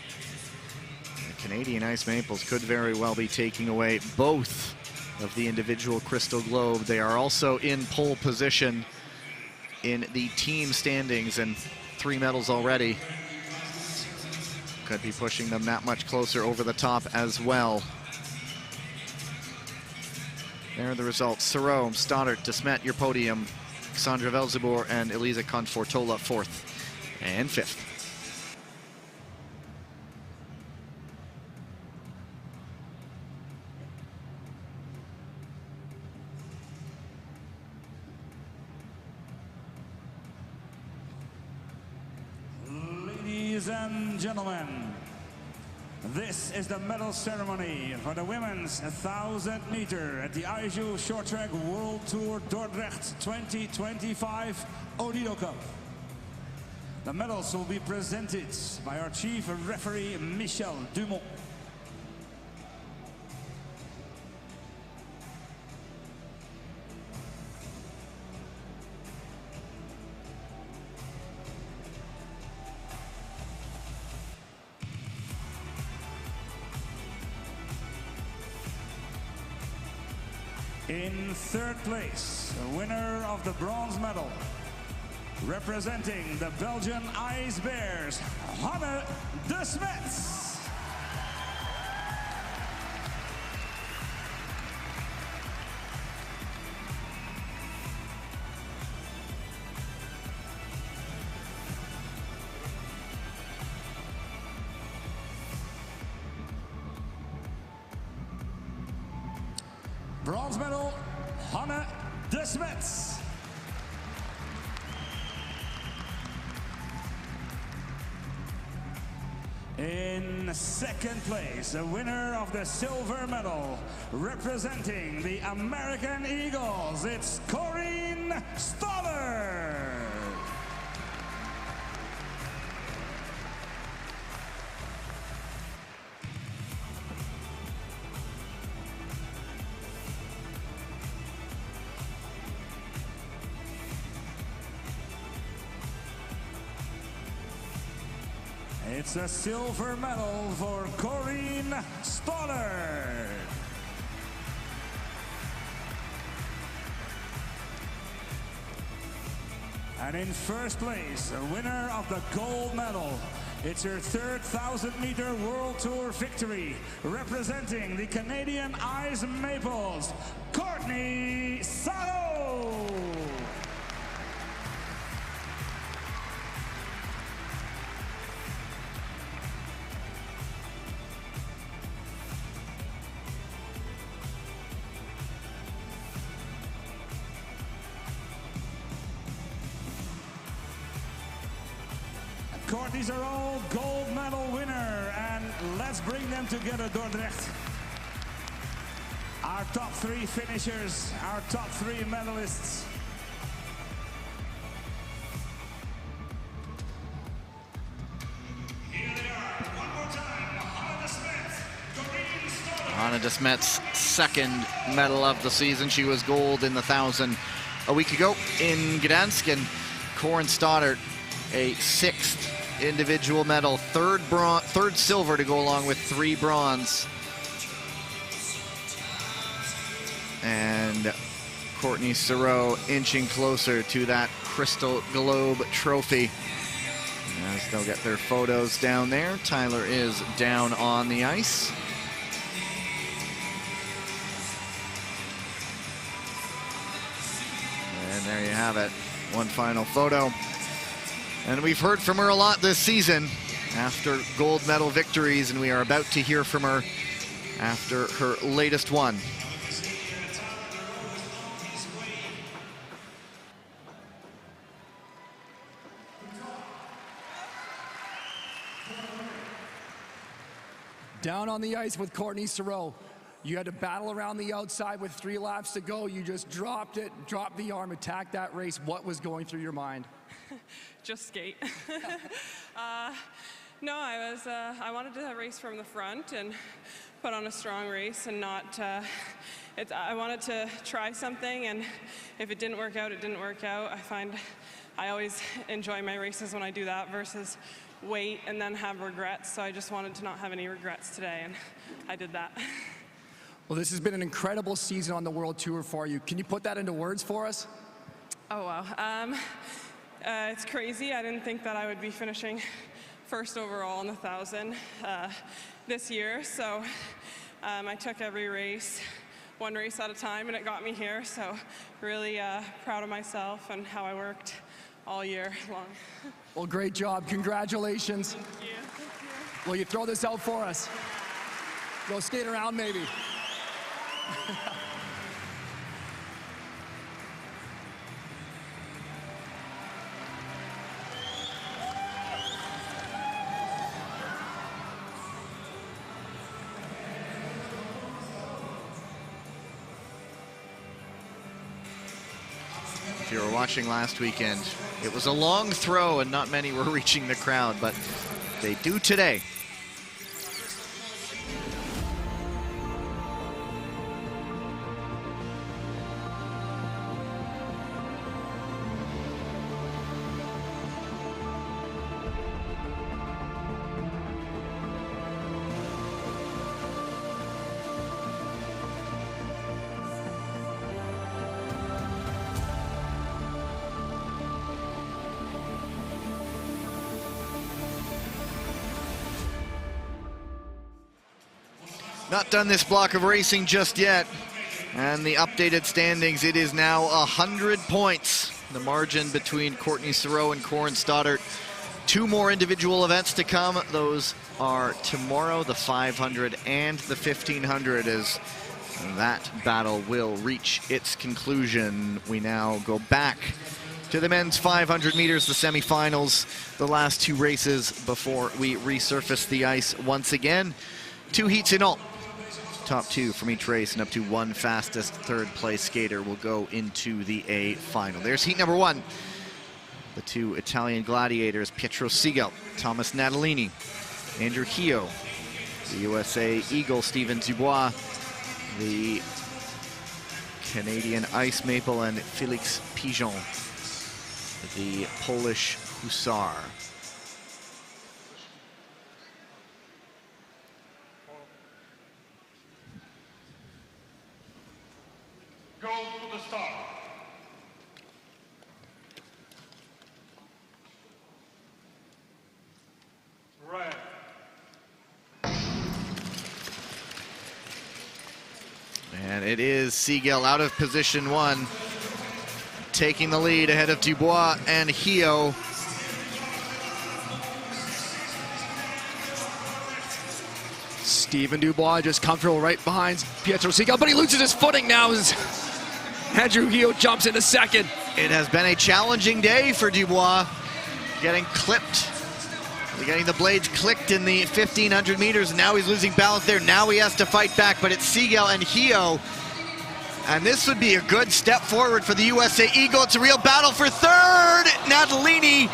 Canadian Ice Maples could very well be taking away both of the individual Crystal Globe. They are also in pole position in the team standings, and 3 medals already. Could be pushing them that much closer over the top as well. There are the results. Sarault, Stoddart, Desmet, your podium. Cassandra Velzeboer and Elisa Confortola 4th and 5th. Ladies and gentlemen, this is the medal ceremony for the women's 1,000 meter at the Aizhou Short Track World Tour Dordrecht 2025 Odido Cup. The medals will be presented by our chief referee Michel Dumont. In third place, the winner of the bronze medal, representing the Belgian Ice Bears, Hanne de Smet. Bronze medal, Hanne de Smet. In second place, the winner of the silver medal, representing the American Eagles, it's Corinne Stoller. It's a silver medal for Corinne Stoller. And in first place, the winner of the gold medal, it's her third 1,000-meter World Tour victory, representing the Canadian Ice Maples, Courtney Sarault. Courtney Sarault, gold medal winner, and let's bring them together, Dordrecht. Our top 3 finishers, our top 3 medalists. Here they are, one more time, Hanne de Smet, Corinne Stoller. Hanne de Smet's second medal of the season. She was gold in the 1,000 a week ago in Gdansk, and Corinne Stoddart, a 6th individual medal, third silver to go along with 3 bronze. And Courtney Sarault inching closer to that Crystal Globe trophy. As they'll get their photos down there, Tyler is down on the ice. And there you have it, one final photo. And we've heard from her a lot this season after gold medal victories, and we are about to hear from her after her latest one. Down on the ice with Courtney Sarault. You had to battle around the outside with 3 laps to go. You just dropped it, dropped the arm, attacked that race. What was going through your mind? Just skate. No, I wanted to race from the front and put on a strong race and not, I wanted to try something, and if it didn't work out, it didn't work out. I find I always enjoy my races when I do that versus wait and then have regrets. So I just wanted to not have any regrets today, and I did that. Well, this has been an incredible season on the World Tour for you. Can you put that into words for us? Oh, wow. It's crazy. I didn't think that I would be finishing first overall in the 1,000 this year. So I took every race, one race at a time, and it got me here. So really proud of myself and how I worked all year long. Well, great job. Congratulations. Thank you. Thank you. Will you throw this out for us? Go skate around, maybe. If you were watching last weekend, it was a long throw and not many were reaching the crowd, but they do today. Not done this block of racing just yet. And the updated standings, it is now 100 points. The margin between Courtney Sarault and Corin Stoddart. 2 more individual events to come. Those are tomorrow, the 500 and the 1500, as that battle will reach its conclusion. We now go back to the men's 500 meters, the semifinals, the last 2 races before we resurface the ice once again. 2 heats in all. Top 2 from each race, and up to 1 fastest third-place skater will go into the A final. There's heat number 1. The 2 Italian gladiators, Pietro Siegel, Thomas Natalini, Andrew Hio, the USA Eagle, Steven Dubois, the Canadian Ice Maple, and Felix Pigeon, the Polish Hussar. Go to the start. Red. And it is Siegel out of position 1, taking the lead ahead of Dubois and Hio. Steven Dubois just comfortable right behind Pietro Siegel, but he loses his footing now as Andrew Hio jumps into second. It has been a challenging day for Dubois, getting clipped, getting the blades clicked in the 1,500 meters, and now he's losing balance there. Now he has to fight back, but it's Siegel and Hio, and this would be a good step forward for the USA Eagle. It's a real battle for third. Natalini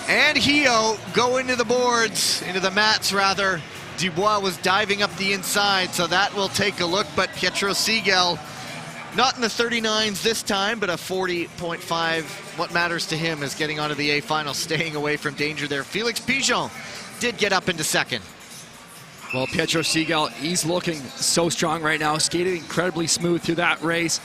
and Hio go into the boards, into the mats rather. Dubois was diving up the inside, so that will take a look, but Pietro Siegel, not in the 39s this time, but a 40.5. What matters to him is getting onto the A final, staying away from danger there. Felix Pigeon did get up into second. Well, Pietro Siegel, he's looking so strong right now, skated incredibly smooth through that race.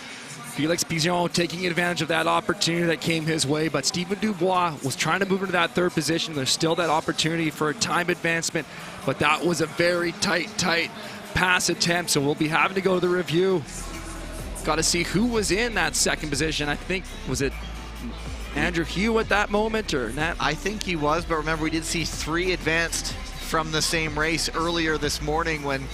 Felix Pigeon taking advantage of that opportunity that came his way, but Steven Dubois was trying to move into that 3rd position. There's still that opportunity for a time advancement, but that was a very tight pass attempt, so we'll be having to go to the review. Got to see who was in that 2nd position. I think, was it Andrew Hio at that moment, or Nat? I think he was, but remember we did see 3 advanced from the same race earlier this morning when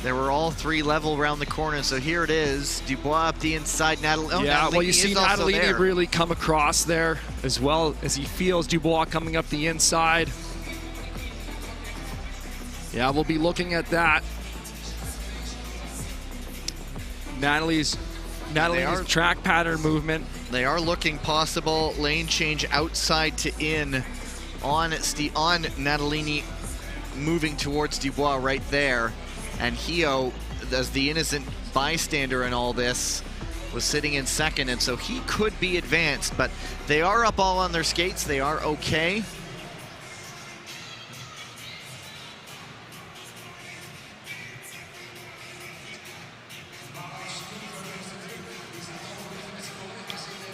they were all 3 level around the corner. So here it is, Dubois up the inside. Natalini, well, you see Natalini really come across there as well as he feels Dubois coming up the inside. Yeah, we'll be looking at that. Natalie's track pattern movement. They are looking possible lane change outside to in on Natalini, moving towards Dubois right there. And Hio, as the innocent bystander in all this, was sitting in second, and so he could be advanced, but they are up all on their skates. They are okay.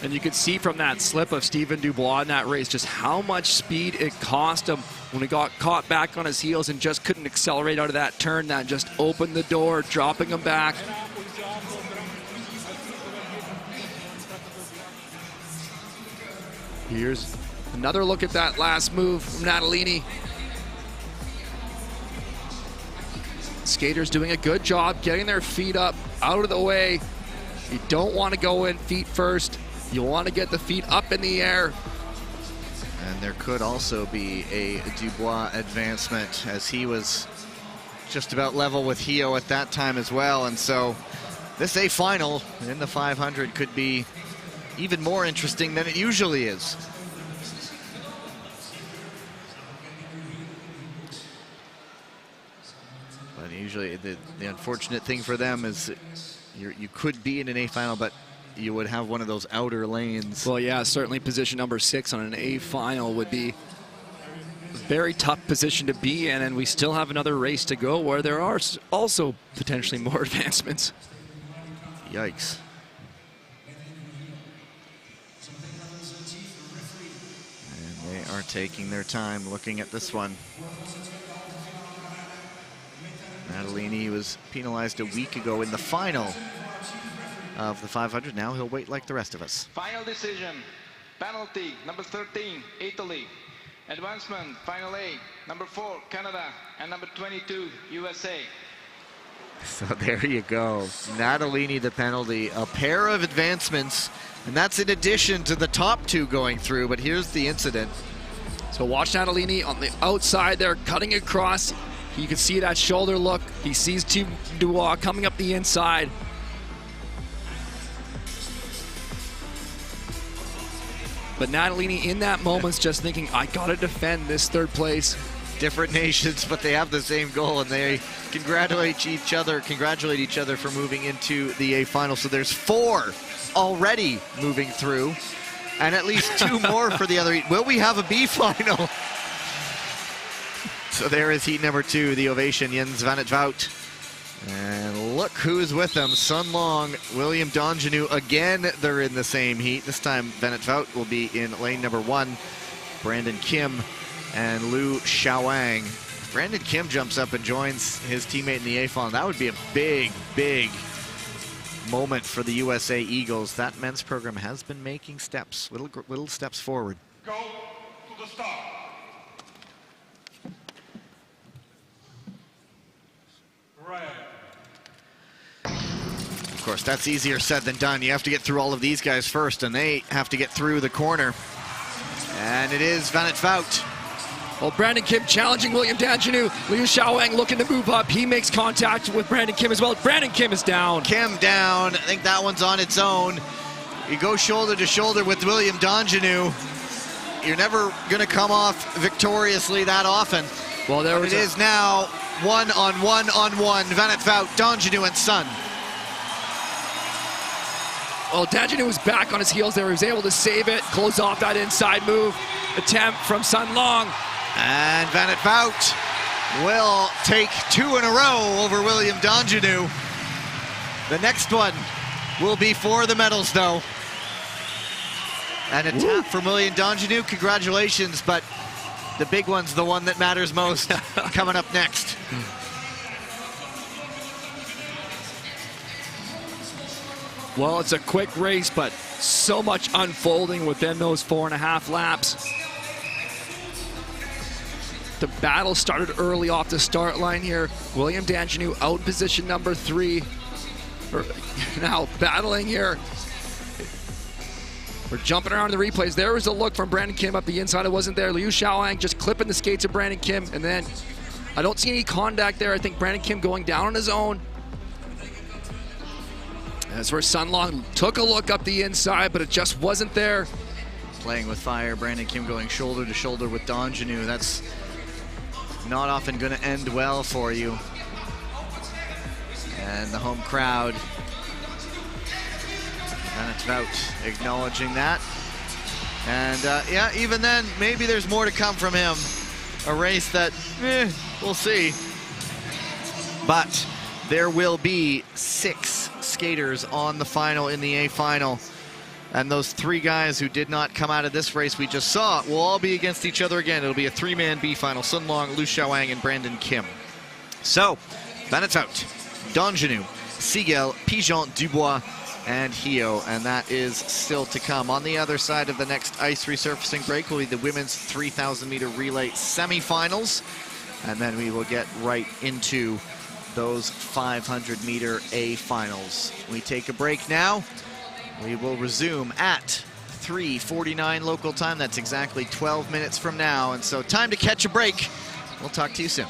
And you could see from that slip of Steven Dubois in that race just how much speed it cost him when he got caught back on his heels and just couldn't accelerate out of that turn. That just opened the door, dropping him back. Here's another look at that last move from Natalini. Skaters doing a good job getting their feet up, out of the way. You don't want to go in feet first. You want to get the feet up in the air. And there could also be a Dubois advancement, as he was just about level with Hio at that time as well. And so this A final in the 500 could be even more interesting than it usually is. But usually the unfortunate thing for them is you could be in an A final, but you would have one of those outer lanes. Well, yeah, certainly position number 6 on an A final would be a very tough position to be in, and we still have another race to go where there are also potentially more advancements. Yikes. And they are taking their time looking at this one. Natalini was penalized a week ago in the final of the 500. Now he'll wait like the rest of us. Final decision, penalty, number 13, Italy. Advancement, final A, number 4, Canada, and number 22, USA. So there you go. Natalini the penalty, a pair of advancements, and that's in addition to the top 2 going through, but here's the incident. So watch Natalini on the outside there, cutting across. You can see that shoulder look. He sees Dubois coming up the inside. But Natalini in that moment's just thinking, I gotta defend this 3rd place. Different nations, but they have the same goal, and they congratulate each other for moving into the A final. So there's 4 already moving through, and at least 2 more for the other. Will we have a B final? So there is heat number 2, the ovation, Jens van het Wout. And look who's with them, Sun Long, William Dandjinou. Again, they're in the same heat. This time, Van het Wout will be in lane number 1. Brandon Kim and Liu Xiaowang. Brandon Kim jumps up and joins his teammate in the A final. That would be a big, big moment for the USA Eagles. That men's program has been making steps, little steps forward. Go to the start. Right. Of course, that's easier said than done. You have to get through all of these guys first, and they have to get through the corner. And it is Van het Wout. Well, Brandon Kim challenging William Dandjinou. Liu Xiaowang looking to move up. He makes contact with Brandon Kim as well. Brandon Kim is down. Kim down. I think that one's on its own. You go shoulder to shoulder with William Dandjinou. You're never going to come off victoriously that often. Well, there it is now 1-on-1-on-1. Van het Wout, Dandjinou, and Sun. Well, Dandjinou was back on his heels there. He was able to save it, close off that inside move attempt from Sun Long. And Van het Wout will take 2 in a row over William Dandjinou. The next one will be for the medals, though. And a tap from William Dandjinou. Congratulations, but the big one's the one that matters most coming up next. Well, it's a quick race, but so much unfolding within those 4.5 laps. The battle started early off the start line here. William Dandjinou out in position number 3. Now battling here. We're jumping around the replays. There was a look from Brandon Kim up the inside. It wasn't there. Liu Xiaowang just clipping the skates of Brandon Kim, and then I don't see any contact there. I think Brandon Kim going down on his own. That's where Sun Long took a look up the inside, but it just wasn't there. Playing with fire, Brandon Kim going shoulder to shoulder with Dandjinou. That's not often going to end well for you. And the home crowd, and it's about acknowledging that. And yeah, even then, maybe there's more to come from him. A race that, we'll see. But there will be 6 skaters on the final in the A final. And those 3 guys who did not come out of this race we just saw will all be against each other again. It'll be a 3-man B final. Sun Long, Liu Xiaowang, and Brandon Kim. So, Vannetout, Dandjinou, Sigel, Pigeon, Dubois, and Hio, and that is still to come. On the other side of the next ice resurfacing break will be the women's 3,000-meter relay semifinals, and then we will get right into those 500-meter A finals. We take a break now. We will resume at 3:49 local time. That's exactly 12 minutes from now, and so time to catch a break. We'll talk to you soon.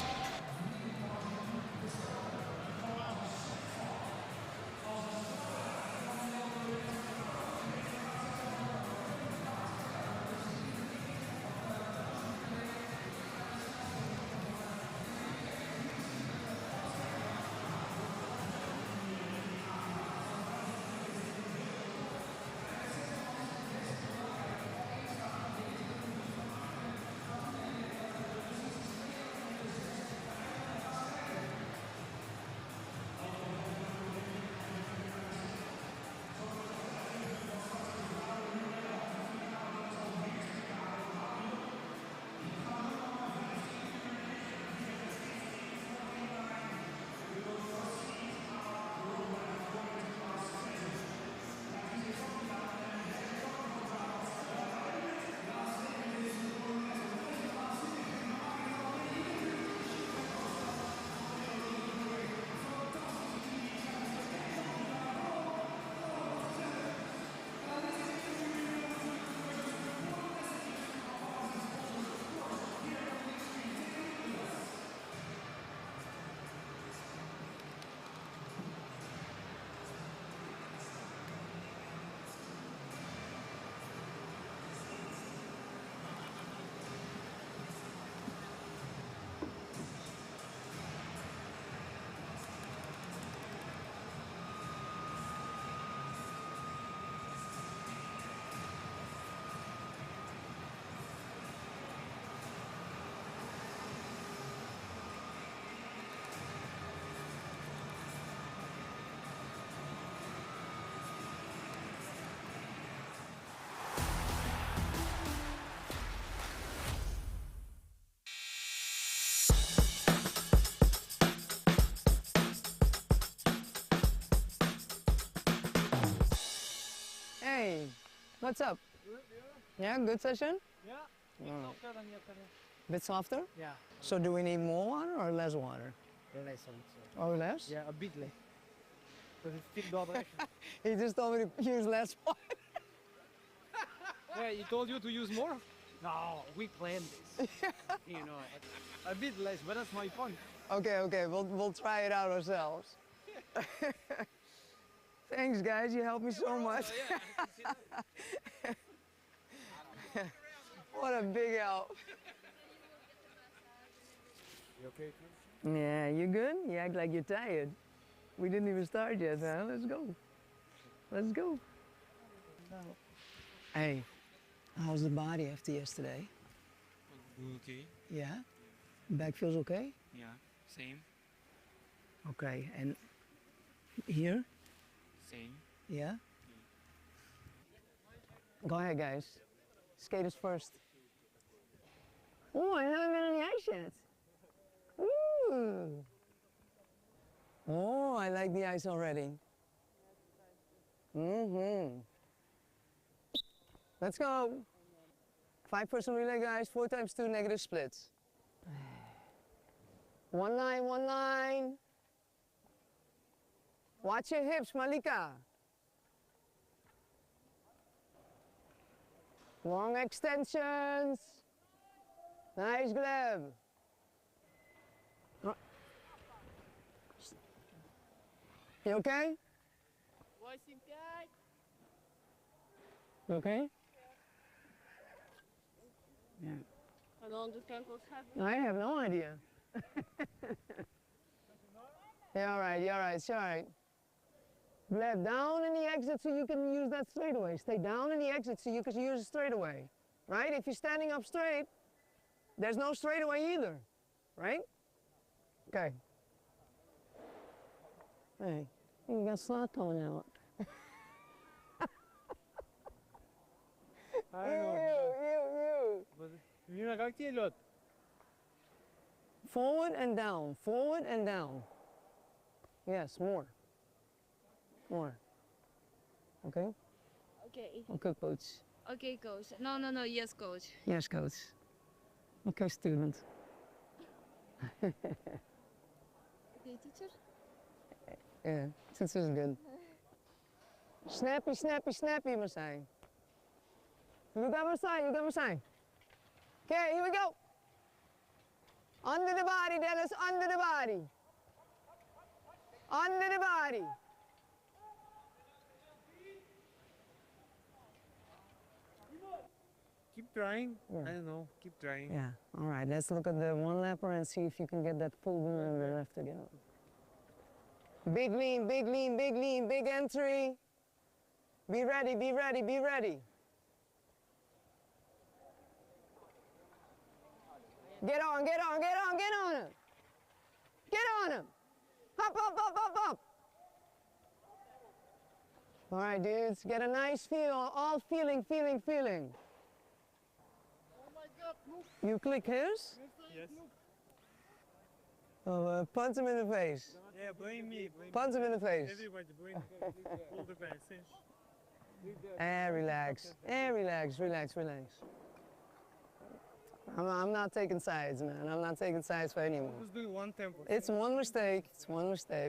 Hey, what's up? Yeah, good session? Yeah, softer than yesterday. Bit softer? Yeah, So do we need more water or less water? less also. Or less? Yeah, a bit less. Because it's still Dordrecht. He just told me to use less water. Yeah, he told you to use more? No, we planned this. You know, a bit less, but that's my point. Okay, we'll try it out ourselves. Thanks, guys. You helped me so much. What a big help. You okay? Yeah, you good? You act like you're tired. We didn't even start yet, huh? Let's go. Let's go. Hey, how's the body after yesterday? Okay. Yeah? Back feels okay? Yeah. Same. Okay, and here? Same. Yeah? Go ahead, guys. Skaters first. Oh, I haven't been on the ice yet. Ooh. Oh, I like the ice already. Mm-hmm. Let's go. 5-person relay, guys. 4 times 2 negative splits. 1 line, 1 line. Watch your hips, Malika. Long extensions. Nice, Gleb. You okay? You okay? Yeah. I have no idea. You're all right, you're all right, it's all right. Left down in the exit so you can use that straightaway. Stay down in the exit so you can use it straightaway. Right? If you're standing up straight, there's no straightaway either. Right? Okay. Hey, you got slot coming out. You. Мина, как тебе лед? Forward and down, forward and down. Yes, more. More. Okay? Okay. Okay, coach. Okay, coach. No. Yes, coach. Yes, coach. Okay, student. Okay, teacher. Yeah, this is good. Snappy, snappy, snappy, Masai. You got Masai. Okay, here we go. Under the body, Dennis, under the body. Under the body. Keep trying. Yeah. I don't know. Keep trying. Yeah, all right, let's look at the one lapper and see if you can get that full room on the left again. Big lean, big lean, big lean, big entry. Be ready, be ready, be ready. Get on, get on, get on, get on him. Get on him. Up. All right, dudes, get a nice feel, all feeling. You click his? Yes. Oh, punch him in the face. Yeah, blame me. Punch him in the face. Everybody blame all the fans. Relax. I'm not taking sides, man. I'm not taking sides for anyone. I was doing one tempo. It's one mistake.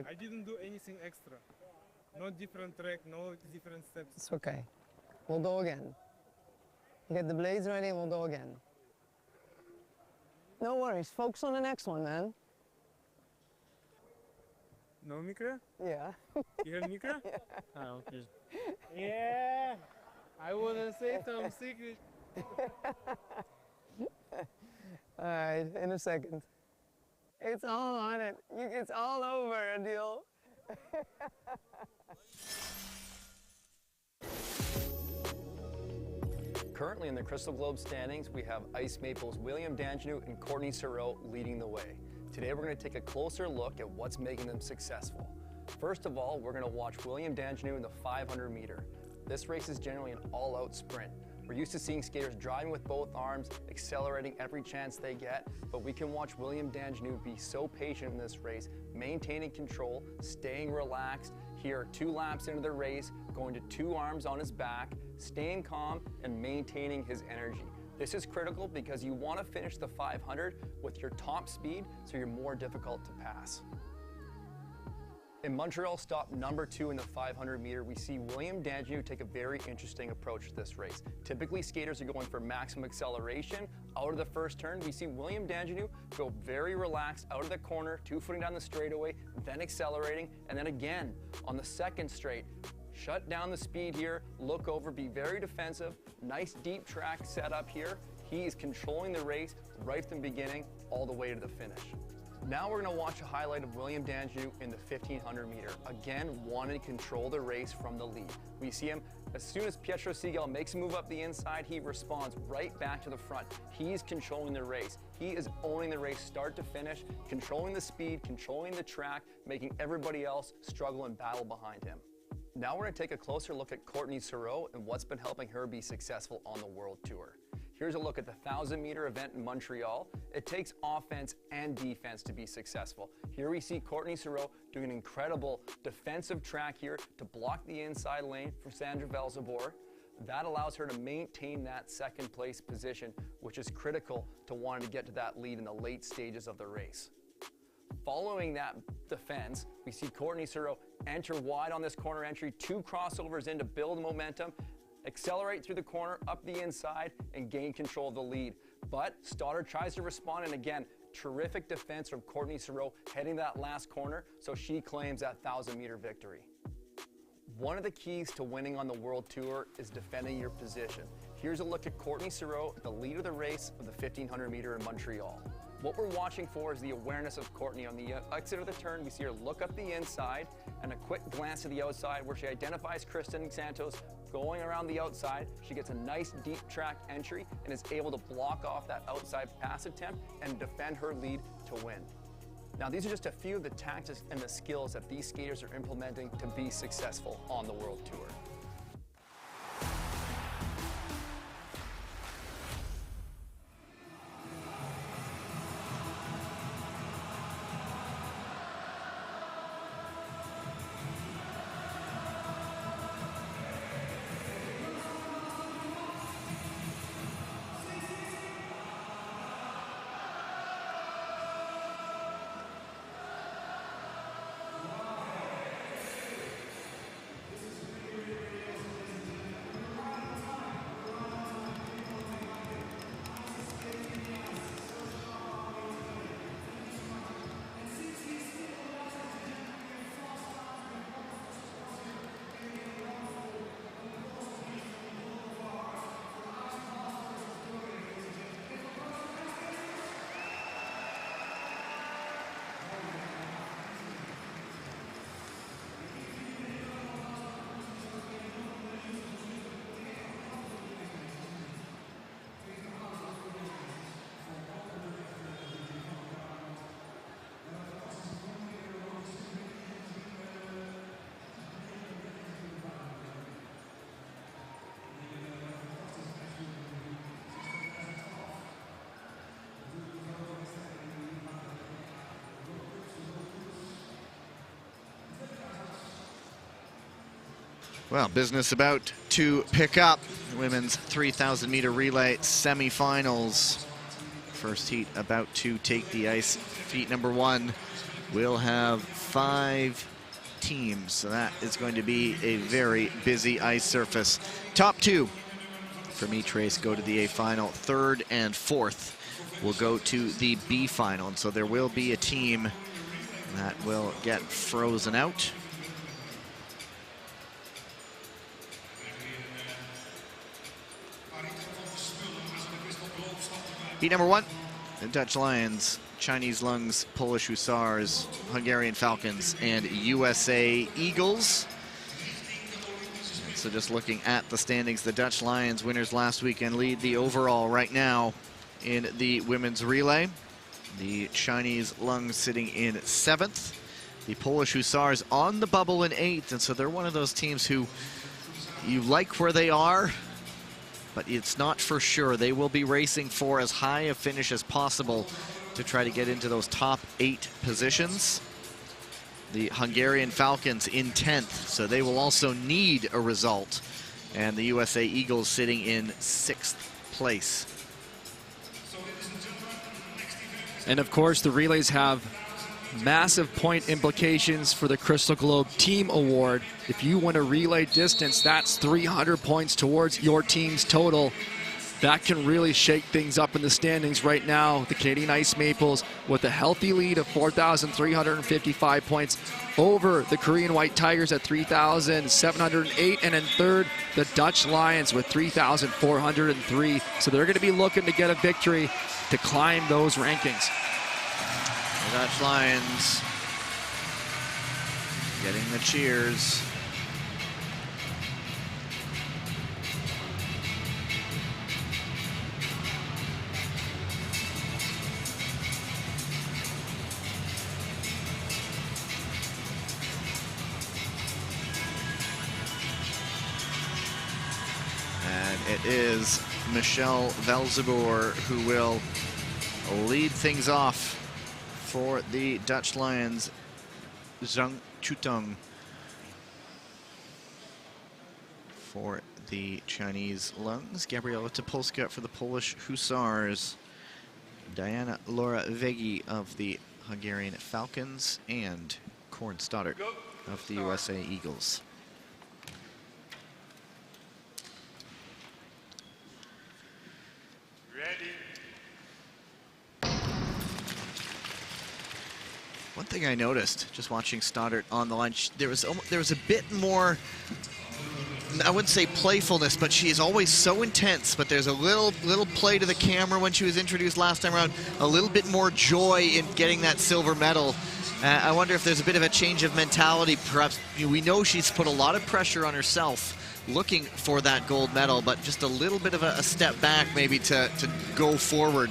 I didn't do anything extra. No different track, no different steps. It's okay. We'll go again. Get the blades ready and we'll go again. No worries. Focus on the next one, man. No micro? Yeah. You have micro? Oh, okay. Yeah. I wouldn't say some secret. All right, in a second. It's all on it. It's all over, Adil. Currently in the Crystal Globe standings, we have Ice Maple's William Dandjinou and Courtney Sarault leading the way. Today we're going to take a closer look at what's making them successful. First of all, we're going to watch William Dandjinou in the 500 meter. This race is generally an all-out sprint. We're used to seeing skaters driving with both arms, accelerating every chance they get, but we can watch William Dandjinou be so patient in this race, maintaining control, staying relaxed. Here, 2 laps into the race, going to 2 arms on his back, staying calm and maintaining his energy. This is critical because you want to finish the 500 with your top speed so you're more difficult to pass. In Montreal stop number 2 in the 500 meter, we see William Dandjinou take a very interesting approach to this race. Typically, skaters are going for maximum acceleration. Out of the first turn, we see William Dandjinou go very relaxed out of the corner, 2-footing down the straightaway, then accelerating, and then again on the second straight. Shut down the speed here, look over, be very defensive. Nice deep track setup here. He is controlling the race right from the beginning all the way to the finish. Now we're going to watch a highlight of William Dandjinou in the 1500 meter. Again, wanting to control the race from the lead. We see him, as soon as Pietro Segal makes a move up the inside, he responds right back to the front. He's controlling the race. He is owning the race start to finish, controlling the speed, controlling the track, making everybody else struggle and battle behind him. Now we're going to take a closer look at Courtney Sarault and what's been helping her be successful on the World Tour. Here's a look at the 1,000-meter event in Montreal. It takes offense and defense to be successful. Here we see Courtney Sarault doing an incredible defensive track here to block the inside lane for Sandra Velzabor. That allows her to maintain that second place position, which is critical to wanting to get to that lead in the late stages of the race. Following that defense, we see Courtney Sarault enter wide on this corner entry, 2 crossovers in to build momentum, accelerate through the corner, up the inside, and gain control of the lead. But Stoddard tries to respond, and again, Terrific defense from Courtney Sarault heading that last corner, so she claims that 1,000-meter victory. One of the keys to winning on the World Tour is defending your position. Here's a look at Courtney Sarault, the lead of the race of the 1,500 meter in Montreal. What we're watching for is the awareness of Courtney. On the exit of the turn, we see her look up the inside and a quick glance to the outside where she identifies Kristen Santos going around the outside. She gets a nice deep track entry and is able to block off that outside pass attempt and defend her lead to win. Now, these are just a few of the tactics and the skills that these skaters are implementing to be successful on the World Tour. Well, business about to pick up. Women's 3,000 meter relay semifinals. First heat about to take the ice. Heat number 1 will have 5 teams, so that is going to be a very busy ice surface. Top 2 from each race go to the A final. 3rd and 4th will go to the B final, and so there will be a team that will get frozen out. Heat number 1, the Dutch Lions, Chinese Lungs, Polish Hussars, Hungarian Falcons, and USA Eagles. And so just looking at the standings, the Dutch Lions, winners last weekend, lead the overall right now in the women's relay. The Chinese Lungs sitting in 7th. The Polish Hussars on the bubble in 8th, and so they're one of those teams who you like where they are, but it's not for sure. They will be racing for as high a finish as possible to try to get into those top 8 positions. The Hungarian Falcons in 10th, so they will also need a result. And the USA Eagles sitting in 6th place. And of course, the relays have massive point implications for the Crystal Globe Team Award. If you win a relay distance, that's 300 points towards your team's total. That can really shake things up in the standings right now. The Canadian Ice Maples with a healthy lead of 4,355 points over the Korean White Tigers at 3,708. And in 3rd, the Dutch Lions with 3,403. So they're going to be looking to get a victory to climb those rankings. The Dutch Lions getting the cheers. And it is Michelle Velzeboer who will lead things off for the Dutch Lions. Zhang Chutong for the Chinese Lungs. Gabriela Topolska for the Polish Hussars. Diana Laura Vegi of the Hungarian Falcons. And Corin Stoddart of the USA Eagles. thing I noticed just watching Stoddard on the line, there was a bit more, I wouldn't say playfulness, but she's always so intense. But there's a little play to the camera when she was introduced last time around, a little bit more joy in getting that silver medal. I wonder if there's a bit of a change of mentality. Perhaps we know she's put a lot of pressure on herself looking for that gold medal, but just a little bit of a step back maybe to go forward.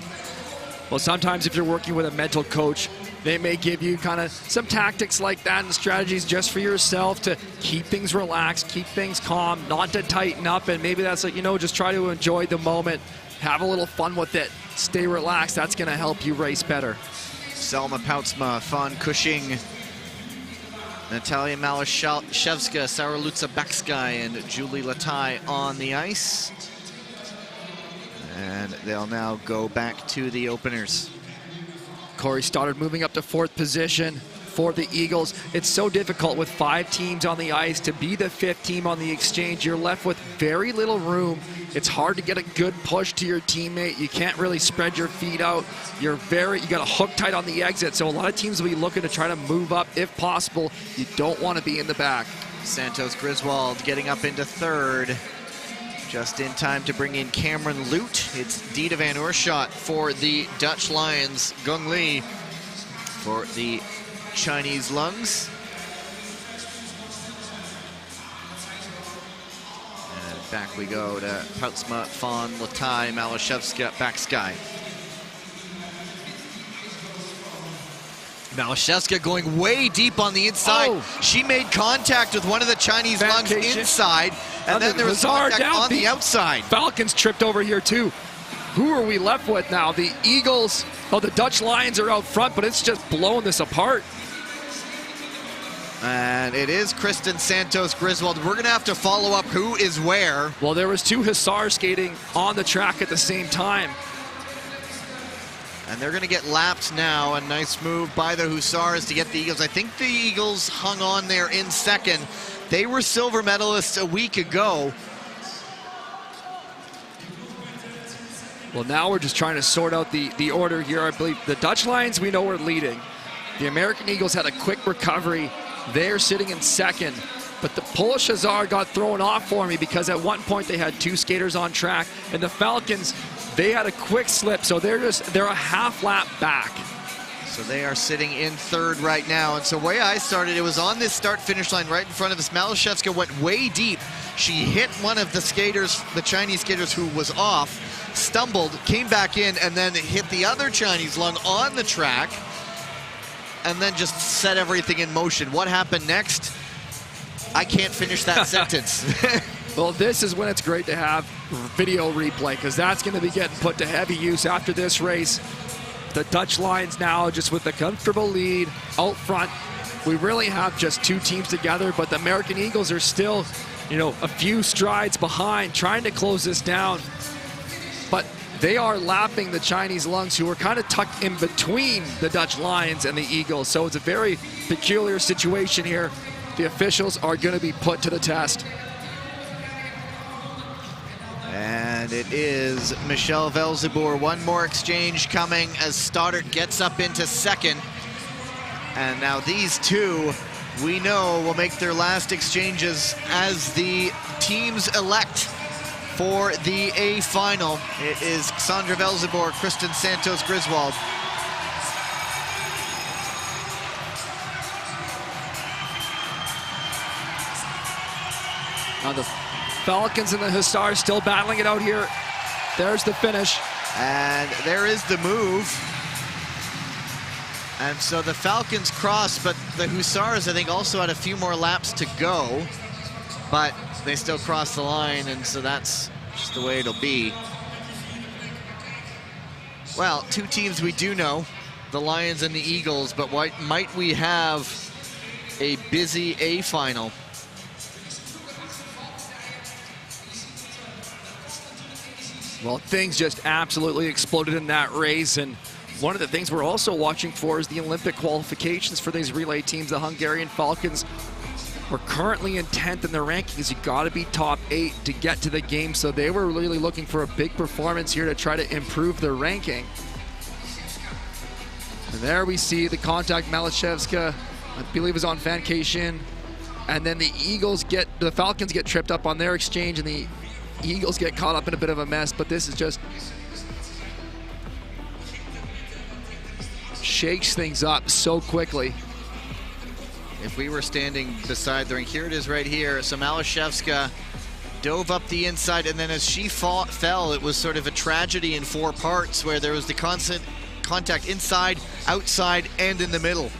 Well, sometimes if you're working with a mental coach, they may give you kind of some tactics like that and strategies just for yourself to keep things relaxed, keep things calm, not to tighten up, and maybe that's like, just try to enjoy the moment, have a little fun with it, stay relaxed. That's going to help you race better. Selma Poutsma, Fawn Cushing, Natalia Malashevska, Sarault Baksky, and Julie Latai on the ice. And they'll now go back to the openers. Corey Stoddard moving up to 4th position for the Eagles. It's so difficult with 5 teams on the ice to be the 5th team on the exchange. You're left with very little room. It's hard to get a good push to your teammate. You can't really spread your feet out. You got to hook tight on the exit. So a lot of teams will be looking to try to move up if possible. You don't want to be in the back. Santos Griswold getting up into 3rd. Just in time to bring in Cameron Lute. It's Dita Van Oorschot for the Dutch Lions. Gung Lee for the Chinese Lungs. And back we go to Poutsma, Fawn, Latai, Malashevska, Baksky. Malashevska going way deep on the inside. Oh. She made contact with one of the Chinese Lungs inside, and then there was contact on the outside. Falcons tripped over here too. Who are we left with now? The Eagles, the Dutch Lions are out front, but it's just blowing this apart. And it is Kristen Santos Griswold. We're gonna have to follow up who is where. Well, there was 2 Hussars skating on the track at the same time. And they're going to get lapped now. A nice move by the Hussars to get the Eagles. I think the Eagles hung on there in 2nd. They were silver medalists a week ago. Well, now we're just trying to sort out the order here. I believe the Dutch Lions, we know, are leading. The American Eagles had a quick recovery. They're sitting in 2nd. But the Polish Hussar got thrown off for me because at one point they had 2 skaters on track. And the Falcons, they had a quick slip, so they're a half lap back. So they are sitting in 3rd right now. And so the way I started, it was on this start-finish line right in front of us. Malashevska went way deep. She hit one of the skaters, the Chinese skaters who was off, stumbled, came back in, and then hit the other Chinese lung on the track, and then just set everything in motion. What happened next? I can't finish that sentence. Well, this is when it's great to have video replay, because that's going to be getting put to heavy use after this race. The Dutch Lions now just with a comfortable lead out front. We really have just 2 teams together, but the American Eagles are still, a few strides behind, trying to close this down. But they are lapping the Chinese Lungs, who are kind of tucked in between the Dutch Lions and the Eagles. So it's a very peculiar situation here. The officials are going to be put to the test. And it is Michelle Velzeboer. One more exchange coming as Stoddard gets up into 2nd. And now these 2, we know, will make their last exchanges as the teams elect for the A final. It is Sandra Velzeboer, Kristen Santos Griswold. Now the Falcons and the Hussars still battling it out here. There's the finish. And there is the move. And so the Falcons cross, but the Hussars, I think, also had a few more laps to go. But they still cross the line, and so that's just the way it'll be. Well, 2 teams we do know, the Lions and the Eagles, but might we have a busy A final? Well, things just absolutely exploded in that race, and one of the things we're also watching for is the Olympic qualifications for these relay teams. The Hungarian Falcons are currently in 10th in the rankings. You got to be top 8 to get to the game, so they were really looking for a big performance here to try to improve their ranking. And there we see the contact. Malashevska, I believe, is on Fan Shin. And then the Falcons get tripped up on their exchange, and the Eagles get caught up in a bit of a mess. But this is just shakes things up so quickly. If we were standing beside the ring, here it is right here. So Malashevska dove up the inside, and then as she fell, it was sort of a tragedy in 4 parts where there was the constant contact inside, outside, and in the middle.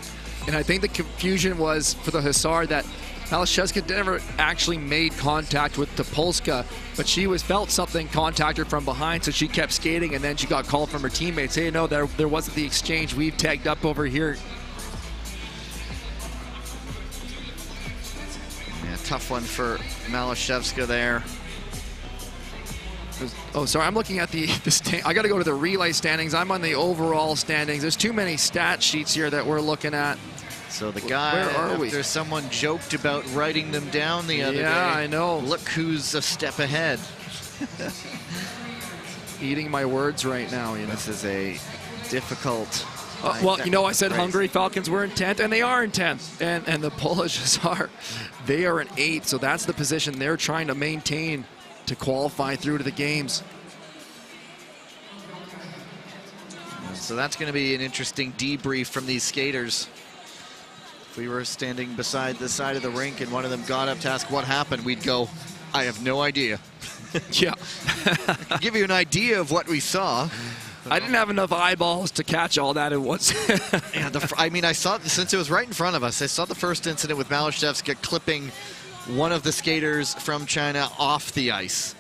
And I think the confusion was for the Hussar that Malashevska never actually made contact with Topolska, but she felt something contact her from behind, so she kept skating, and then she got called from her teammates. Hey, no, there wasn't the exchange. We've tagged up over here. Yeah, tough one for Malashevska there. Oh, sorry, I'm looking at the I got to go to the relay standings. I'm on the overall standings. There's too many stat sheets here that we're looking at. So the guy, where are we? After someone joked about writing them down the other day. Yeah, I know. Look who's a step ahead. Eating my words right now, you know. This is a difficult... well, you know, I said Hungary Falcons were in 10th, and they are in 10th. And the Polish they are in 8th, so that's the position they're trying to maintain to qualify through to the games. So that's going to be an interesting debrief from these skaters. If we were standing beside the side of the rink and one of them got up to ask what happened, we'd go, I have no idea. Yeah. I can give you an idea of what we saw. I didn't have enough eyeballs to catch all that at once. Yeah, I mean, I saw, since it was right in front of us, I saw the first incident with Malashevska clipping one of the skaters from China off the ice.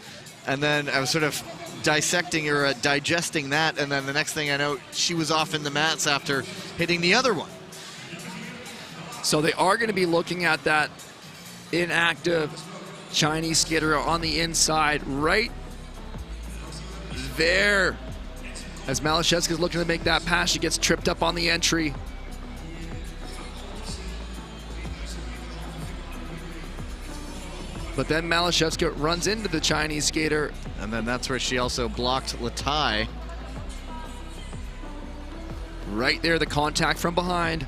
And then I was sort of dissecting or digesting that, and then the next thing I know, she was off in the mats after hitting the other one. So they are going to be looking at that inactive Chinese skater on the inside right there. As Malashevska is looking to make that pass, she gets tripped up on the entry. But then Malashevska runs into the Chinese skater. And then that's where she also blocked Latai. Right there, the contact from behind.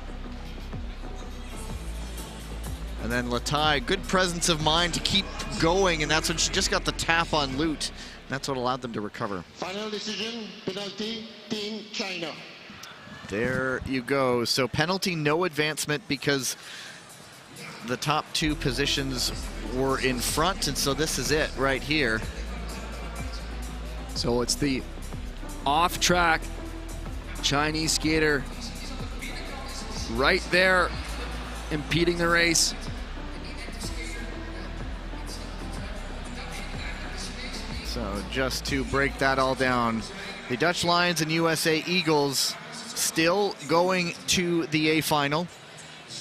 And then Latai, good presence of mind to keep going, and that's when she just got the tap on Lute. That's what allowed them to recover. Final decision, penalty, Team China. There you go. So penalty, no advancement because the top 2 positions were in front, and so this is it right here. So it's the off-track Chinese skater right there impeding the race. So just to break that all down, the Dutch Lions and USA Eagles still going to the A final,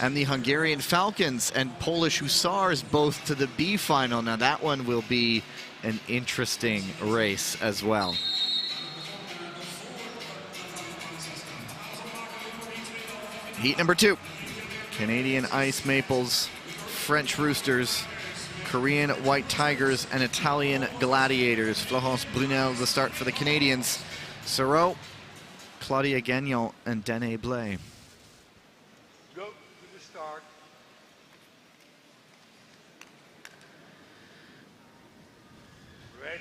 and the Hungarian Falcons and Polish Hussars both to the B final. Now that one will be an interesting race as well. Heat number 2, Canadian Ice Maples, French Roosters, Korean White Tigers, and Italian Gladiators. Florence Brunel, the start for the Canadians. Sarault, Claudia Gagnon, and Danae Blais. Go to the start. Ready.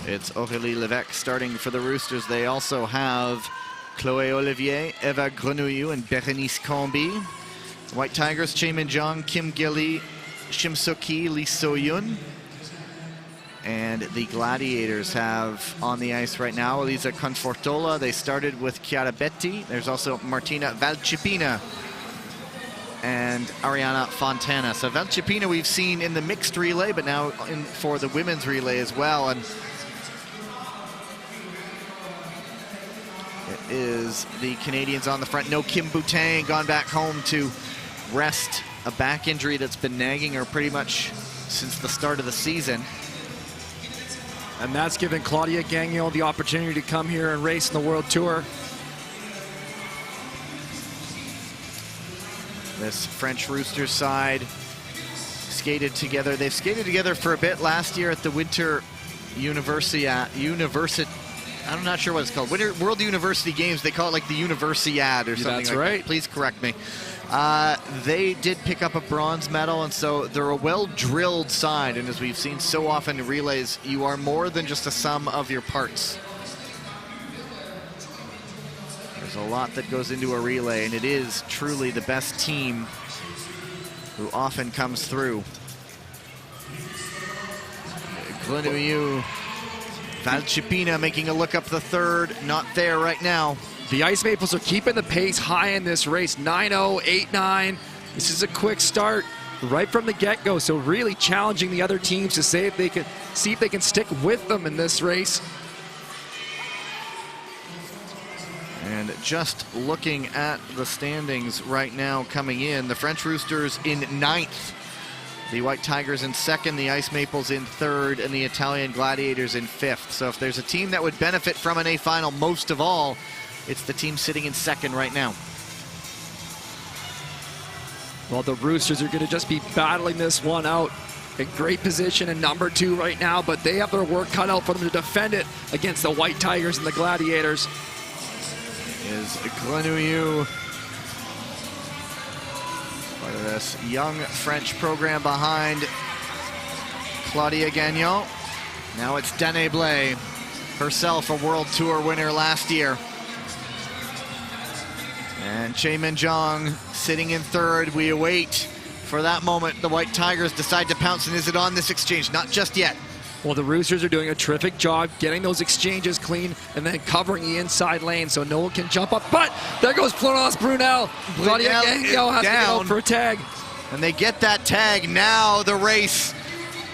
It's Aurélie Levesque starting for the Roosters. They also have Chloé Olivier, Eva Grenouillou, and Berenice Combi. White Tigers, Chaemin Jong, Kim Gilly, Shim Soo-ki, Lee So-yun. And the Gladiators have on the ice right now Elisa Confortola. They started with Chiara Betti. There's also Martina Valcipina and Ariana Fontana. So Valcipina we've seen in the mixed relay, but now for the women's relay as well. And it is the Canadians on the front. No Kim Boutang, gone back home to rest a back injury that's been nagging her pretty much since the start of the season. And that's given Claudia Gagnon the opportunity to come here and race in the World Tour. This French Roosters side skated together. They've skated together for a bit last year at the Winter Universiade I'm not sure what it's called. Winter World University Games, they call it like the Universiad or something That's like right. that. Please correct me. They did pick up a bronze medal, and so they're a well-drilled side. And as we've seen so often in relays, you are more than just a sum of your parts. There's a lot that goes into a relay, and it is truly the best team who often comes through. Glenouille, Valchipina making a look up the third, not there right now. The Ice Maples are keeping the pace high in this race, 9-0, 8-9. This is a quick start right from the get-go, so really challenging the other teams to see if they can stick with them in this race. And just looking at the standings right now coming in, the French Roosters in 9th, the White Tigers in 2nd, the Ice Maples in 3rd, and the Italian Gladiators in 5th. So if there's a team that would benefit from an A final most of all, it's the team sitting in 2nd right now. Well, the Roosters are going to just be battling this one out. In great position in number 2 right now, but they have their work cut out for them to defend it against the White Tigers and the Gladiators. Is Glenouille, part of this young French program behind Claudia Gagnon. Now it's Danae Blais, herself a World Tour winner last year. And Che Minjong sitting in 3rd. We await for that moment. The White Tigers decide to pounce, and is it on this exchange? Not just yet. Well, the Roosters are doing a terrific job getting those exchanges clean and then covering the inside lane so no one can jump up. But there goes Florence Brunel. Claudia Gagnon has to get out for a tag. And they get that tag. Now the race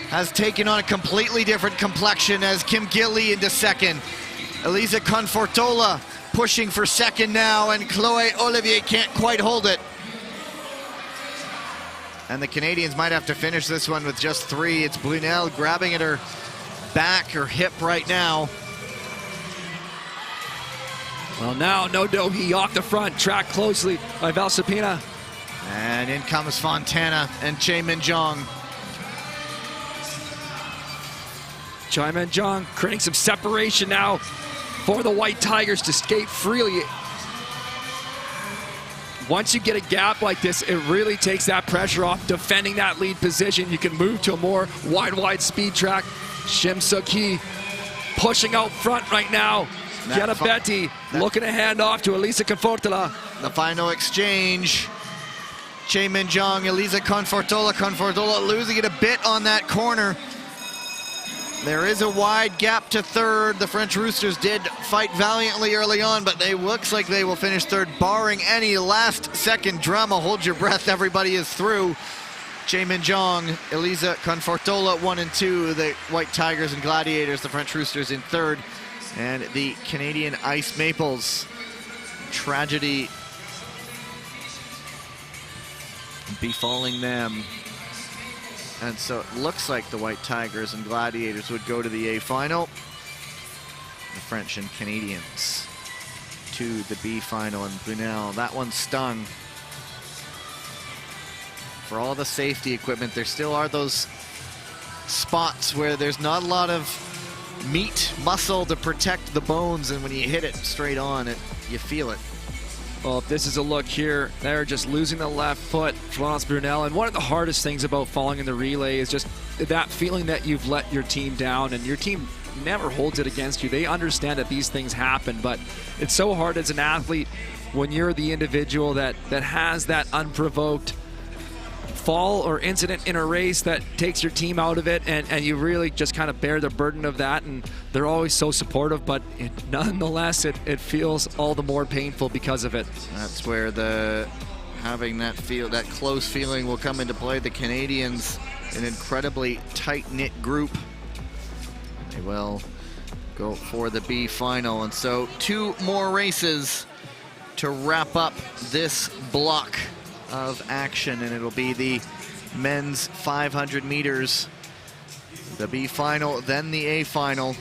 has taken on a completely different complexion as Kim Gilly into 2nd. Elisa Confortola pushing for 2nd now, and Chloe Olivier can't quite hold it. And the Canadians might have to finish this one with just 3. It's Brunel grabbing at her back, her hip right now. Well, now no Dohi off the front, tracked closely by Valsipina. And in comes Fontana and Che Minjong. Che Minjong creating some separation now for the White Tigers to skate freely. Once you get a gap like this, it really takes that pressure off defending that lead position. You can move to a more wide speed track. Shim Suk-hee pushing out front right now. Gianna Betty looking to hand off to Elisa Confortola. The final exchange. Che Minjong, Elisa Confortola. Confortola losing it a bit on that corner. There is a wide gap to 3rd. The French Roosters did fight valiantly early on, but it looks like they will finish 3rd, barring any last-second drama. Hold your breath, everybody is through. Che Minjong, Elisa Confortola, 1 and 2. The White Tigers and Gladiators, the French Roosters in 3rd. And the Canadian Ice Maples. Tragedy befalling them. And so it looks like the White Tigers and Gladiators would go to the A final. The French and Canadians to the B final. And Brunel, that one stung. For all the safety equipment, there still are those spots where there's not a lot of meat, muscle to protect the bones. And when you hit it straight on, you feel it. Well, if this is a look here, they're just losing the left foot, Florence Brunel. And one of the hardest things about falling in the relay is just that feeling that you've let your team down, and your team never holds it against you. They understand that these things happen, but it's so hard as an athlete when you're the individual that has that unprovoked fall or incident in a race that takes your team out of it, and you really just kind of bear the burden of that. And they're always so supportive, but nonetheless it feels all the more painful because of it. That's where having that close feeling will come into play. The Canadians, an incredibly tight-knit group, they will go for the B final. And so 2 more races to wrap up this block of action, and it'll be the men's 500 meters, the B final, then the A final.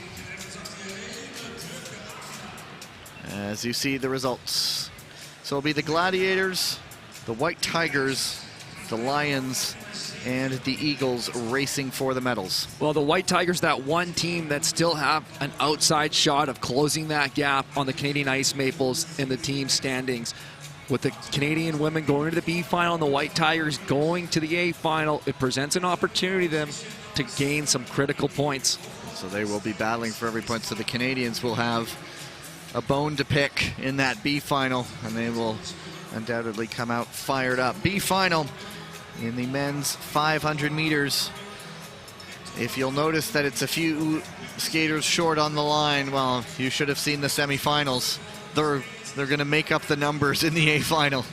As you see the results. So it'll be the Gladiators, the White Tigers, the Lions, and the Eagles racing for the medals. Well, the White Tigers, that one team that still have an outside shot of closing that gap on the Canadian Ice Maples in the team standings. With the Canadian women going to the B final and the White Tigers going to the A final, it presents an opportunity to them to gain some critical points. So they will be battling for every point. So the Canadians will have a bone to pick in that B final, and they will undoubtedly come out fired up. B final in the men's 500 meters. If you'll notice that it's a few skaters short on the line, well, you should have seen the semifinals. They're going to make up the numbers in the A final.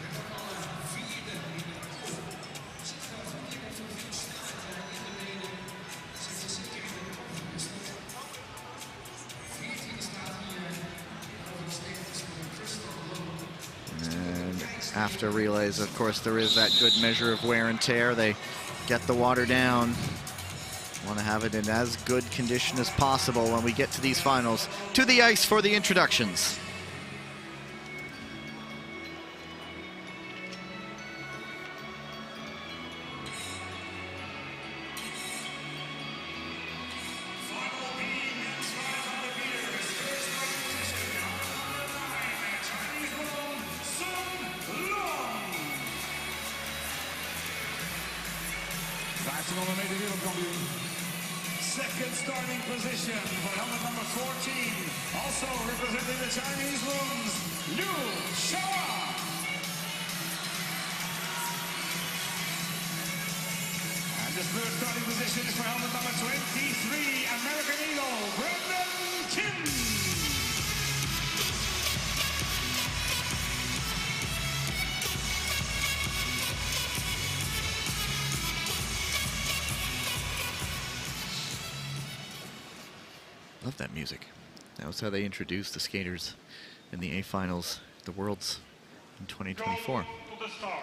And after relays, of course, there is that good measure of wear and tear. They get the water down. Want to have it in as good condition as possible when we get to these finals. To the ice for the introductions. Second starting position for helmet number 14, also representing the Chinese Lungs, Liu Shaoang. And the third starting position is for helmet number 23, American Eagle, Brendan Kim. Love that music. That was how they introduced the skaters in the A finals, the Worlds in 2024. To the start.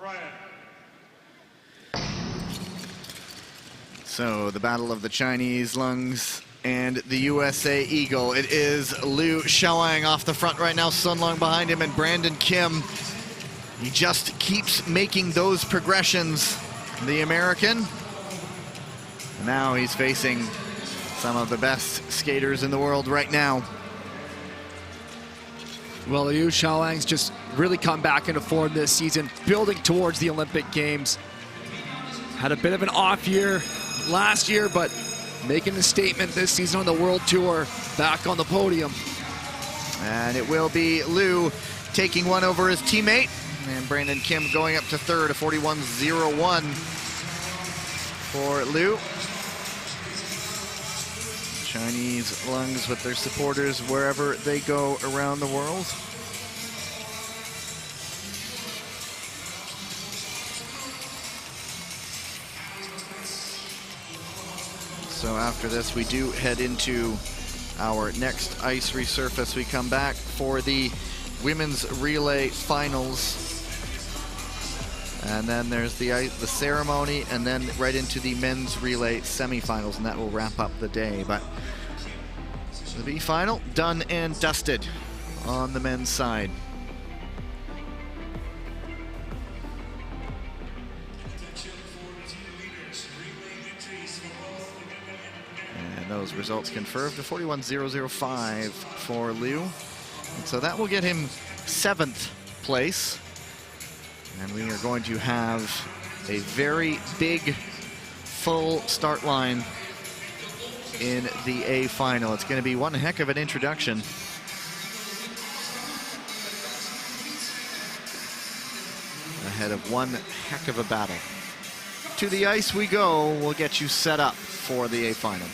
Ryan. So the battle of the Chinese Lungs and the USA Eagle. It is Liu Shaoang off the front right now, Sun Lung behind him, and Brandon Kim. He just keeps making those progressions, the American. Now he's facing some of the best skaters in the world right now. Well, Liu Shaoang's just really come back into form this season, building towards the Olympic Games. Had a bit of an off year last year, but making a statement this season on the World Tour, back on the podium. And it will be Liu taking one over his teammate. And Brandon Kim going up to third, a 41.01 for Liu. Chinese Lungs with their supporters wherever they go around the world. So after this, we do head into our next ice resurface. We come back for the women's relay finals. And then there's the ceremony, and then right into the men's relay semifinals, and that will wrap up the day. But the B final done and dusted on the men's side. And those results confirmed, the 41.005 for Liu. And so that will get him 7th place. And we are going to have a very big, full start line in the A final. It's going to be one heck of an introduction. Ahead of one heck of a battle. To the ice we go. We'll get you set up for the A final.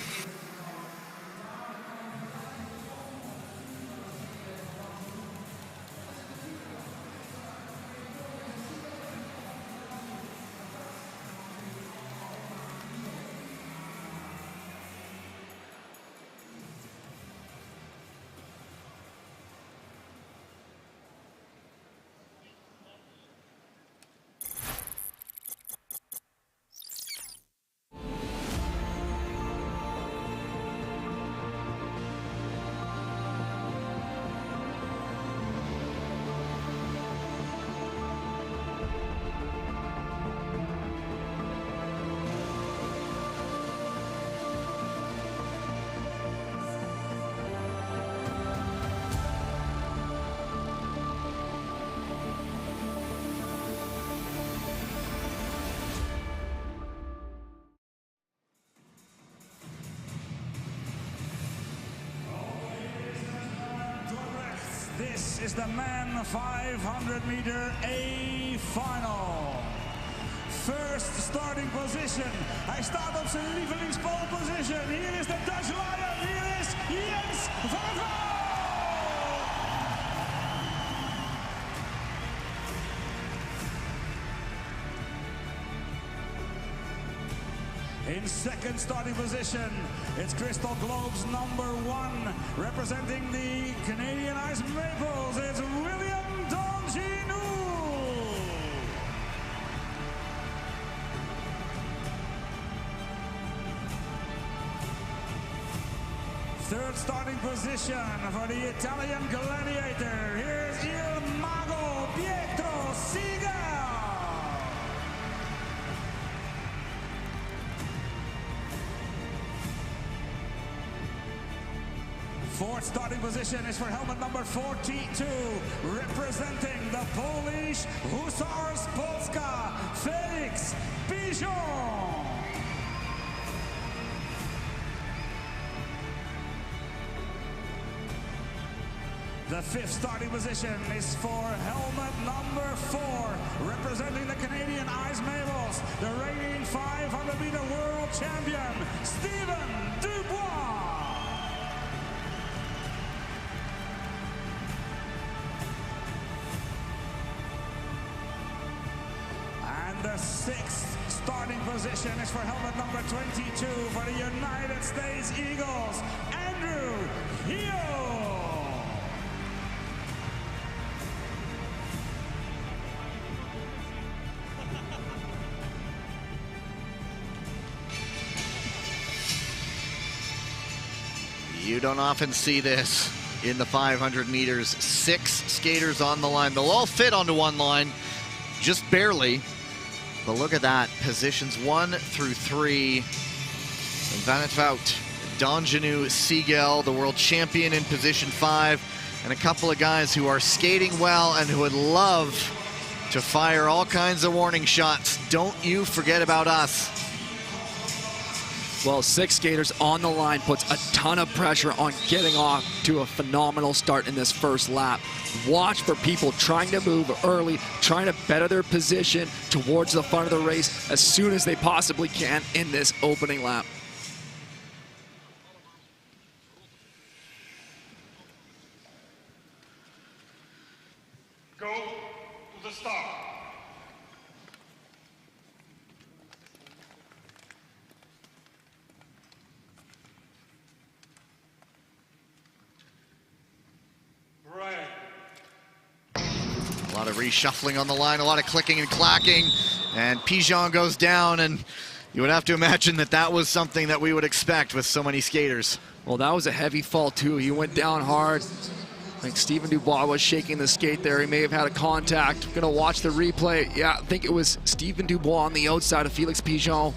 is the men 500-meter A final. First starting position. Hij staat op zijn lievelingspole-position. Hier is de Dutch Lion. Hier is Jens van der Velde. In second starting position, it's Crystal Globe's #1, representing the Canadian Ice Maples. It's William Dandjinou. Third starting position for the Italian gladiator. Here's Il Mago Pietro Siegel. Fourth starting position is for helmet number 42, representing the Polish Hussars Polska, Felix Pigeon. The fifth starting position is for helmet number 4, representing the Canadian Ice Maples, the reigning 500-meter world champion, Stephen Dubois. The sixth starting position is for helmet number 22 for the United States Eagles, Andrew Hill. You don't often see this in the 500 meters. 6 skaters on the line. They'll all fit onto one line, just barely. But look at that, positions 1 through 3. Van het Wout, Dandjinou, Siegel, the world champion in position 5, and a couple of guys who are skating well and who would love to fire all kinds of warning shots. Don't you forget about us. Well, 6 skaters on the line puts a ton of pressure on getting off to a phenomenal start in this first lap. Watch for people trying to move early, trying to better their position towards the front of the race as soon as they possibly can in this opening lap. Go to the start. Right. A lot of reshuffling on the line, a lot of clicking and clacking, and Pigeon goes down, and you would have to imagine that that was something that we would expect with so many skaters. Well, that was a heavy fall too. He went down hard. I think Stephen Dubois was shaking the skate there. He may have had a contact. Gonna watch the replay. Yeah, I think it was Stephen Dubois on the outside of Felix Pigeon.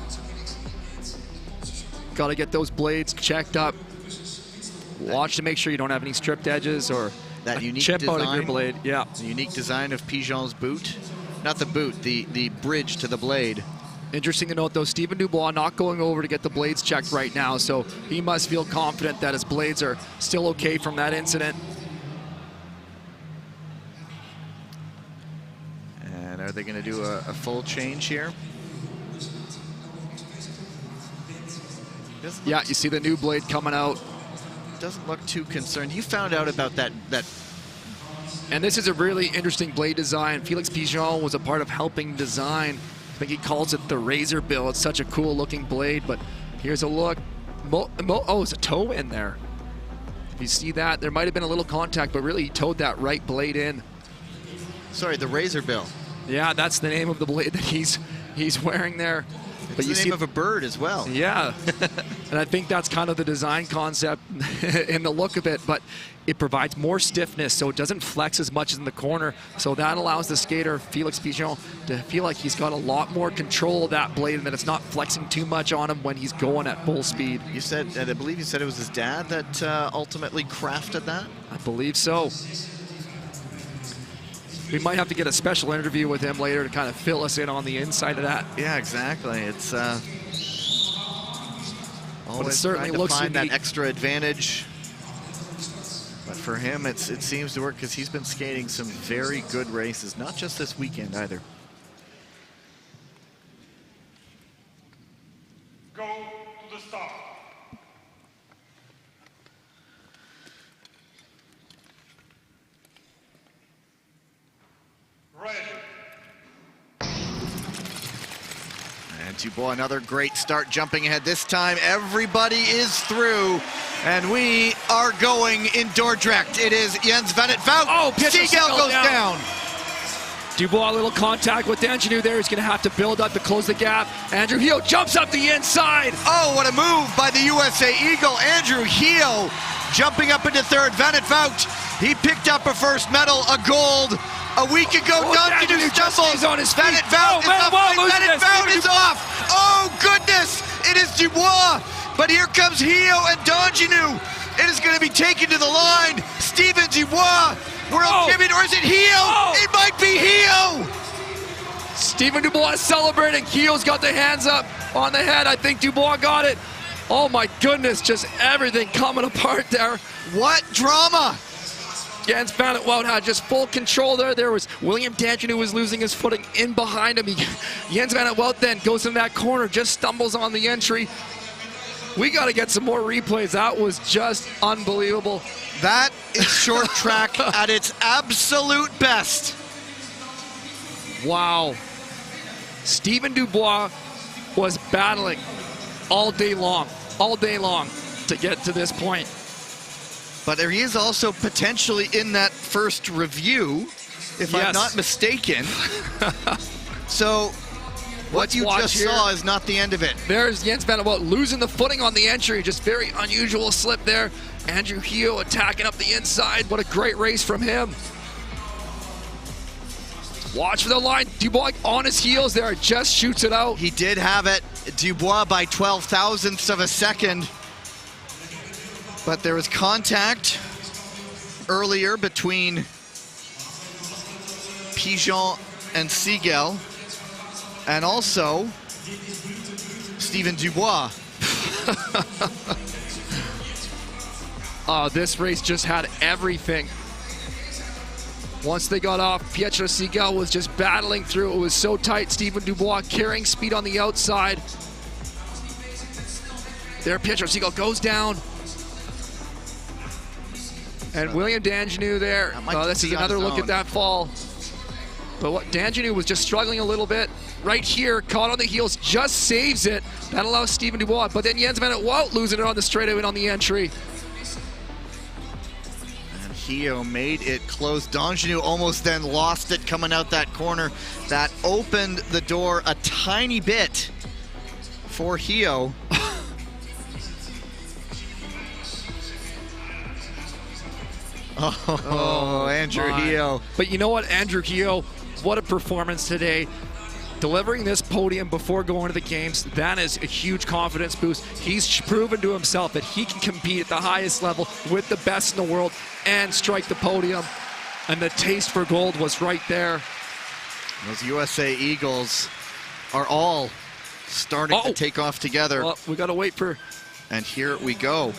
Gotta get those blades checked up. Watch to make sure you don't have any stripped edges or that unique chip design, out of your blade. Yeah. The unique design of Pigeon's boot. Not the boot, the bridge to the blade. Interesting to note though, Stephen Dubois not going over to get the blades checked right now, so he must feel confident that his blades are still okay from that incident. And are they going to do a full change here? Yeah, you see the new blade coming out. Doesn't look too concerned. You found out about that. And this is a really interesting blade design. Felix Pigeon was a part of helping design. I think he calls it the razor bill. It's such a cool looking blade, but here's a look. Oh, it's a toe in there. If you see that, there might have been a little contact, but really he towed that right blade in. Sorry, the razor bill. Yeah, that's the name of the blade that he's wearing there. But you see of a bird as well. Yeah, and I think that's kind of the design concept in the look of it, but it provides more stiffness so it doesn't flex as much in the corner. So that allows the skater, Felix Pigeon, to feel like he's got a lot more control of that blade and that it's not flexing too much on him when he's going at full speed. You said, and I believe you said it was his dad that ultimately crafted that? I believe so. We might have to get a special interview with him later to kind of fill us in on the inside of that. Yeah, exactly. It's always certainly trying to looks find that unique. extra advantage. But for him, it seems to work because he's been skating some very good races, not just this weekend either. Go to the start. Ready. And Dubois, another great start jumping ahead. This time, everybody is through, and we are going in Dordrecht. It is Jens van het Vout. Oh, Seagal goes down. Dubois, a little contact with Dandjinou there. He's going to have to build up to close the gap. Andrew Heo jumps up the inside. Oh, what a move by the USA Eagle. Andrew Heo jumping up into third. Van het Vout, he picked up a first medal, a gold. A week ago, Dandjinou stumbles. On his feet. Van het Vout is off. Van het Vout is off. Oh, goodness. It is Dubois. But here comes Heo and Dandjinou. It is going to be taken to the line. Steven Dubois, world champion, or is it Heo? It might be Heo. Steven Dubois is celebrating. Heo's got the hands up on the head. I think Dubois got it. Oh my goodness, just everything coming apart there. What drama. Jens van het Vout had just full control there. There was William Dandjinou was losing his footing in behind him. Jens van het Vout then goes in that corner, just stumbles on the entry. We got to get some more replays. That was just unbelievable. That is short track at its absolute best. Wow. Steven Dubois was battling all day long to get to this point. But he is also potentially in that first review, if I'm not mistaken. So what you just saw is not the end of it. There's Jens van het Vout losing the footing on the entry. Just very unusual slip there. Andrew Heo attacking up the inside. What a great race from him. Watch for the line. Dubois on his heels there, just shoots it out. He did have it. Dubois by 12 thousandths of a second. But there was contact earlier between Pigeon and Seagal, and also Steven Dubois. Oh, this race just had everything. Once they got off, Pietro Seagal was just battling through. It was so tight. Steven Dubois carrying speed on the outside. There, Pietro Seagal goes down. And William Dandjinou there. This is another look at that fall. But what Dandjinou was just struggling a little bit. Right here, caught on the heels, just saves it. That allows Steven Dubois. But then Jens van het Vout losing it on the straightaway and on the entry. And Heo made it close. Dandjinou almost then lost it coming out that corner. That opened the door a tiny bit for Heo. Oh, Andrew Heo. But you know what, Andrew Heo, what a performance today. Delivering this podium before going to the games, that is a huge confidence boost. He's proven to himself that he can compete at the highest level with the best in the world and strike the podium. And the taste for gold was right there. Those USA Eagles are all starting to take off together. Well, we got to wait for... And here we go.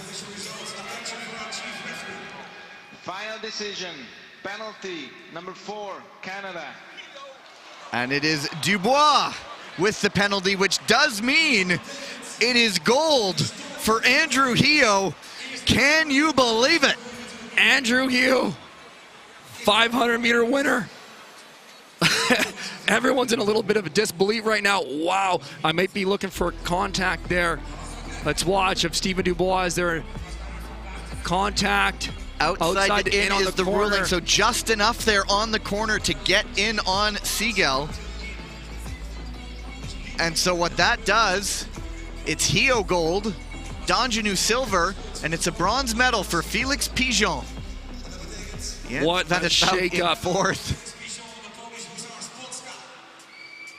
Final decision, penalty, number 4, Canada. And it is Dubois with the penalty, which does mean it is gold for Andrew Heo. Can you believe it? Andrew Heo, 500-meter winner. Everyone's in a little bit of a disbelief right now. Wow, I might be looking for contact there. Let's watch if Steven Dubois is there. Contact. Outside to in on is the corner. ruling, so just enough there on the corner to get in on Seagal. And so what that does, it's Heo gold, Dandjinou silver, and it's a bronze medal for Felix Pigeon. What a shake-up. Fourth.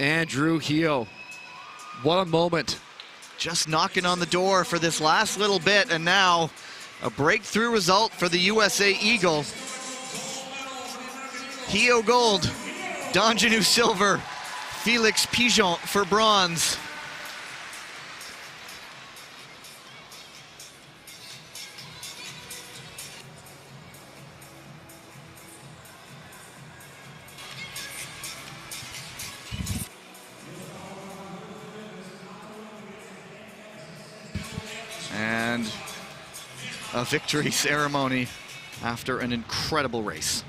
Andrew Heo, what a moment. Just knocking on the door for this last little bit, and now a breakthrough result for the USA Eagle. Heo gold, Dandjinou silver, Felix Pigeon for bronze. and a victory ceremony after an incredible race.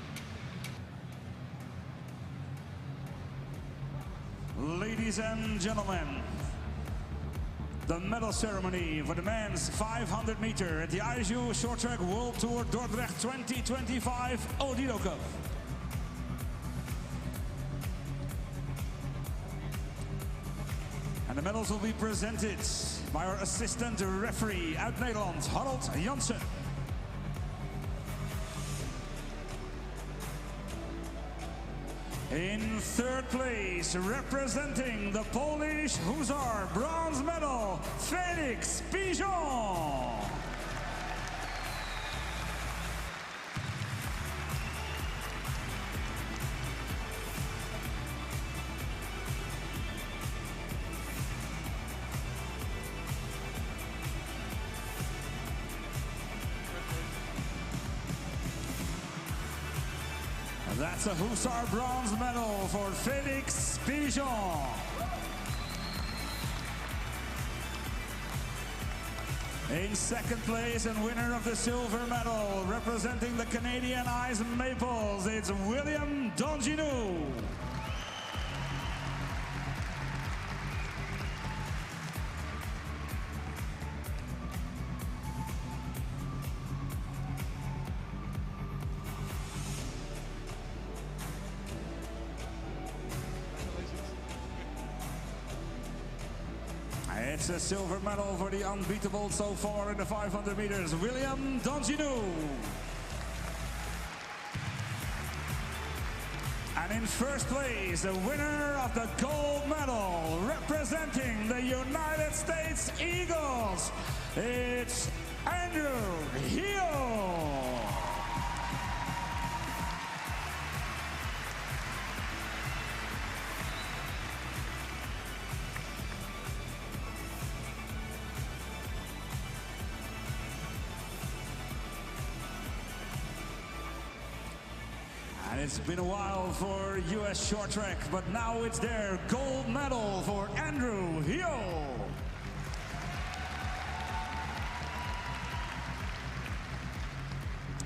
Ladies and gentlemen, the medal ceremony for the men's 500 meter at the IJU Short Track World Tour Dordrecht 2025 Odilo Cup. And the medals will be presented by our assistant referee uit Nederland, Sarault Jansen. In third place, representing the Polish Hussar bronze medal, Felix Pigeon. That's a Hussar bronze medal for Felix Pigeon. In second place and winner of the silver medal, representing the Canadian Ice Maples, it's William Dandjinou. It's a silver medal for the unbeatable so far in the 500 meters, William Dandjinou. And in first place, the winner of the gold medal, representing the United States Eagles, it's Andrew Hill. And it's been a while for US short track, but now it's their gold medal for Andrew Hill.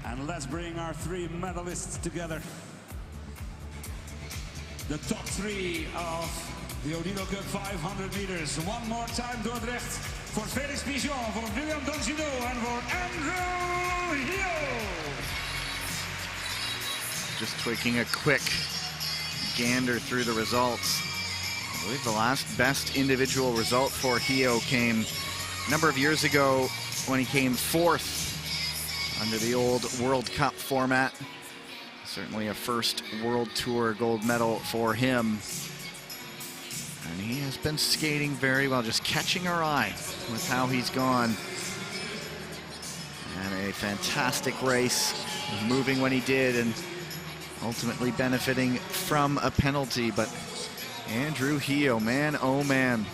And let's bring our three medalists together. The top three of the Odilo Cup 500 meters. One more time, Dordrecht, for Felix Pigeon, for William Dandjinou, and for Andrew Hill. Just taking a quick gander through the results. I believe the last best individual result for Hio came a number of years ago when he came fourth under the old World Cup format. Certainly a first World Tour gold medal for him. And he has been skating very well, just catching our eye with how he's gone. And a fantastic race, moving when he did, and ultimately benefiting from a penalty. But Andrew Hio, man, oh man.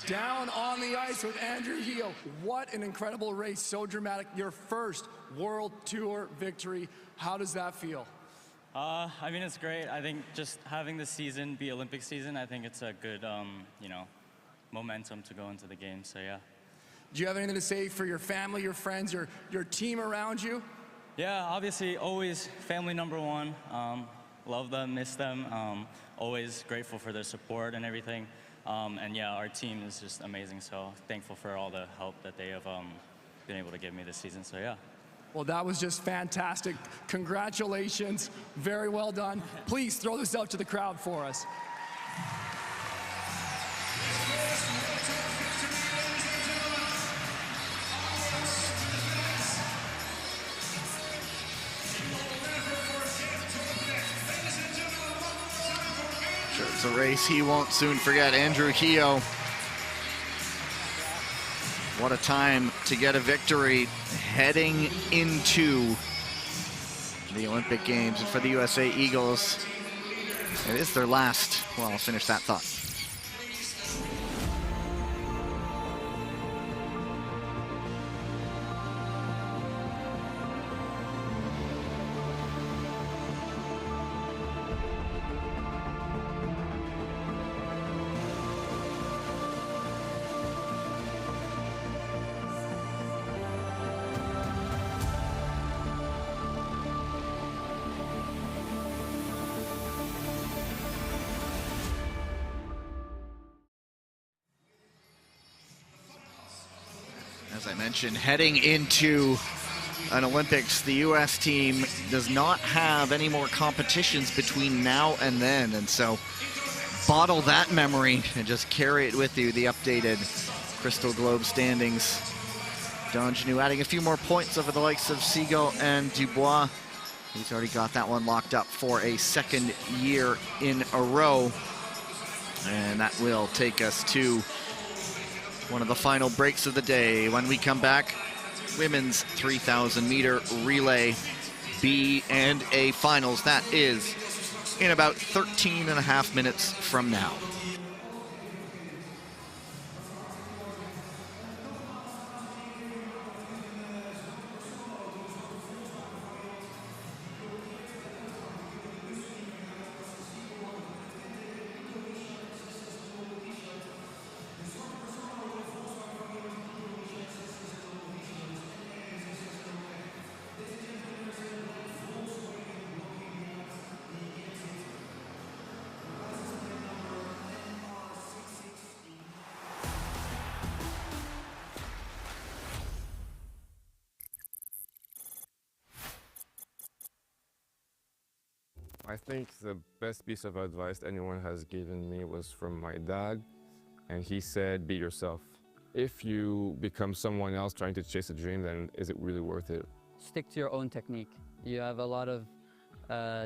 Down on the ice with Andrew Hio. What an incredible race, so dramatic. Your first World Tour victory. How does that feel? I mean, it's great. I think just having this season be Olympic season, I think it's a good, you know, momentum to go into the game, so yeah. Do you have anything to say for your family, your friends, your team around you? Yeah, obviously, always family number one. Love them, miss them. Always grateful for their support and everything. And yeah, our team is just amazing, so thankful for all the help that they have been able to give me this season, so yeah. Well, that was just fantastic. Congratulations. Very well done. Please throw this out to the crowd for us. Sure, it's a race he won't soon forget. Andrew Hio. What a time to get a victory heading into the Olympic Games. And for the USA Eagles, it is their last. Well, I'll finish that thought. As I mentioned, heading into an Olympics, the U.S. team does not have any more competitions between now and then, and so bottle that memory and just carry it with you, the updated Crystal Globe standings. Dandjinou adding a few more points over the likes of Siegel and Dubois. He's already got that one locked up for a second year in a row. And that will take us to one of the final breaks of the day. When we come back, women's 3,000 meter relay B and A finals. That is in about 13 and a half minutes from now. I think the best piece of advice anyone has given me was from my dad, and he said, be yourself. If you become someone else trying to chase a dream, then is it really worth it? Stick to your own technique. You have a lot of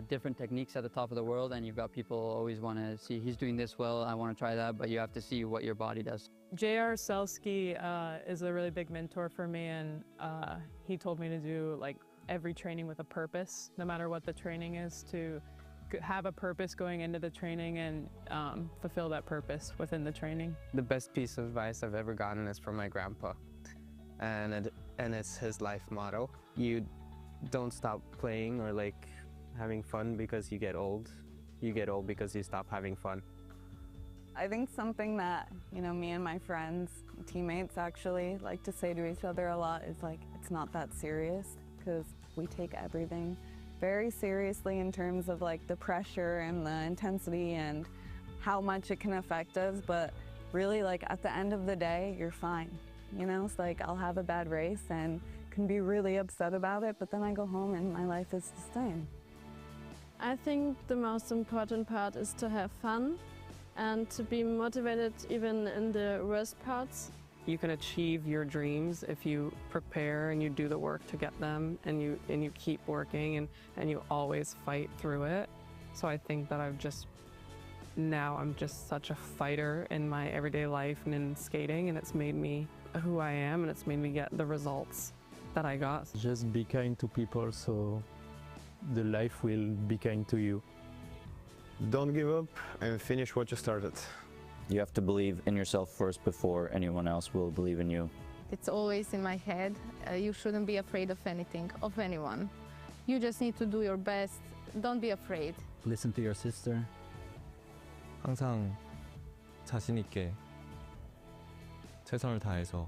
different techniques at the top of the world, and you've got people always want to see, he's doing this well, I want to try that, but you have to see what your body does. J.R. Selski is a really big mentor for me, and he told me to do like every training with a purpose, no matter what the training is, to have a purpose going into the training and fulfill that purpose within the training. The best piece of advice I've ever gotten is from my grandpa, and it's his life motto. You don't stop playing or like having fun because you get old. You get old because you stop having fun. I think something that, you know, me and my friends, teammates actually like to say to each other a lot is like, it's not that serious, because we take everything very seriously in terms of like the pressure and the intensity and how much it can affect us, but really like at the end of the day, you're fine. You know, it's like I'll have a bad race and can be really upset about it, but then I go home and my life is the same. I think the most important part is to have fun and to be motivated even in the worst parts. You can achieve your dreams if you prepare and you do the work to get them, and you keep working and you always fight through it. So I think that I'm just such a fighter in my everyday life and in skating, and it's made me who I am, and it's made me get the results that I got. Just be kind to people so the life will be kind to you. Don't give up and finish what you started. You have to believe in yourself first before anyone else will believe in you. It's always in my head. You shouldn't be afraid of anything, of anyone. You just need to do your best. Don't be afraid. Listen to your sister. 항상 자신 있게 최선을 다해서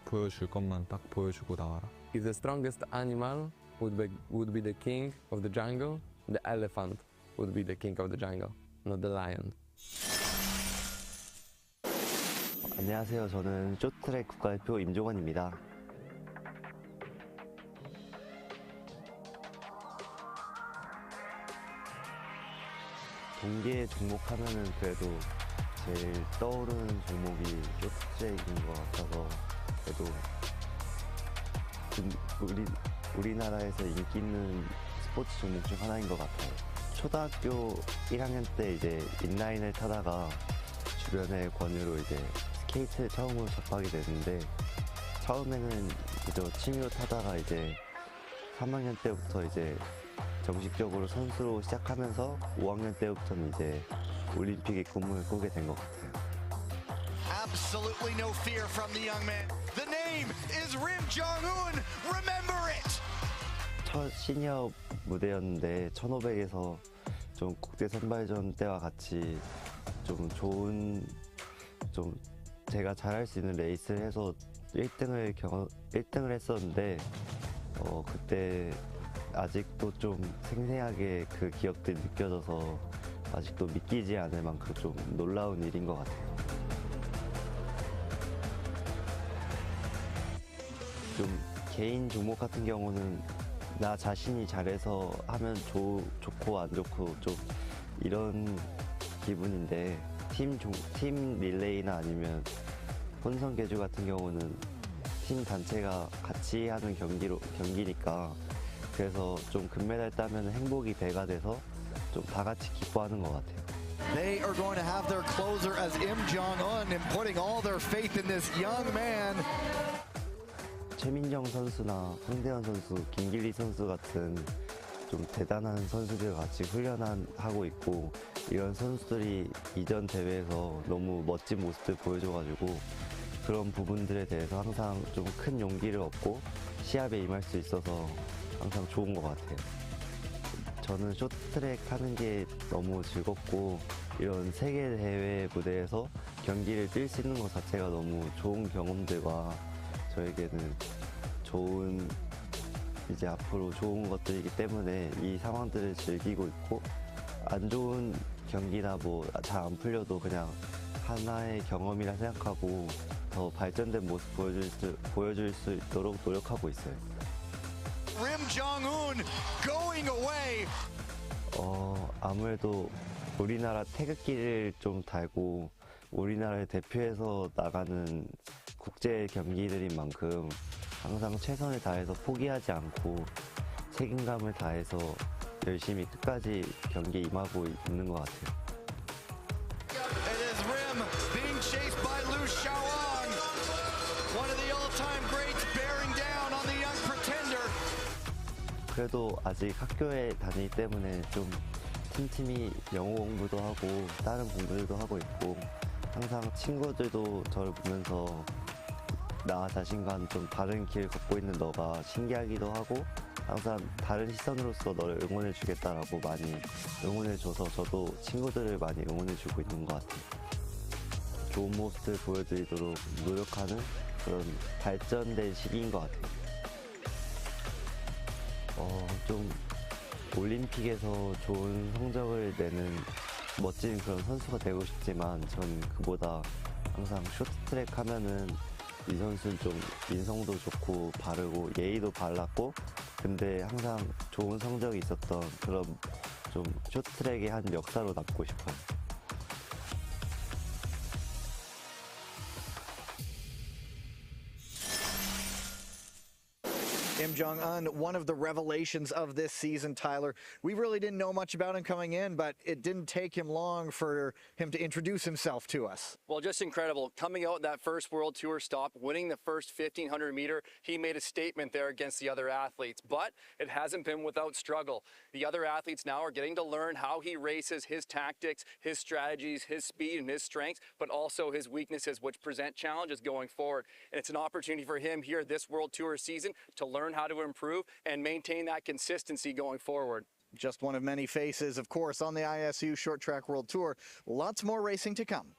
보여줄 것만 딱 보여주고 나와라. If the strongest animal would be the king of the jungle, the elephant would be the king of the jungle, not the lion. 안녕하세요. 저는 쇼트트랙 국가대표 임종원입니다. 동계 종목하면은 그래도 제일 떠오르는 종목이 쇼트트랙인 것 같아서 그래도 우리나라에서 인기 있는 스포츠 종목 중 하나인 것 같아요. 초등학교 1학년 때 이제 인라인을 타다가 주변의 권유로 이제 스케이트를 처음으로 접하게 됐는데, 처음에는 그저 취미로 타다가 이제 3학년 때부터 이제 정식적으로 선수로 시작하면서 5학년 때부터는 이제 올림픽의 꿈을 꾸게 된 것 같아요. Absolutely no fear from the young man. The name is Rim Jong-un. Remember it. 첫 시니어 무대였는데 1500에서 좀 국제 선발전 때와 같이 좀 좋은 제가 잘할 수 있는 레이스를 해서 1등을 했었는데 그때 아직도 좀 생생하게 그 기억들이 느껴져서 아직도 믿기지 않을 만큼 좀 놀라운 일인 것 같아요. 좀 개인 종목 같은 경우는 나 자신이 잘해서 하면 좋고 안 좋고 좀 이런 기분인데 팀 릴레이나 아니면 혼성 계주 같은 경우는 팀 단체가 같이 하는 경기니까 그래서 좀 금메달 따면 행복이 배가 돼서 좀 다 같이 기뻐하는 것 같아요. They are going to have their closer as Im Jong-un and putting all their faith in this young man. 최민정 선수나 황대현 선수, 김길리 선수 같은 좀 대단한 선수들 같이 훈련하고 있고 이런 선수들이 이전 대회에서 너무 멋진 모습들 보여줘가지고 그런 부분들에 대해서 항상 좀 큰 용기를 얻고 시합에 임할 수 있어서 항상 좋은 것 같아요. 저는 쇼트트랙 하는 게 너무 즐겁고 이런 세계 대회 무대에서 경기를 뛸 수 있는 것 자체가 너무 좋은 경험들과 저에게는 좋은 이제 앞으로 좋은 것들이기 때문에 이 상황들을 즐기고 있고 안 좋은 경기나 뭐 잘 안 풀려도 그냥 하나의 경험이라 생각하고 더 발전된 모습 보여줄 수 있도록 노력하고 있어요. Im Jong-un going away. 아무래도 우리나라 태극기를 좀 달고 우리나라를 대표해서 나가는 국제 경기들인 만큼 항상 최선을 다해서 포기하지 않고 책임감을 다해서 열심히 끝까지 경기에 임하고 있는 것 같아요. It is Rim being chased by Liu Xiaoang, one of the all-time greats bearing down on the young pretender. 그래도 아직 학교에 다니기 때문에 좀 틈틈이 영어 공부도 하고 다른 공부들도 하고 있고 항상 친구들도 저를 보면서 나 자신과는 좀 다른 길을 걷고 있는 너가 신기하기도 하고 항상 다른 시선으로서 너를 응원해 주겠다라고 많이 응원해 줘서 저도 친구들을 많이 응원해 주고 있는 것 같아요. 좋은 모습을 보여드리도록 노력하는 그런 발전된 시기인 것 같아요. 좀 올림픽에서 좋은 성적을 내는 멋진 그런 선수가 되고 싶지만 전 그보다 항상 쇼트트랙 하면은 이 선수는 좀 인성도 좋고 바르고 예의도 발랐고 근데 항상 좋은 성적이 있었던 그런 좀 쇼트트랙의 한 역사로 남고 싶어요. Im Jong-un, one of the revelations of this season, Tyler. We really didn't know much about him coming in, but it didn't take him long for him to introduce himself to us. Well, just incredible. Coming out in that first World Tour stop, winning the first 1,500 meter, he made a statement there against the other athletes. But it hasn't been without struggle. The other athletes now are getting to learn how he races, his tactics, his strategies, his speed and his strengths, but also his weaknesses, which present challenges going forward. And it's an opportunity for him here this World Tour season to learn how to improve and maintain that consistency going forward. Just one of many faces, of course, on the ISU Short Track World Tour. Lots more racing to come.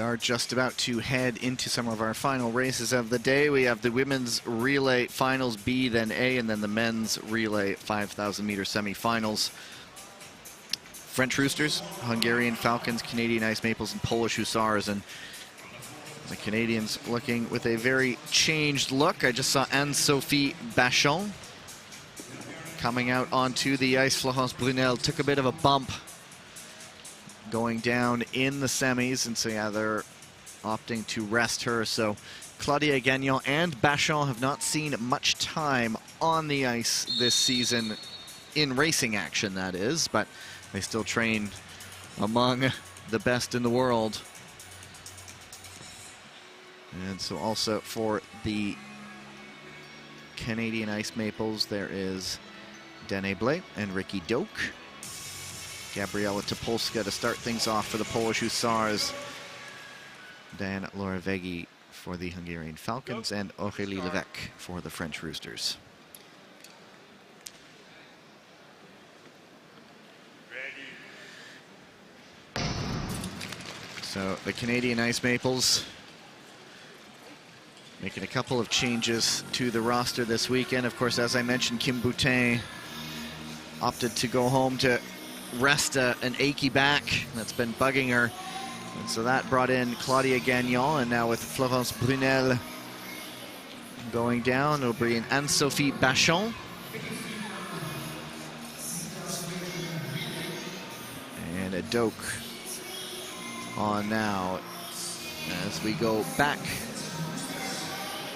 are just about to head into some of our final races of the day. We have the women's relay finals B, then A, and then the men's relay 5,000 meter semifinals. French Roosters, Hungarian Falcons, Canadian Ice Maples, and Polish Hussars. And the Canadians looking with a very changed look. I just saw Anne-Sophie Bachon coming out onto the ice. Florence Brunel took a bit of a bump going down in the semis, and so yeah, they're opting to rest her. So Claudia Gagnon and Bachon have not seen much time on the ice this season, in racing action that is, but they still train among the best in the world. And so also for the Canadian Ice Maples, there is Danae Blais and Ricky Doak. Gabriela Topolska to start things off for the Polish Hussars. Dan Loravegi for the Hungarian Falcons, and Aurélie Levesque for the French Roosters. So the Canadian Ice Maples making a couple of changes to the roster this weekend. Of course, as I mentioned, Kim Boutin opted to go home to rest an achy back that's been bugging her. And so that brought in Claudia Gagnon, and now with Florence Brunel going down, it'll bring in Anne-Sophie Bachon. And a Doak on now as we go back.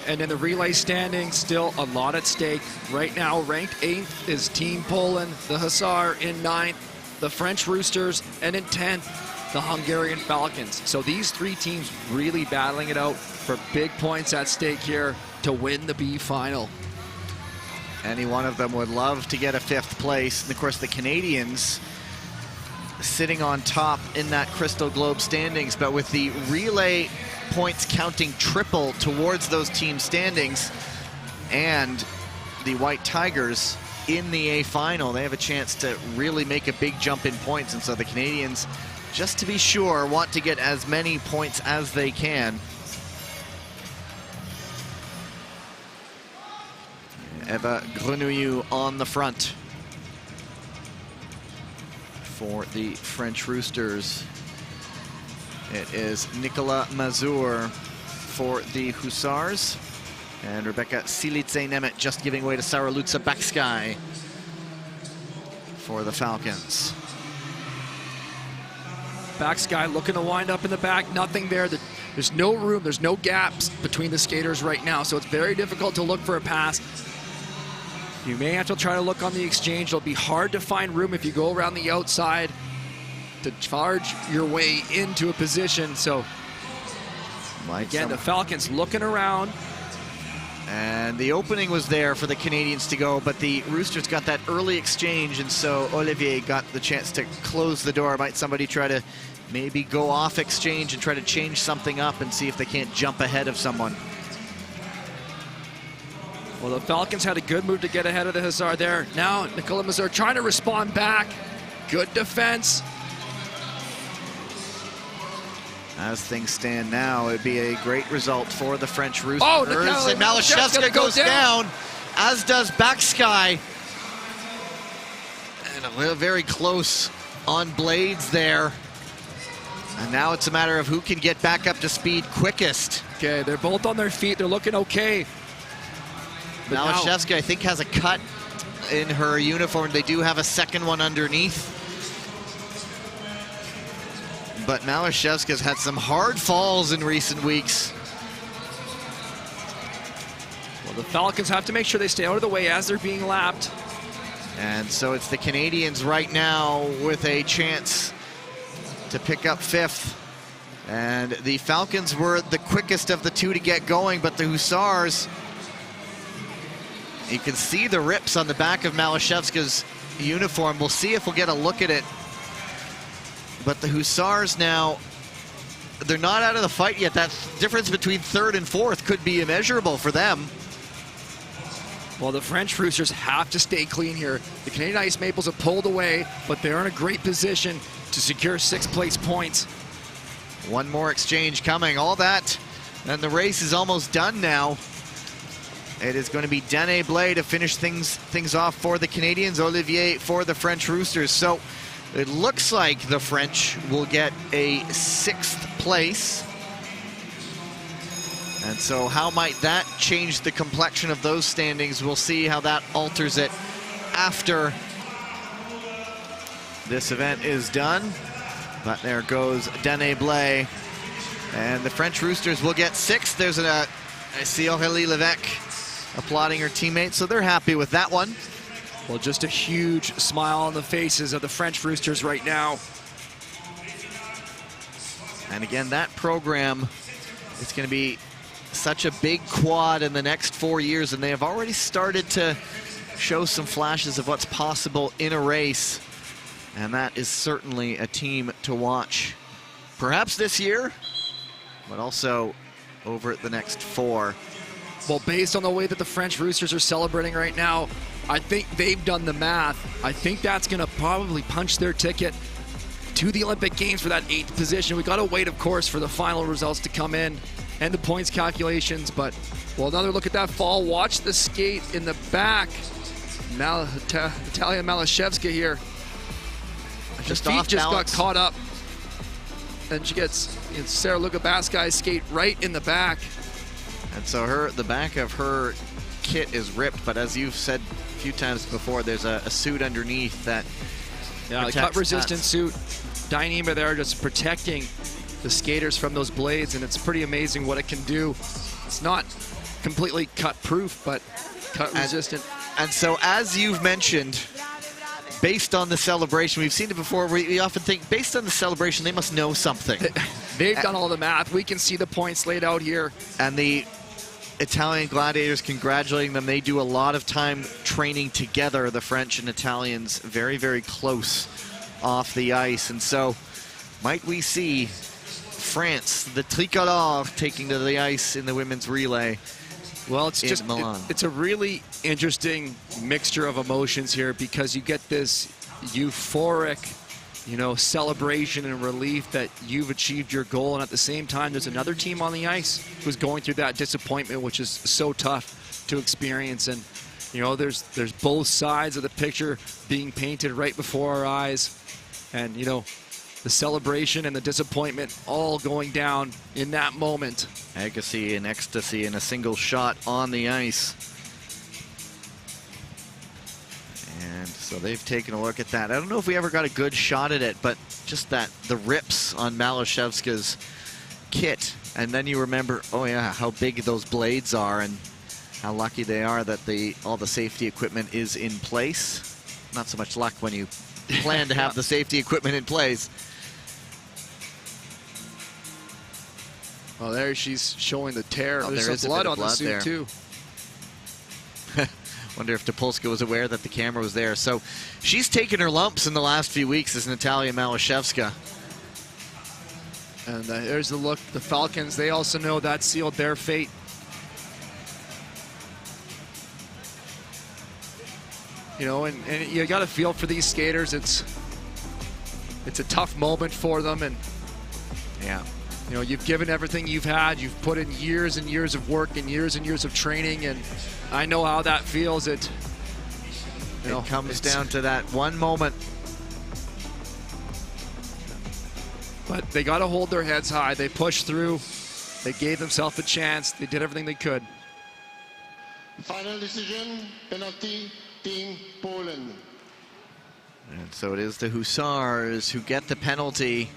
And in the relay standing, still a lot at stake. Right now, ranked 8th is Team Poland, the Hussar in 9th, the French Roosters, and in 10th, the Hungarian Falcons. So these three teams really battling it out for big points at stake here to win the B final. Any one of them would love to get a 5th place. And of course, the Canadians sitting on top in that Crystal Globe standings, but with the relay points counting triple towards those team standings, and the White Tigers in the A final, they have a chance to really make a big jump in points. And so the Canadians, just to be sure, want to get as many points as they can. Eva Grenouillou on the front for the French Roosters. It is Nicolas Mazur for the Hussars, and Rebecca Silitze-Nemeth just giving way to Sarault Baksky for the Falcons. Baksky looking to wind up in the back, nothing there. There's no room, there's no gaps between the skaters right now, so it's very difficult to look for a pass. You may have to try to look on the exchange. It'll be hard to find room if you go around the outside to charge your way into a position. So again, the Falcons looking around. And the opening was there for the Canadians to go, but the Roosters got that early exchange, and so Olivier got the chance to close the door. Might somebody try to maybe go off exchange and try to change something up and see if they can't jump ahead of someone? Well, the Falcons had a good move to get ahead of the Hussar there. Now Nicolas Mazur trying to respond back. Good defense. As things stand now, it'd be a great result for the French Roosters. Oh, and Malashevska goes down, as does Baksky. And very close on blades there. And now it's a matter of who can get back up to speed quickest. Okay, they're both on their feet. They're looking okay. Malashevska, I think, has a cut in her uniform. They do have a second one underneath. But Malashevska's had some hard falls in recent weeks. Well, the Falcons have to make sure they stay out of the way as they're being lapped. And so it's the Canadians right now with a chance to pick up 5th. And the Falcons were the quickest of the two to get going, but the Hussars, you can see the rips on the back of Malashevska's uniform. We'll see if we'll get a look at it. But the Hussars now, they're not out of the fight yet. That difference between 3rd and 4th could be immeasurable for them. Well, the French Roosters have to stay clean here. The Canadian Ice Maples have pulled away, but they're in a great position to secure 6th place points. One more exchange coming. All that, and the race is almost done now. It is going to be Dane Blais to finish things off for the Canadians, Olivier for the French Roosters. So it looks like the French will get a 6th place. And so how might that change the complexion of those standings? We'll see how that alters it after this event is done. But there goes Dane Blais. And the French Roosters will get 6th. There's I see Aurélie Lévesque applauding her teammates, so they're happy with that one. Well, just a huge smile on the faces of the French Roosters right now. And again, that program, it's going to be such a big quad in the next 4 years, and they have already started to show some flashes of what's possible in a race. And that is certainly a team to watch, perhaps this year, but also over the next 4. Well, based on the way that the French Roosters are celebrating right now, I think they've done the math. I think that's going to probably punch their ticket to the Olympic Games for that 8th position. We got to wait, of course, for the final results to come in and the points calculations. But, well, another look at that fall. Watch the skate in the back. Natalia Malashevska here. Her feet just got caught up. And she gets Sarah Lukabaskai's skate right in the back. And so the back of her kit is ripped, but as you've said a few times before, there's a suit underneath that a cut-resistant suit. Dyneema there just protecting the skaters from those blades, and it's pretty amazing what it can do. It's not completely cut-proof, but cut-resistant. And so, as you've mentioned, based on the celebration, we've seen it before, we often think, based on the celebration, they must know something. They've done all the math. We can see the points laid out here. And the Italian Gladiators, congratulating them. They do a lot of time training together, the French and Italians, very, very close off the ice. And so might we see France, the tricolore, taking to the ice in the women's relay? Well, it's just Milan. It's a really interesting mixture of emotions here, because you get this euphoric, celebration and relief that you've achieved your goal, and at the same time there's another team on the ice who's going through that disappointment, which is so tough to experience. And there's both sides of the picture being painted right before our eyes, and the celebration and the disappointment all going down in that moment. Agassi and ecstasy in a single shot on the ice. And so they've taken a look at that. I don't know if we ever got a good shot at it, but just the rips on Malashevska's kit. And then you remember, oh yeah, how big those blades are and how lucky they are that all the safety equipment is in place. Not so much luck when you plan to have the safety equipment in place. Well, there she's showing the tear. There's there is some blood on the blood suit there, too. Wonder if Topolska was aware that the camera was there. So she's taken her lumps in the last few weeks, as Natalia Malashevska. And there's the look. The Falcons, they also know that sealed their fate. And you got to feel for these skaters. It's a tough moment for them, and yeah. You've given everything you've had. You've put in years and years of work and years of training, and I know how that feels. It comes down to that one moment. But they got to hold their heads high. They pushed through. They gave themselves a chance. They did everything they could. Final decision, penalty, Team Poland. And so it is the Hussars who get the penalty.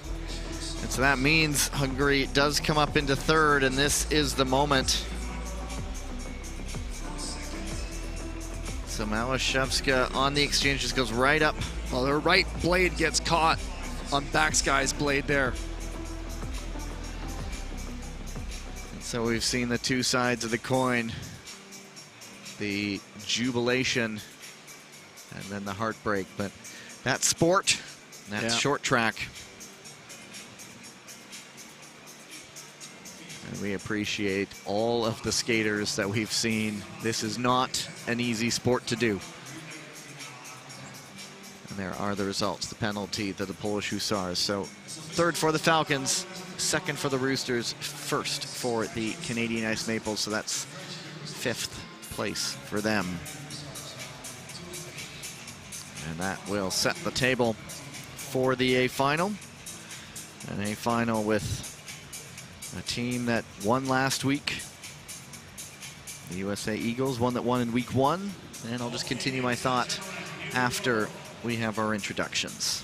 And so that means Hungary does come up into third, and this is the moment. So Malashevska on the exchange just goes right up. Well, their right blade gets caught on Backskai's blade there. And so we've seen the two sides of the coin. The jubilation and then the heartbreak. But that's sport. That's short track. And we appreciate all of the skaters that we've seen. This is not an easy sport to do. And there are the results, the penalty to the Polish Hussars. So third for the Falcons, second for the Roosters, first for the Canadian Ice Maples. So that's fifth place for them. And that will set the table for the A final. An A final with a team that won last week. The USA Eagles, one that won in week 1. And I'll just continue my thought after we have our introductions.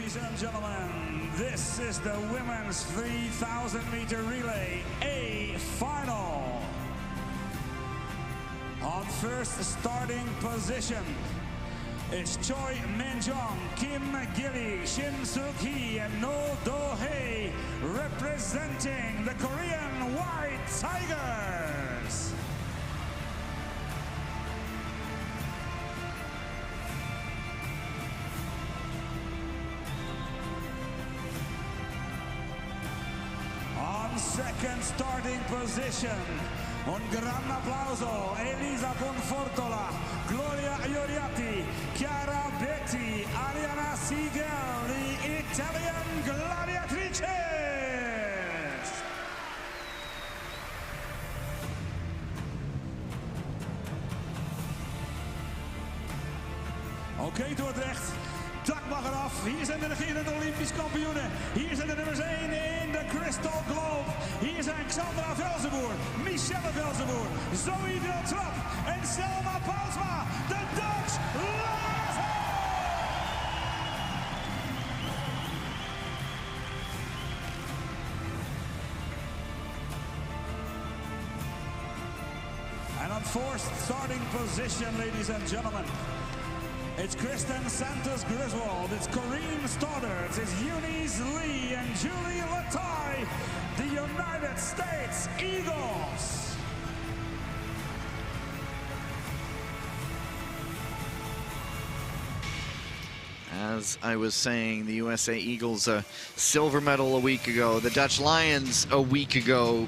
Ladies and gentlemen, this is the women's 3,000-meter relay A final. On first starting position is Choi Min-jong, Kim Gilly, Shin Suk-hee, and No Do-hee, representing the Korean White Tigers. Second starting position, un gran applauso, Elisa Confortola, Gloria Ioriati, Chiara Betti, Ariana Siegel, the Italian gladiatrices. Oké, Dordrecht. Dak mag eraf. Hier zijn de regerende Olympisch kampioenen. Hier zijn de nummers 1 in de Crystal Globe. Hier zijn Xandra Velzenboer, Michelle Velzenboer, Zoe Del Trap en Selma Pausma, de Dutch Lions. And on fourth starting position, ladies and gentlemen, it's Kristen Santos Griswold, it's Corrine Stoddard, it's Eunice Lee and Julie Latai, the United States Eagles. As I was saying, the USA Eagles a silver medal a week ago, the Dutch Lions a week ago.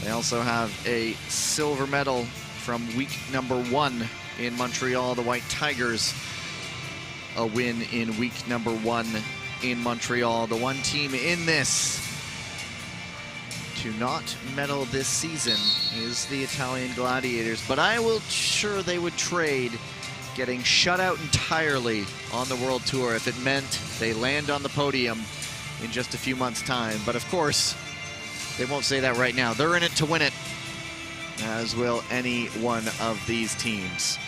They also have a silver medal from week number 1 in Montreal. The White Tigers a win in week number 1 in Montreal. The one team in this to not medal this season is the Italian Gladiators, but I will sure they would trade getting shut out entirely on the World Tour if it meant they land on the podium in just a few months' time. But of course, they won't say that right now. They're in it to win it, as will any one of these teams.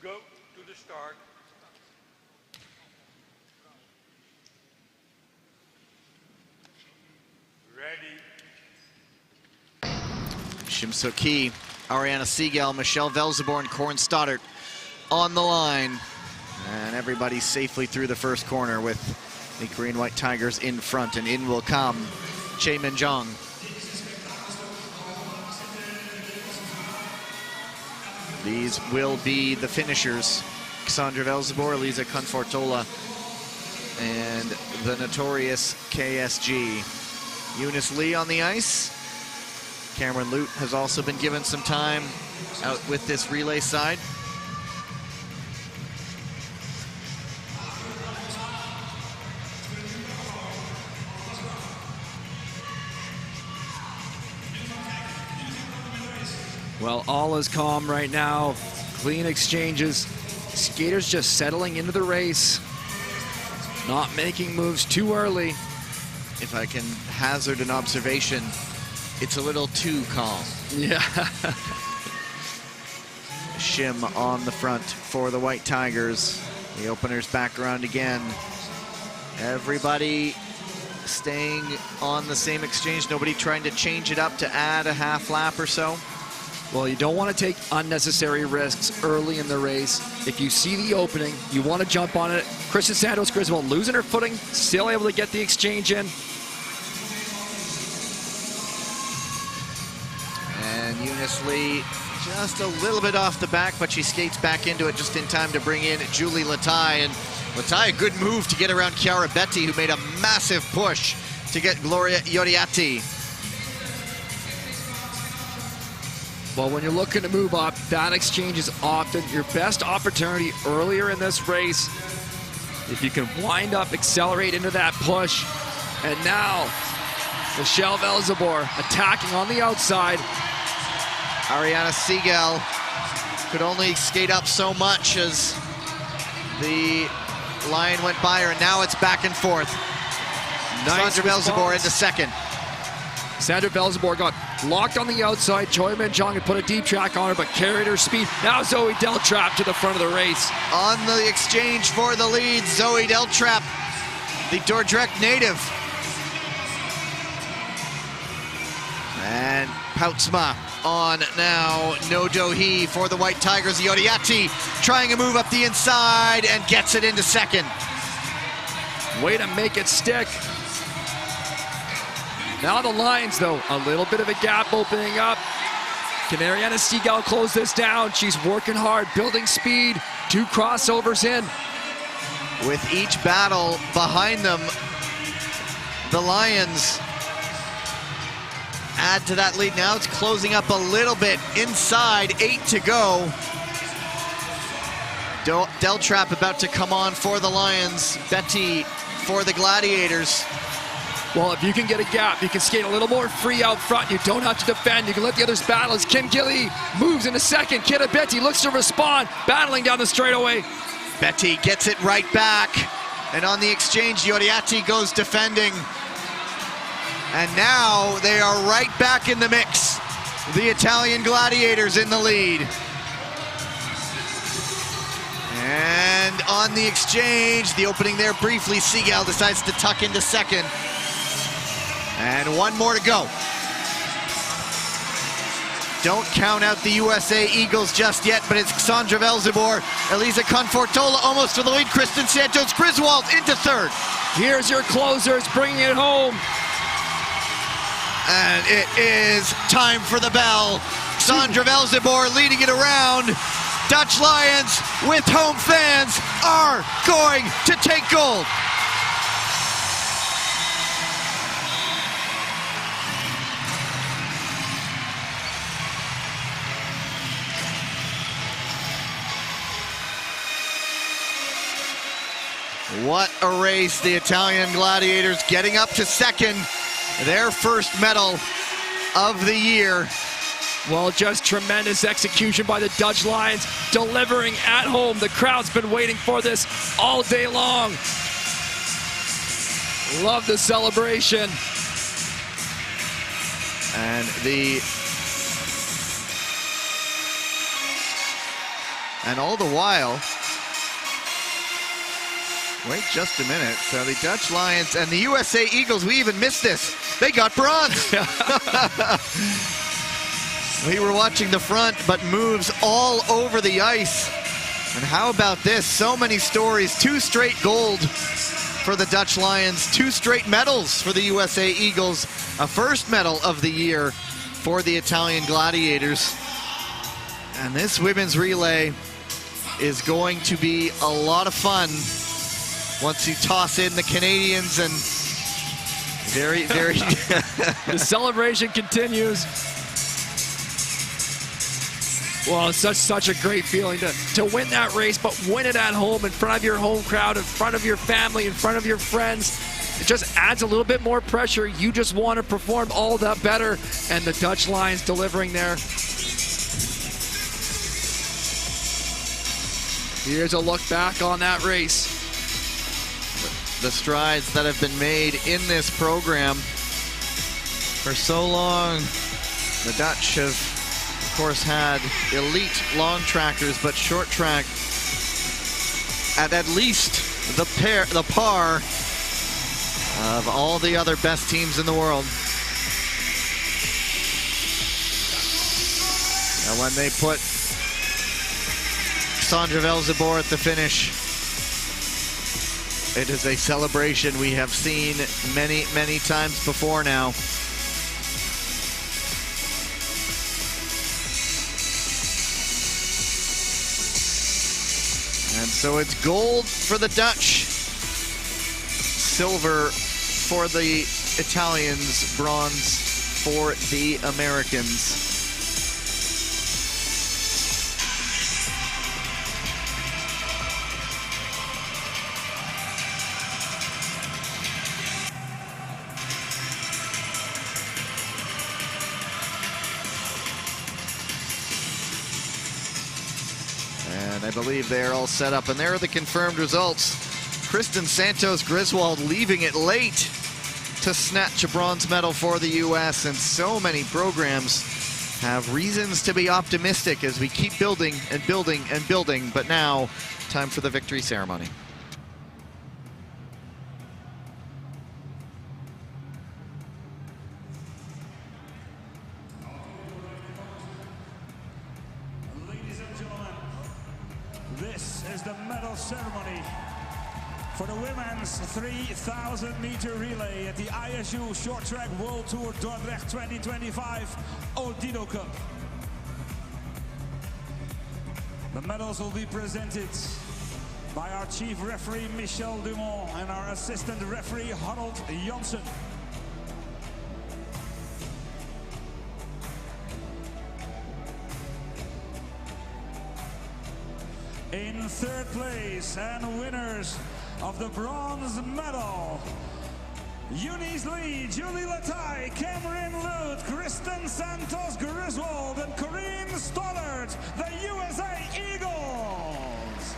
Go to the start. Ready. Shim Suk-hee, Ariana Siegel, Michelle Velzenboer, and Corrine Stoddard on the line. And everybody safely through the first corner with the Korean White Tigers in front, and in will come Choi Min-jong. These will be the finishers: Cassandra Velzenboer, Elisa Confortola, and the notorious KSG. Eunice Lee on the ice. Cameron Lute has also been given some time out with this relay side. Well, all is calm right now. Clean exchanges. Skaters just settling into the race. Not making moves too early. If I can hazard an observation, it's a little too calm. Yeah. Shim on the front for the White Tigers. The opener's back around again. Everybody staying on the same exchange. Nobody trying to change it up to add a half lap or so. Well, you don't want to take unnecessary risks early in the race. If you see the opening, you want to jump on it. Kristen Santos Griswold losing her footing, still able to get the exchange in. And Eunice Lee just a little bit off the back, but she skates back into it just in time to bring in Julie Lataille. And Lataille, a good move to get around Chiara Betti, who made a massive push to get Gloria Ioriatti. Well, when you're looking to move up, that exchange is often your best opportunity earlier in this race. If you can wind up, accelerate into that push. And now, Michelle Velzebor attacking on the outside. Ariana Siegel could only skate up so much as the line went by her, and now it's back and forth. Nice Sandra Velzebor into second. Sandra Velzebor got locked on the outside. Choi Min-jung had put a deep track on her, but carried her speed. Now Zoe Deltrap to the front of the race. On the exchange for the lead, Zoe Deltrap, the Dordrecht native. And Poutsma on now. No Dohi for the White Tigers. Ioriatti trying a move up the inside and gets it into second. Way to make it stick. Now the Lions, though, a little bit of a gap opening up. Can Ariana Siegel close this down? She's working hard, building speed. 2 crossovers in. With each battle behind them, the Lions add to that lead. Now it's closing up a little bit inside, 8 to go. Deltrap about to come on for the Lions. Betti for the Gladiators. Well, if you can get a gap, you can skate a little more free out front. You don't have to defend. You can let the others battle as Kim Gilly moves into second. Kidda Betti looks to respond, battling down the straightaway. Betti gets it right back. And on the exchange, Ioriatti goes defending. And now they are right back in the mix. The Italian Gladiators in the lead. And on the exchange, the opening there briefly, Siegel decides to tuck into second. And 1 more to go. Don't count out the USA Eagles just yet, but it's Sandra Velzebor, Elisa Confortola almost for the lead, Kristen Santos Griswold into third. Here's your closers bringing it home. And it is time for the bell. Sandra Velzebor leading it around. Dutch Lions with home fans are going to take gold. What a race, the Italian Gladiators getting up to second, their first medal of the year. Well, just tremendous execution by the Dutch Lions, delivering at home. The crowd's been waiting for this all day long. Love the celebration. And all the while, wait just a minute. So the Dutch Lions and the USA Eagles, we even missed this. They got bronze. We were watching the front, but moves all over the ice. And how about this? So many stories. 2 straight gold for the Dutch Lions. 2 straight medals for the USA Eagles. A first medal of the year for the Italian Gladiators. And this women's relay is going to be a lot of fun once you toss in the Canadians and very... The celebration continues. Well, it's such a great feeling to win that race, but win it at home in front of your home crowd, in front of your family, in front of your friends. It just adds a little bit more pressure. You just want to perform all that better, and the Dutch Lions delivering there. Here's a look back on that race. the strides that have been made in this program. For so long, the Dutch have, of course, had elite long trackers, but short track at least the par of all the other best teams in the world. And when they put Sandra Velzeboer at the finish, it is a celebration we have seen many, many times before now. And so it's gold for the Dutch, silver for the Italians, bronze for the Americans. And I believe they're all set up, and there are the confirmed results. Kristen Santos Griswold leaving it late to snatch a bronze medal for the U.S., and so many programs have reasons to be optimistic as we keep building and building and building. But now, time for the victory ceremony. Ladies and gentlemen, this is the medal ceremony for the women's 3,000-meter relay at the ISU Short Track World Tour Dordrecht 2025 Odino Cup. The medals will be presented by our chief referee Michel Dumont and our assistant referee Harold Janssen. In third place and winners of the bronze medal, Eunice Lee, Julie Lataille, Cameron Luth, Kristen Santos Griswold, and Corinne Stollert, the USA Eagles.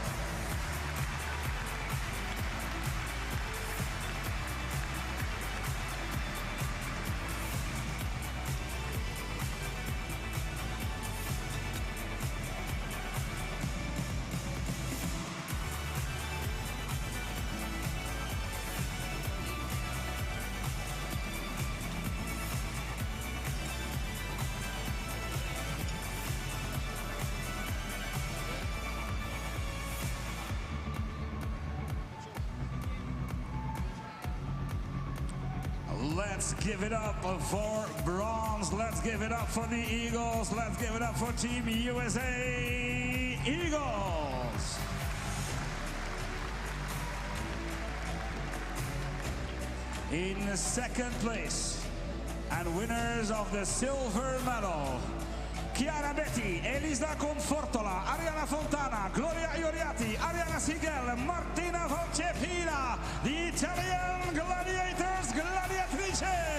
Let's give it up for bronze. Let's give it up for the Eagles. Let's give it up for Team USA Eagles. In second place and winners of the silver medal, Chiara Betti, Elisa Confortola, Ariana Fontana, Gloria Ioriati, Ariana Sigel, Martina Volcepina, the Italian gladiators, gladiatrices.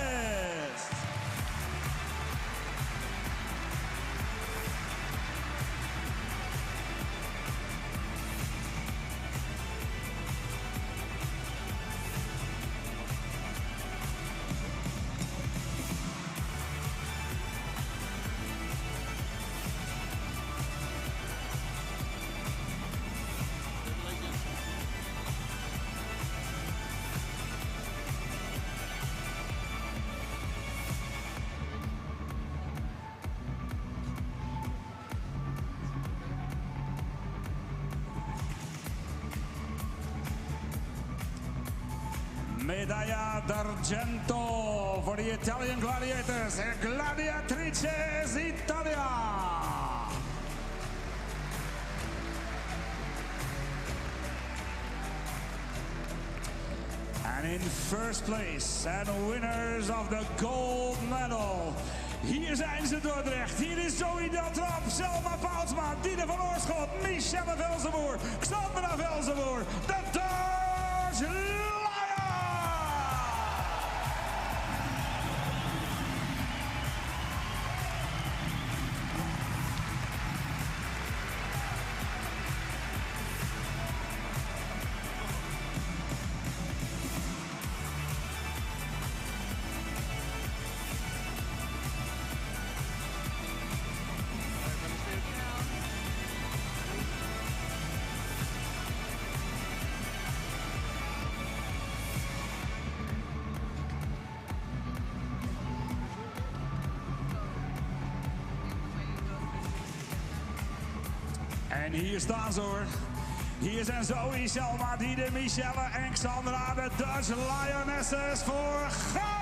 Medaglia d'argento for the Italian gladiators, Gladiatrices Italia. And in first place and winners of the gold medal, hier zijn ze Dordrecht. Hier is Zoe Deltrap, Selma Poutsma, Diede van Oorschot, Michelle Velzeboer, Xandra Velzeboer, de Dutch Lions! hier staan ze hoor. Hier zijn Zoe, Selma, Diede, Michelle en Xandra, de Dutch Lionesses voor goud!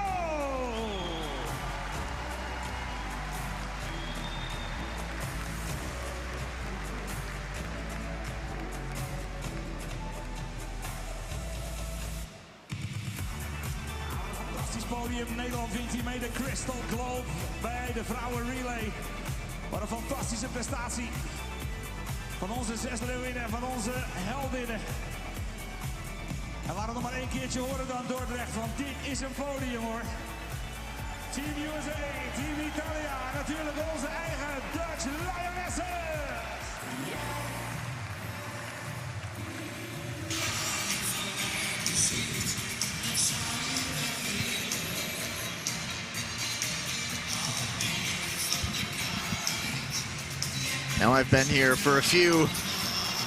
Fantastisch podium. Nederland wint hiermee de Crystal Globe bij de vrouwen relay. Wat een fantastische prestatie van onze 6 leeuwinnen en van onze heldinnen. En laat het nog maar één keertje horen dan Dordrecht, want dit is een podium hoor. Team USA, Team Italia, natuurlijk onze eigen Dutch Lionesses. Now I've been here for a few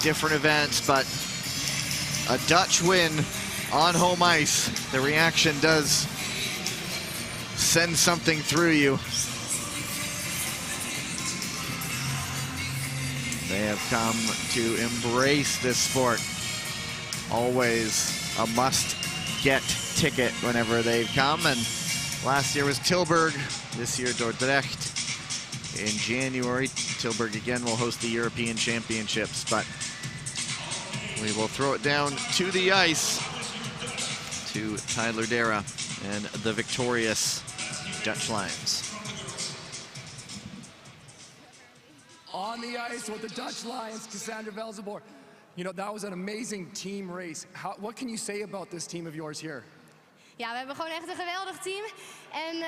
different events, but a Dutch win on home ice, the reaction does send something through you. They have come to embrace this sport. Always a must-get ticket whenever they've come, and last year was Tilburg, this year Dordrecht. In January, Tilburg again will host the European Championships, but we will throw it down to the ice to Tyler Dara and the victorious Dutch Lions. On the ice with the Dutch Lions, Cassandra Velzenboer. You know, that was an amazing team race. What can you say about this team of yours here? Ja, we hebben gewoon echt een geweldig team. En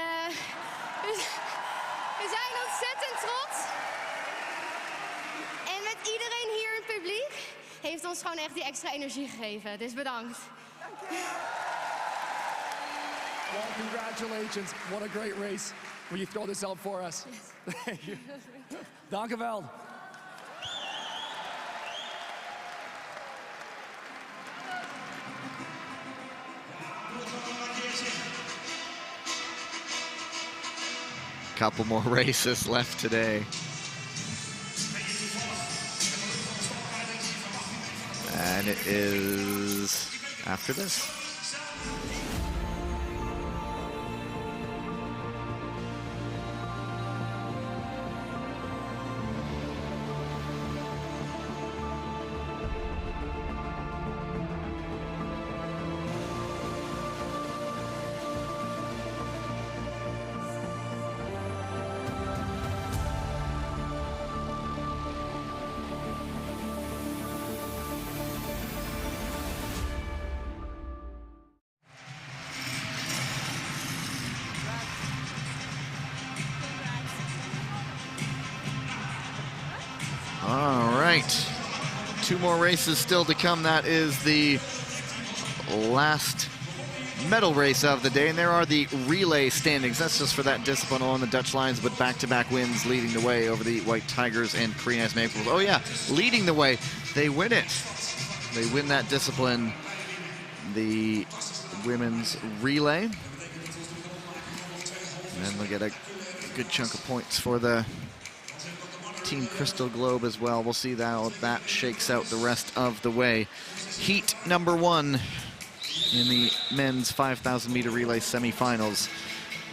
we zijn ontzettend trots. En met iedereen hier in het publiek heeft ons gewoon echt die extra energie gegeven. Dus bedankt. Well, congratulations. What a great race. Will you throw this out for us? Yes. Thank you. Dank u wel. Couple more races left today. And it is after this. All right, 2 more races still to come. That is the last medal race of the day, and there are the relay standings. That's just for that discipline alone. The Dutch Lions with back-to-back wins leading the way over the White Tigers and Korean Ice Maples. Oh yeah, leading the way. They win it. They win that discipline, the women's relay. And then they'll get a good chunk of points for the Team Crystal Globe as well. We'll see how that shakes out the rest of the way. Heat number 1 in the men's 5,000 meter relay semifinals.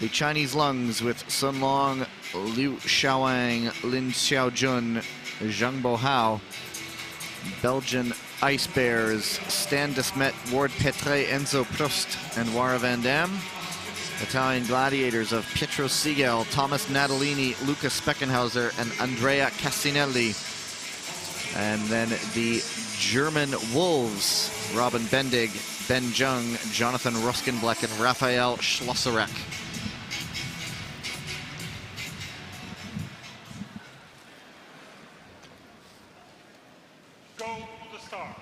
The Chinese Lungs with Sun Long, Liu Xiaowang, Lin Xiaojun, Zhang Bohao. Belgian Ice Bears, Stan Desmet, Ward Petre, Enzo Prost, and Wara Van Dam. Italian Gladiators of Pietro Siegel, Thomas Natalini, Luca Speckenhauser, and Andrea Cassinelli. And then the German Wolves, Robin Bendig, Ben Jung, Jonathan Roskenbleck, and Raphael Schlosserek. Go to the start.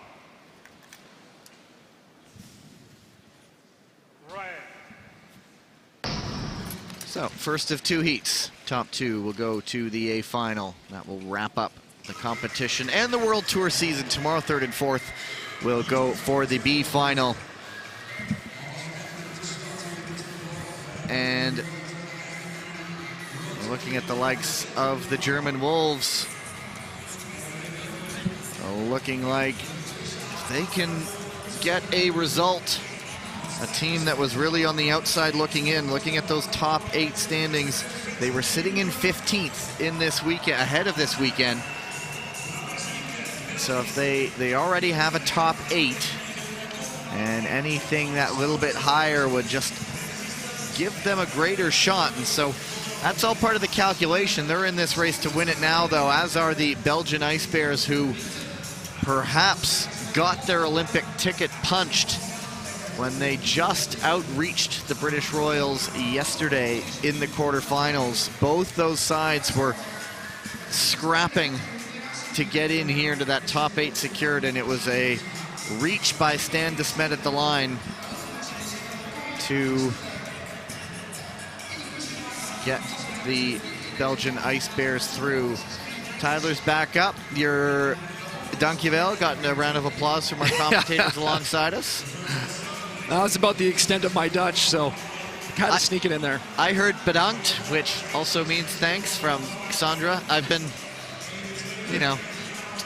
Right. So, first of 2 heats. Top 2 will go to the A final. That will wrap up the competition and the World Tour season. Tomorrow, 3rd and 4th will go for the B final. And looking at the likes of the German Wolves, looking like if they can get a result, a team that was really on the outside looking in, looking at those top 8 standings, they were sitting in 15th in this weekend, ahead of this weekend. So if they already have a top 8, and anything that little bit higher would just give them a greater shot. And so that's all part of the calculation. They're in this race to win it now, though, as are the Belgian Ice Bears, who perhaps got their Olympic ticket punched when they just outreached the British Royals yesterday in the quarterfinals. Both those sides were scrapping to get in here to that top 8 secured, and it was a reach by Stan de Smet at the line to get the Belgian Ice Bears through. Tyler's back up. Your Dankjewel got a round of applause from our commentators alongside us. That was about the extent of my Dutch, so kind of sneak it in there. I heard bedankt, which also means thanks, from Cassandra. I've been, you know,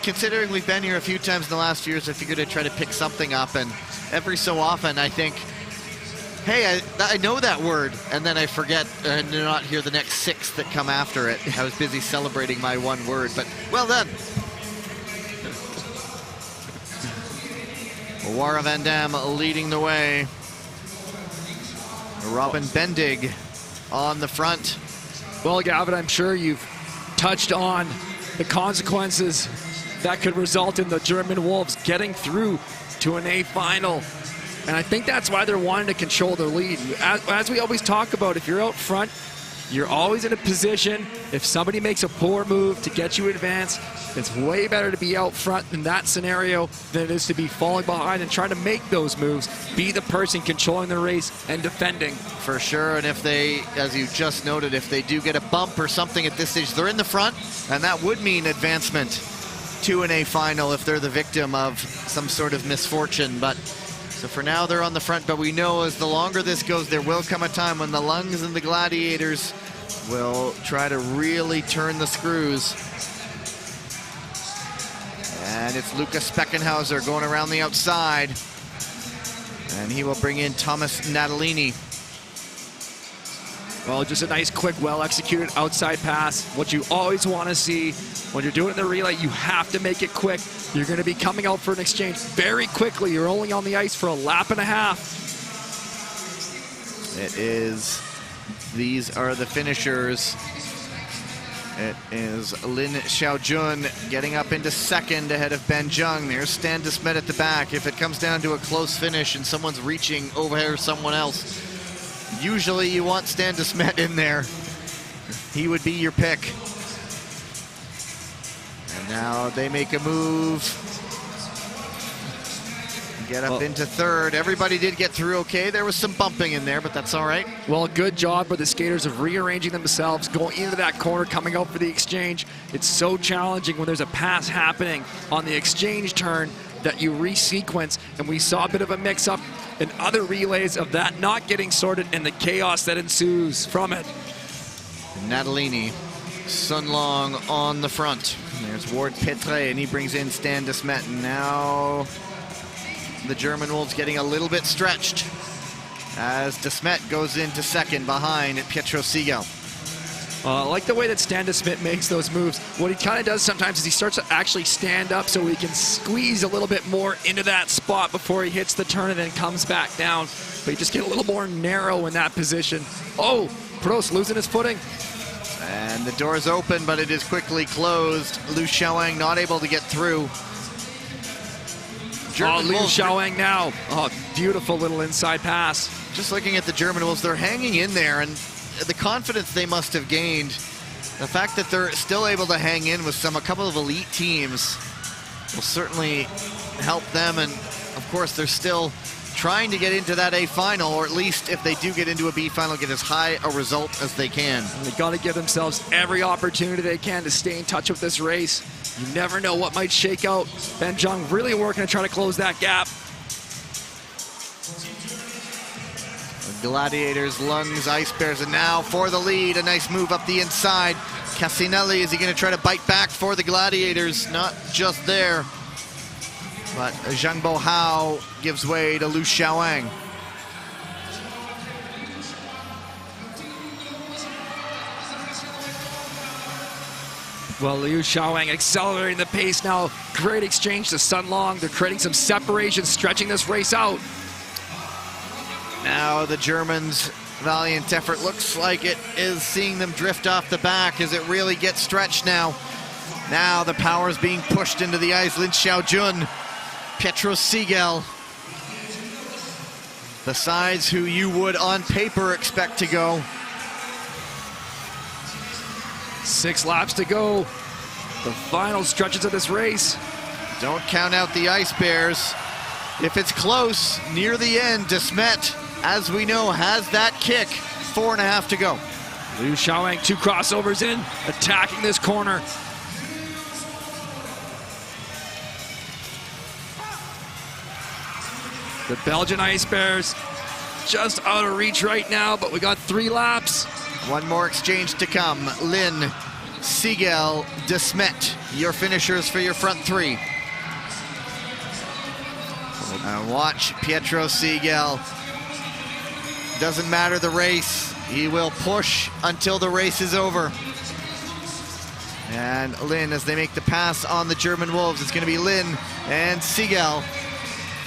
considering we've been here a few times in the last few years, I figured I'd try to pick something up, and every so often I think, hey, I know that word, and then I forget and do not hear the next 6 that come after it. I was busy celebrating my one word, but well done. Wara van Dam leading the way. Robin Bendig on the front. Well, Gavin, I'm sure you've touched on the consequences that could result in the German Wolves getting through to an A final. And I think that's why they're wanting to control their lead. As we always talk about, if you're out front, you're always in a position, if somebody makes a poor move to get you advanced, it's way better to be out front in that scenario than it is to be falling behind and trying to make those moves, be the person controlling the race and defending. For sure, and if they, as you just noted, if they do get a bump or something at this stage, they're in the front, and that would mean advancement to an A final if they're the victim of some sort of misfortune. But so for now, they're on the front, but we know as the longer this goes, there will come a time when the Lungs and the Gladiators will try to really turn the screws. And it's Lucas Speckenhauser going around the outside. And he will bring in Thomas Natalini. Well, just a nice, quick, well-executed outside pass. What you always want to see when you're doing the relay, you have to make it quick. You're going to be coming out for an exchange very quickly. You're only on the ice for a lap and a half. It is, these are the finishers. It is Lin Xiaojun getting up into second ahead of Ben Jung. There's Stan de Smet at the back. If it comes down to a close finish and someone's reaching over someone else, usually you want Stan de Smet in there. He would be your pick. And now they make a move. Get up into third. Everybody did get through okay. There was some bumping in there, but that's all right. Well, good job by the skaters of rearranging themselves, going into that corner, coming out for the exchange. It's so challenging when there's a pass happening on the exchange turn that you resequence, and we saw a bit of a mix-up in other relays of that not getting sorted and the chaos that ensues from it. Natalini, Sun Long on the front. There's Ward Petre, and he brings in Stan de Smet. And now the German Wolves getting a little bit stretched as de Smet goes into second behind Pietro Siegel. I like the way that Stan de Smet makes those moves. What he kind of does sometimes is he starts to actually stand up so he can squeeze a little bit more into that spot before he hits the turn and then comes back down. But you just get a little more narrow in that position. Oh, Prost losing his footing. And the door is open, but it is quickly closed. Liu Xiaowang not able to get through. Liu Xiaowang now. Oh, beautiful little inside pass. Just looking at the German Wolves, they're hanging in there, and the confidence they must have gained, the fact that they're still able to hang in with a couple of elite teams will certainly help them. And of course, they're still trying to get into that A final, or at least if they do get into a B final, get as high a result as they can. And they got to give themselves every opportunity they can to stay in touch with this race. You never know what might shake out. Ben Jung really working to try to close that gap. The Gladiators, Lungs, Ice Bears, and now for the lead, a nice move up the inside. Cassinelli, is he going to try to bite back for the Gladiators? Not just there. But Zhang Bohao gives way to Liu Xiaowang. Well, Liu Xiaowang accelerating the pace now. Great exchange to Sun Long. They're creating some separation, stretching this race out. Now the Germans' valiant effort looks like it is seeing them drift off the back as it really gets stretched now. Now the power is being pushed into the ice. Lin Xiaojun, Pietro Siegel. The sides who you would on paper expect to go. 6 laps to go. The final stretches of this race. Don't count out the Ice Bears. If it's close, near the end, De Smet, as we know, has that kick. 4.5 to go. Liu Xiaowang, 2 crossovers in, attacking this corner. The Belgian Ice Bears just out of reach right now, but we got 3 laps. One more exchange to come. Lin, Siegel, De Smet, your finishers for your front 3. And watch Pietro Siegel. Doesn't matter the race. He will push until the race is over. And Lin, as they make the pass on the German Wolves, it's going to be Lin and Siegel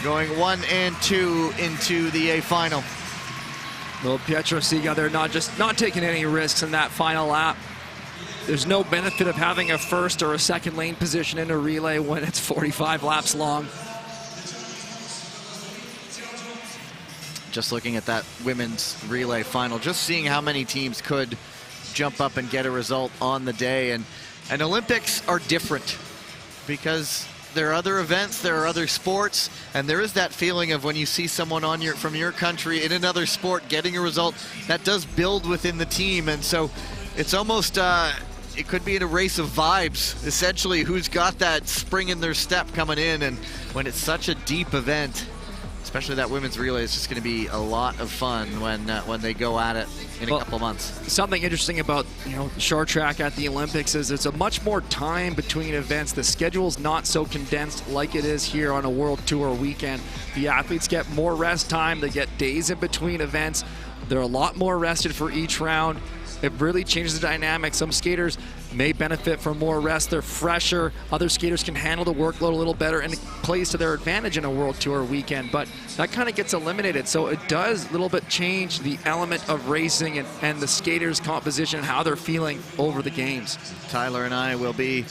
going 1 and 2 into the A final. Well, Pietro Siegel, they're not taking any risks in that final lap. There's no benefit of having a first or a second lane position in a relay when it's 45 laps long. Just looking at that women's relay final, just seeing how many teams could jump up and get a result on the day. And Olympics are different because there are other events, there are other sports, and there is that feeling of when you see someone on from your country in another sport getting a result, that does build within the team. And so it's almost, it could be in a race of vibes, essentially, who's got that spring in their step coming in. And when it's such a deep event, especially that women's relay, is just going to be a lot of fun when they go at it in a couple of months. Something interesting about short track at the Olympics is there's a much more time between events. The schedule's not so condensed like it is here on a World Tour weekend. The athletes get more rest time. They get days in between events. They're a lot more rested for each round. It really changes the dynamic. Some skaters may benefit from more rest. They're fresher. Other skaters can handle the workload a little better, and it plays to their advantage in a World Tour weekend. But that kind of gets eliminated. So it does a little bit change the element of racing and the skaters' composition, how they're feeling over the games. Tyler and I will be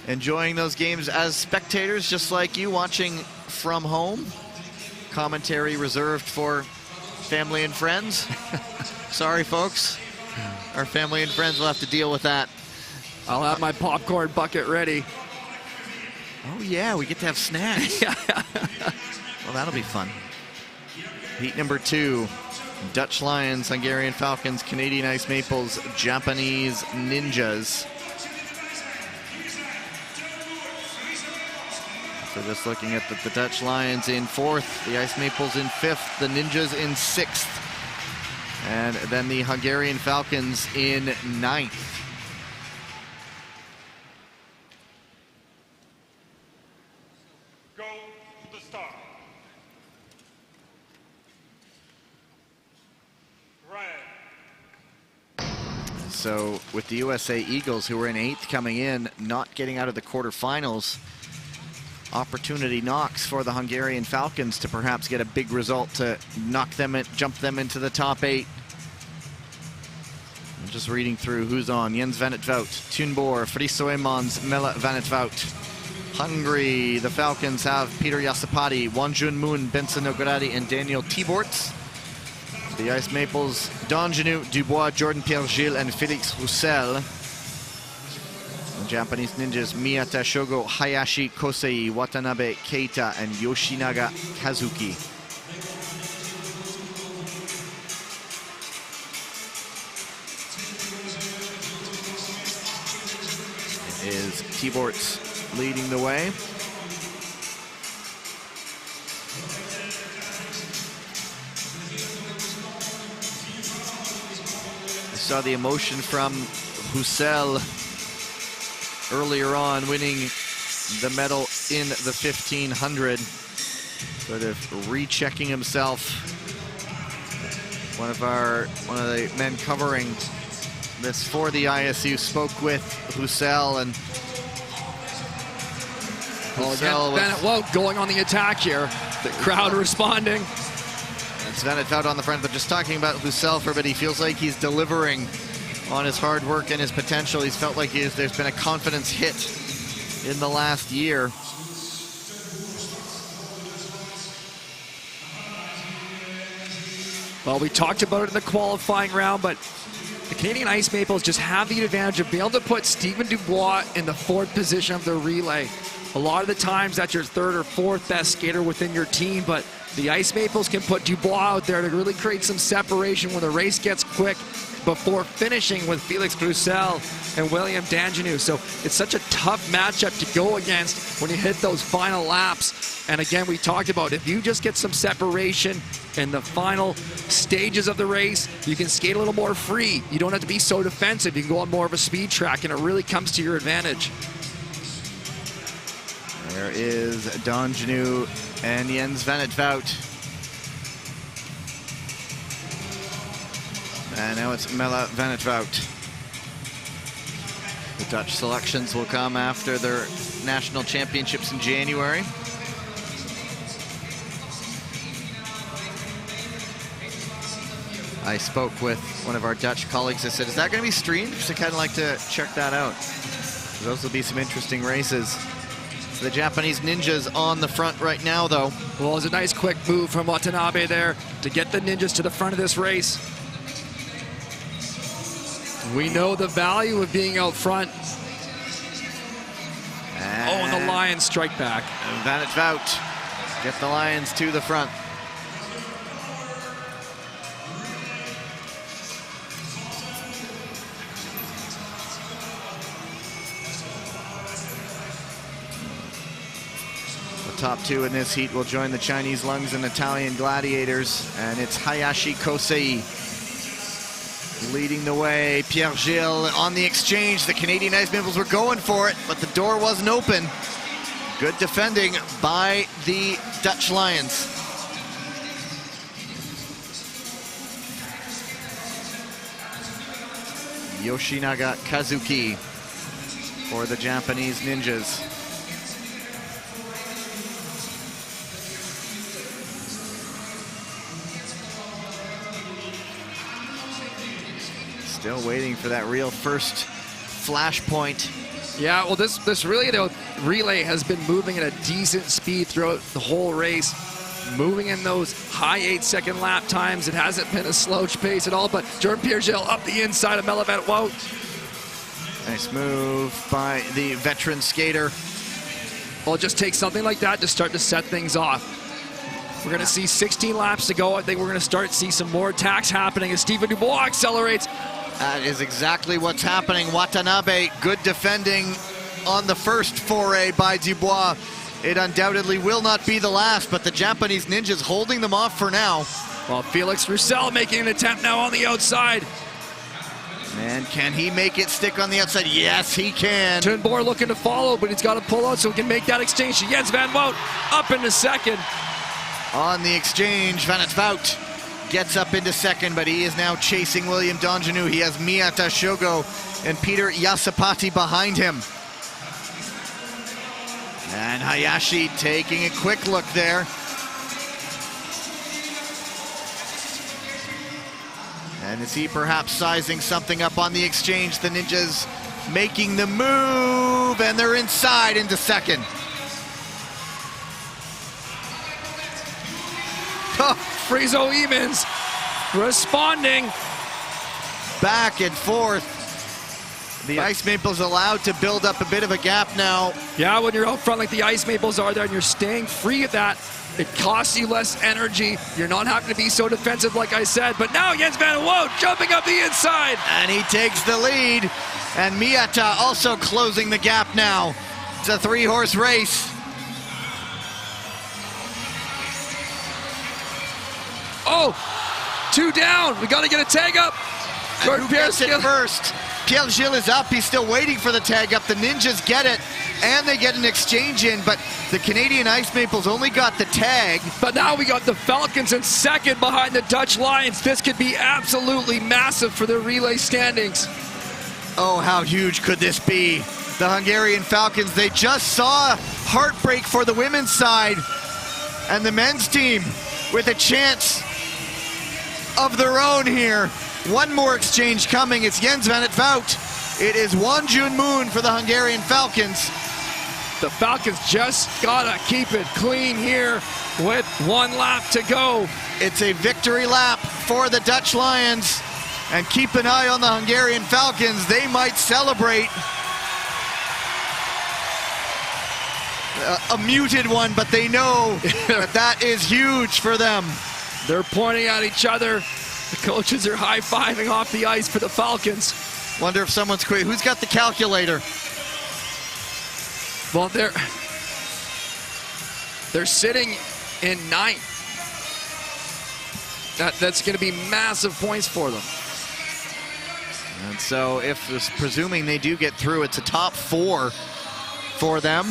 enjoying those games as spectators, just like you, watching from home. Commentary reserved for family and friends. Sorry, folks. Our family and friends will have to deal with that. I'll have my popcorn bucket ready. Oh yeah, we get to have snacks. Well, that'll be fun. Heat number 2, Dutch Lions, Hungarian Falcons, Canadian Ice Maples, Japanese Ninjas. So just looking at the Dutch Lions in 4th, the Ice Maples in 5th, the Ninjas in 6th. And then the Hungarian Falcons in 9th. Go to the start. Red. So with the USA Eagles, who were in 8th coming in, not getting out of the quarterfinals, opportunity knocks for the Hungarian Falcons to perhaps get a big result to knock them in, jump them into the top 8. I'm just reading through who's on. Jens van het Wout, Thunborg, Friso Emons, Melle van het Wout. Hungary, the Falcons have Peter Jasapati, Wonjun Moon, Benson Nogradi, and Daniel Tiborts. The Ice Maples, Dandjinou, Dubois, Jordan Pierre-Gilles, and Felix Roussel. The Japanese Ninjas, Miyata Shogo, Hayashi Kosei, Watanabe Keita, and Yoshinaga Kazuki. It is Tiborts leading the way. I saw the emotion from Roussel earlier on, winning the medal in the 1500. Sort of rechecking himself. One of the men covering this for the ISU spoke with Hussel, and Hussel Bennett Wout going on the attack here. The crowd responding. It's Bennett out on the front, but just talking about Hussel for a bit, he feels like he's delivering on his hard work and his potential. He's felt like there's been a confidence hit in the last year. Well, we talked about it in the qualifying round, but the Canadian Ice Maples just have the advantage of being able to put Steven Dubois in the 4th position of their relay. A lot of the times that's your 3rd or 4th best skater within your team, but the Ice Maples can put Dubois out there to really create some separation when the race gets quick before finishing with Felix Roussel and William Dandjinou. So it's such a tough matchup to go against when you hit those final laps. And again, we talked about if you just get some separation in the final stages of the race, you can skate a little more free. You don't have to be so defensive. You can go on more of a speed track, and it really comes to your advantage. There is Dandjinou and Jens van 't Vout. And now it's Melle van 't Vout. The Dutch selections will come after their national championships in January. I spoke with one of our Dutch colleagues. I said, is that going to be streamed? Because I kind of like to check that out. Those will be some interesting races. So the Japanese Ninjas on the front right now, though. Well, it's a nice quick move from Watanabe there to get the Ninjas to the front of this race. We know the value of being out front. And the Lions strike back. And van 't Vout get the Lions to the front. Top 2 in this heat will join the Chinese Lungs and Italian Gladiators, and it's Hayashi Kosei leading the way. Pierre Gilles on the exchange. The Canadian Ice Maples were going for it, but the door wasn't open. Good defending by the Dutch Lions. Yoshinaga Kazuki for the Japanese Ninjas. Still waiting for that real first flashpoint. Yeah, well, this really, though, relay has been moving at a decent speed throughout the whole race, moving in those high 8-second lap times. It hasn't been a slow pace at all, but Jordan Pierre-Gilles up the inside of Melle van 't Vout. Nice move by the veteran skater. Well, it just takes something like that to start to set things off. We're going to see 16 laps to go. I think we're going to start to see some more attacks happening as Steven Dubois accelerates. That is exactly what's happening. Watanabe, good defending on the first foray by Dubois. It undoubtedly will not be the last, but the Japanese Ninjas holding them off for now. Well, Felix Roussel making an attempt now on the outside. And can he make it stick on the outside? Yes, he can. Tunborg looking to follow, but he's got to pull out so he can make that exchange. Jens van 't Vout up into second. On the exchange, van 't Vout gets up into second, but he is now chasing William Dandjinou. He has Miyata Shogo and Peter Yasapati behind him. And Hayashi taking a quick look there. And is he perhaps sizing something up on the exchange? The Ninjas making the move, and they're inside into second. Friso Emens responding. Back and forth. The Ice Maples allowed to build up a bit of a gap now. Yeah, when you're out front like the Ice Maples are there and you're staying free of that, it costs you less energy. You're not having to be so defensive like I said. But now Jens van 't Vout jumping up the inside. And he takes the lead. And Miyata also closing the gap now. It's a 3-horse race. Oh, 2 down. We got to get a tag up. Who gets it first? Pierre Gilles is up. He's still waiting for the tag up. The Ninjas get it, and they get an exchange in. But The Canadian Ice Maples only got the tag. But now we got the Falcons in second behind the Dutch Lions. This could be absolutely massive for the relay standings. Oh, how huge could this be? The Hungarian Falcons, they just saw heartbreak for the women's side. And the men's team with a chance of their own here. One more exchange coming. It's Jens van het Wout. It is Wonjun Moon for the Hungarian Falcons. The Falcons just gotta keep it clean here with 1 lap to go. It's a victory lap for the Dutch Lions. And keep an eye on the Hungarian Falcons. They might celebrate. A muted one, but they know that is huge for them. They're pointing at each other. The coaches are high-fiving off the ice for the Falcons. Wonder if someone's quick. Who's got the calculator? Well, they're sitting in 9th. That's going to be massive points for them. And so if, presuming they do get through, it's a top 4 for them.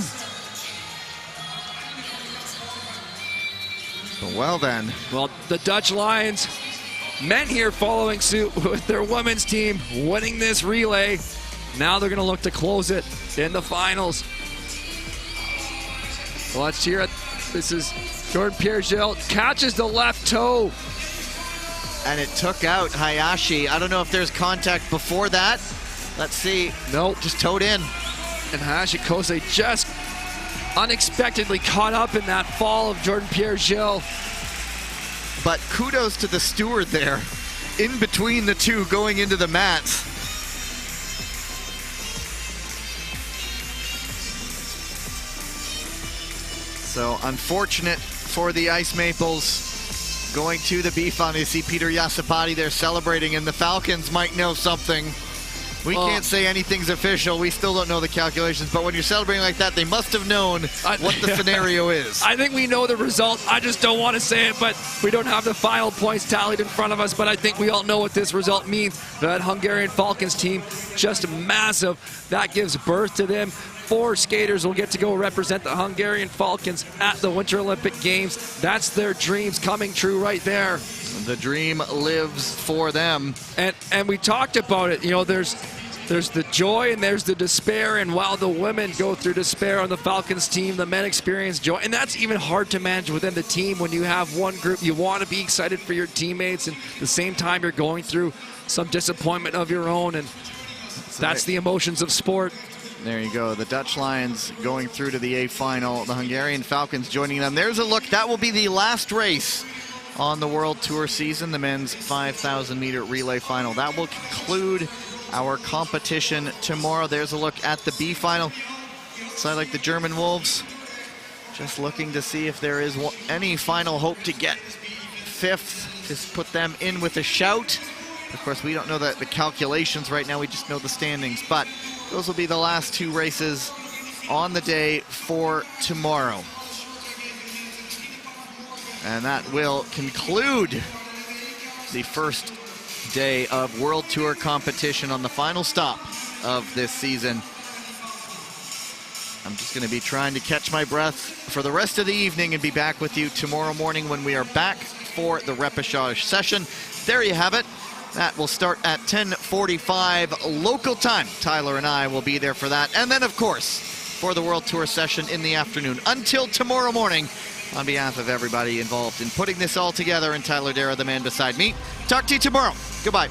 Well then. Well, the Dutch Lions, men here following suit with their women's team, winning this relay. Now they're going to look to close it in the finals. Well, let's hear it. This is Jordan Pierre-Gilles, catches the left toe. And it took out Hayashi. I don't know if there's contact before that. Let's see. Nope. Just towed in. And Hayashi Kosei just unexpectedly caught up in that fall of Jordan Pierre-Gilles. But kudos to the steward there, in between the two going into the mats. So unfortunate for the Ice Maples going to the B final. You see Peter Jasapati there celebrating, and the Falcons might know something. We can't say anything's official. We still don't know the calculations. But when you're celebrating like that, they must have known what the scenario is. I think we know the result. I just don't want to say it, but we don't have the final points tallied in front of us. But I think we all know what this result means. That Hungarian Falcons team, just massive. That gives birth to them. 4 skaters will get to go represent the Hungarian Falcons at the Winter Olympic Games. That's their dreams coming true right there. The dream lives for them. And we talked about it. You know, there's the joy and there's the despair. And while the women go through despair on the Falcons team, the men experience joy. And that's even hard to manage within the team when you have one group. You want to be excited for your teammates, and at the same time you're going through some disappointment of your own. And that's the emotions of sport. There you go. The Dutch Lions going through to the A final. The Hungarian Falcons joining them. There's a look. That will be the last race on the World Tour season, the men's 5,000-meter relay final. That will conclude our competition tomorrow. There's a look at the B final. Side like the German Wolves, just looking to see if there is any final hope to get 5th. Just put them in with a shout. Of course, we don't know the calculations right now. We just know the standings. But those will be the last 2 races on the day for tomorrow. And that will conclude the first day of World Tour competition on the final stop of this season. I'm just going to be trying to catch my breath for the rest of the evening and be back with you tomorrow morning when we are back for the repechage session. There you have it. That will start at 10:45 local time. Tyler and I will be there for that. And then, of course, for the World Tour session in the afternoon. Until tomorrow morning, on behalf of everybody involved in putting this all together, and Tyler Dara, the man beside me, talk to you tomorrow. Goodbye.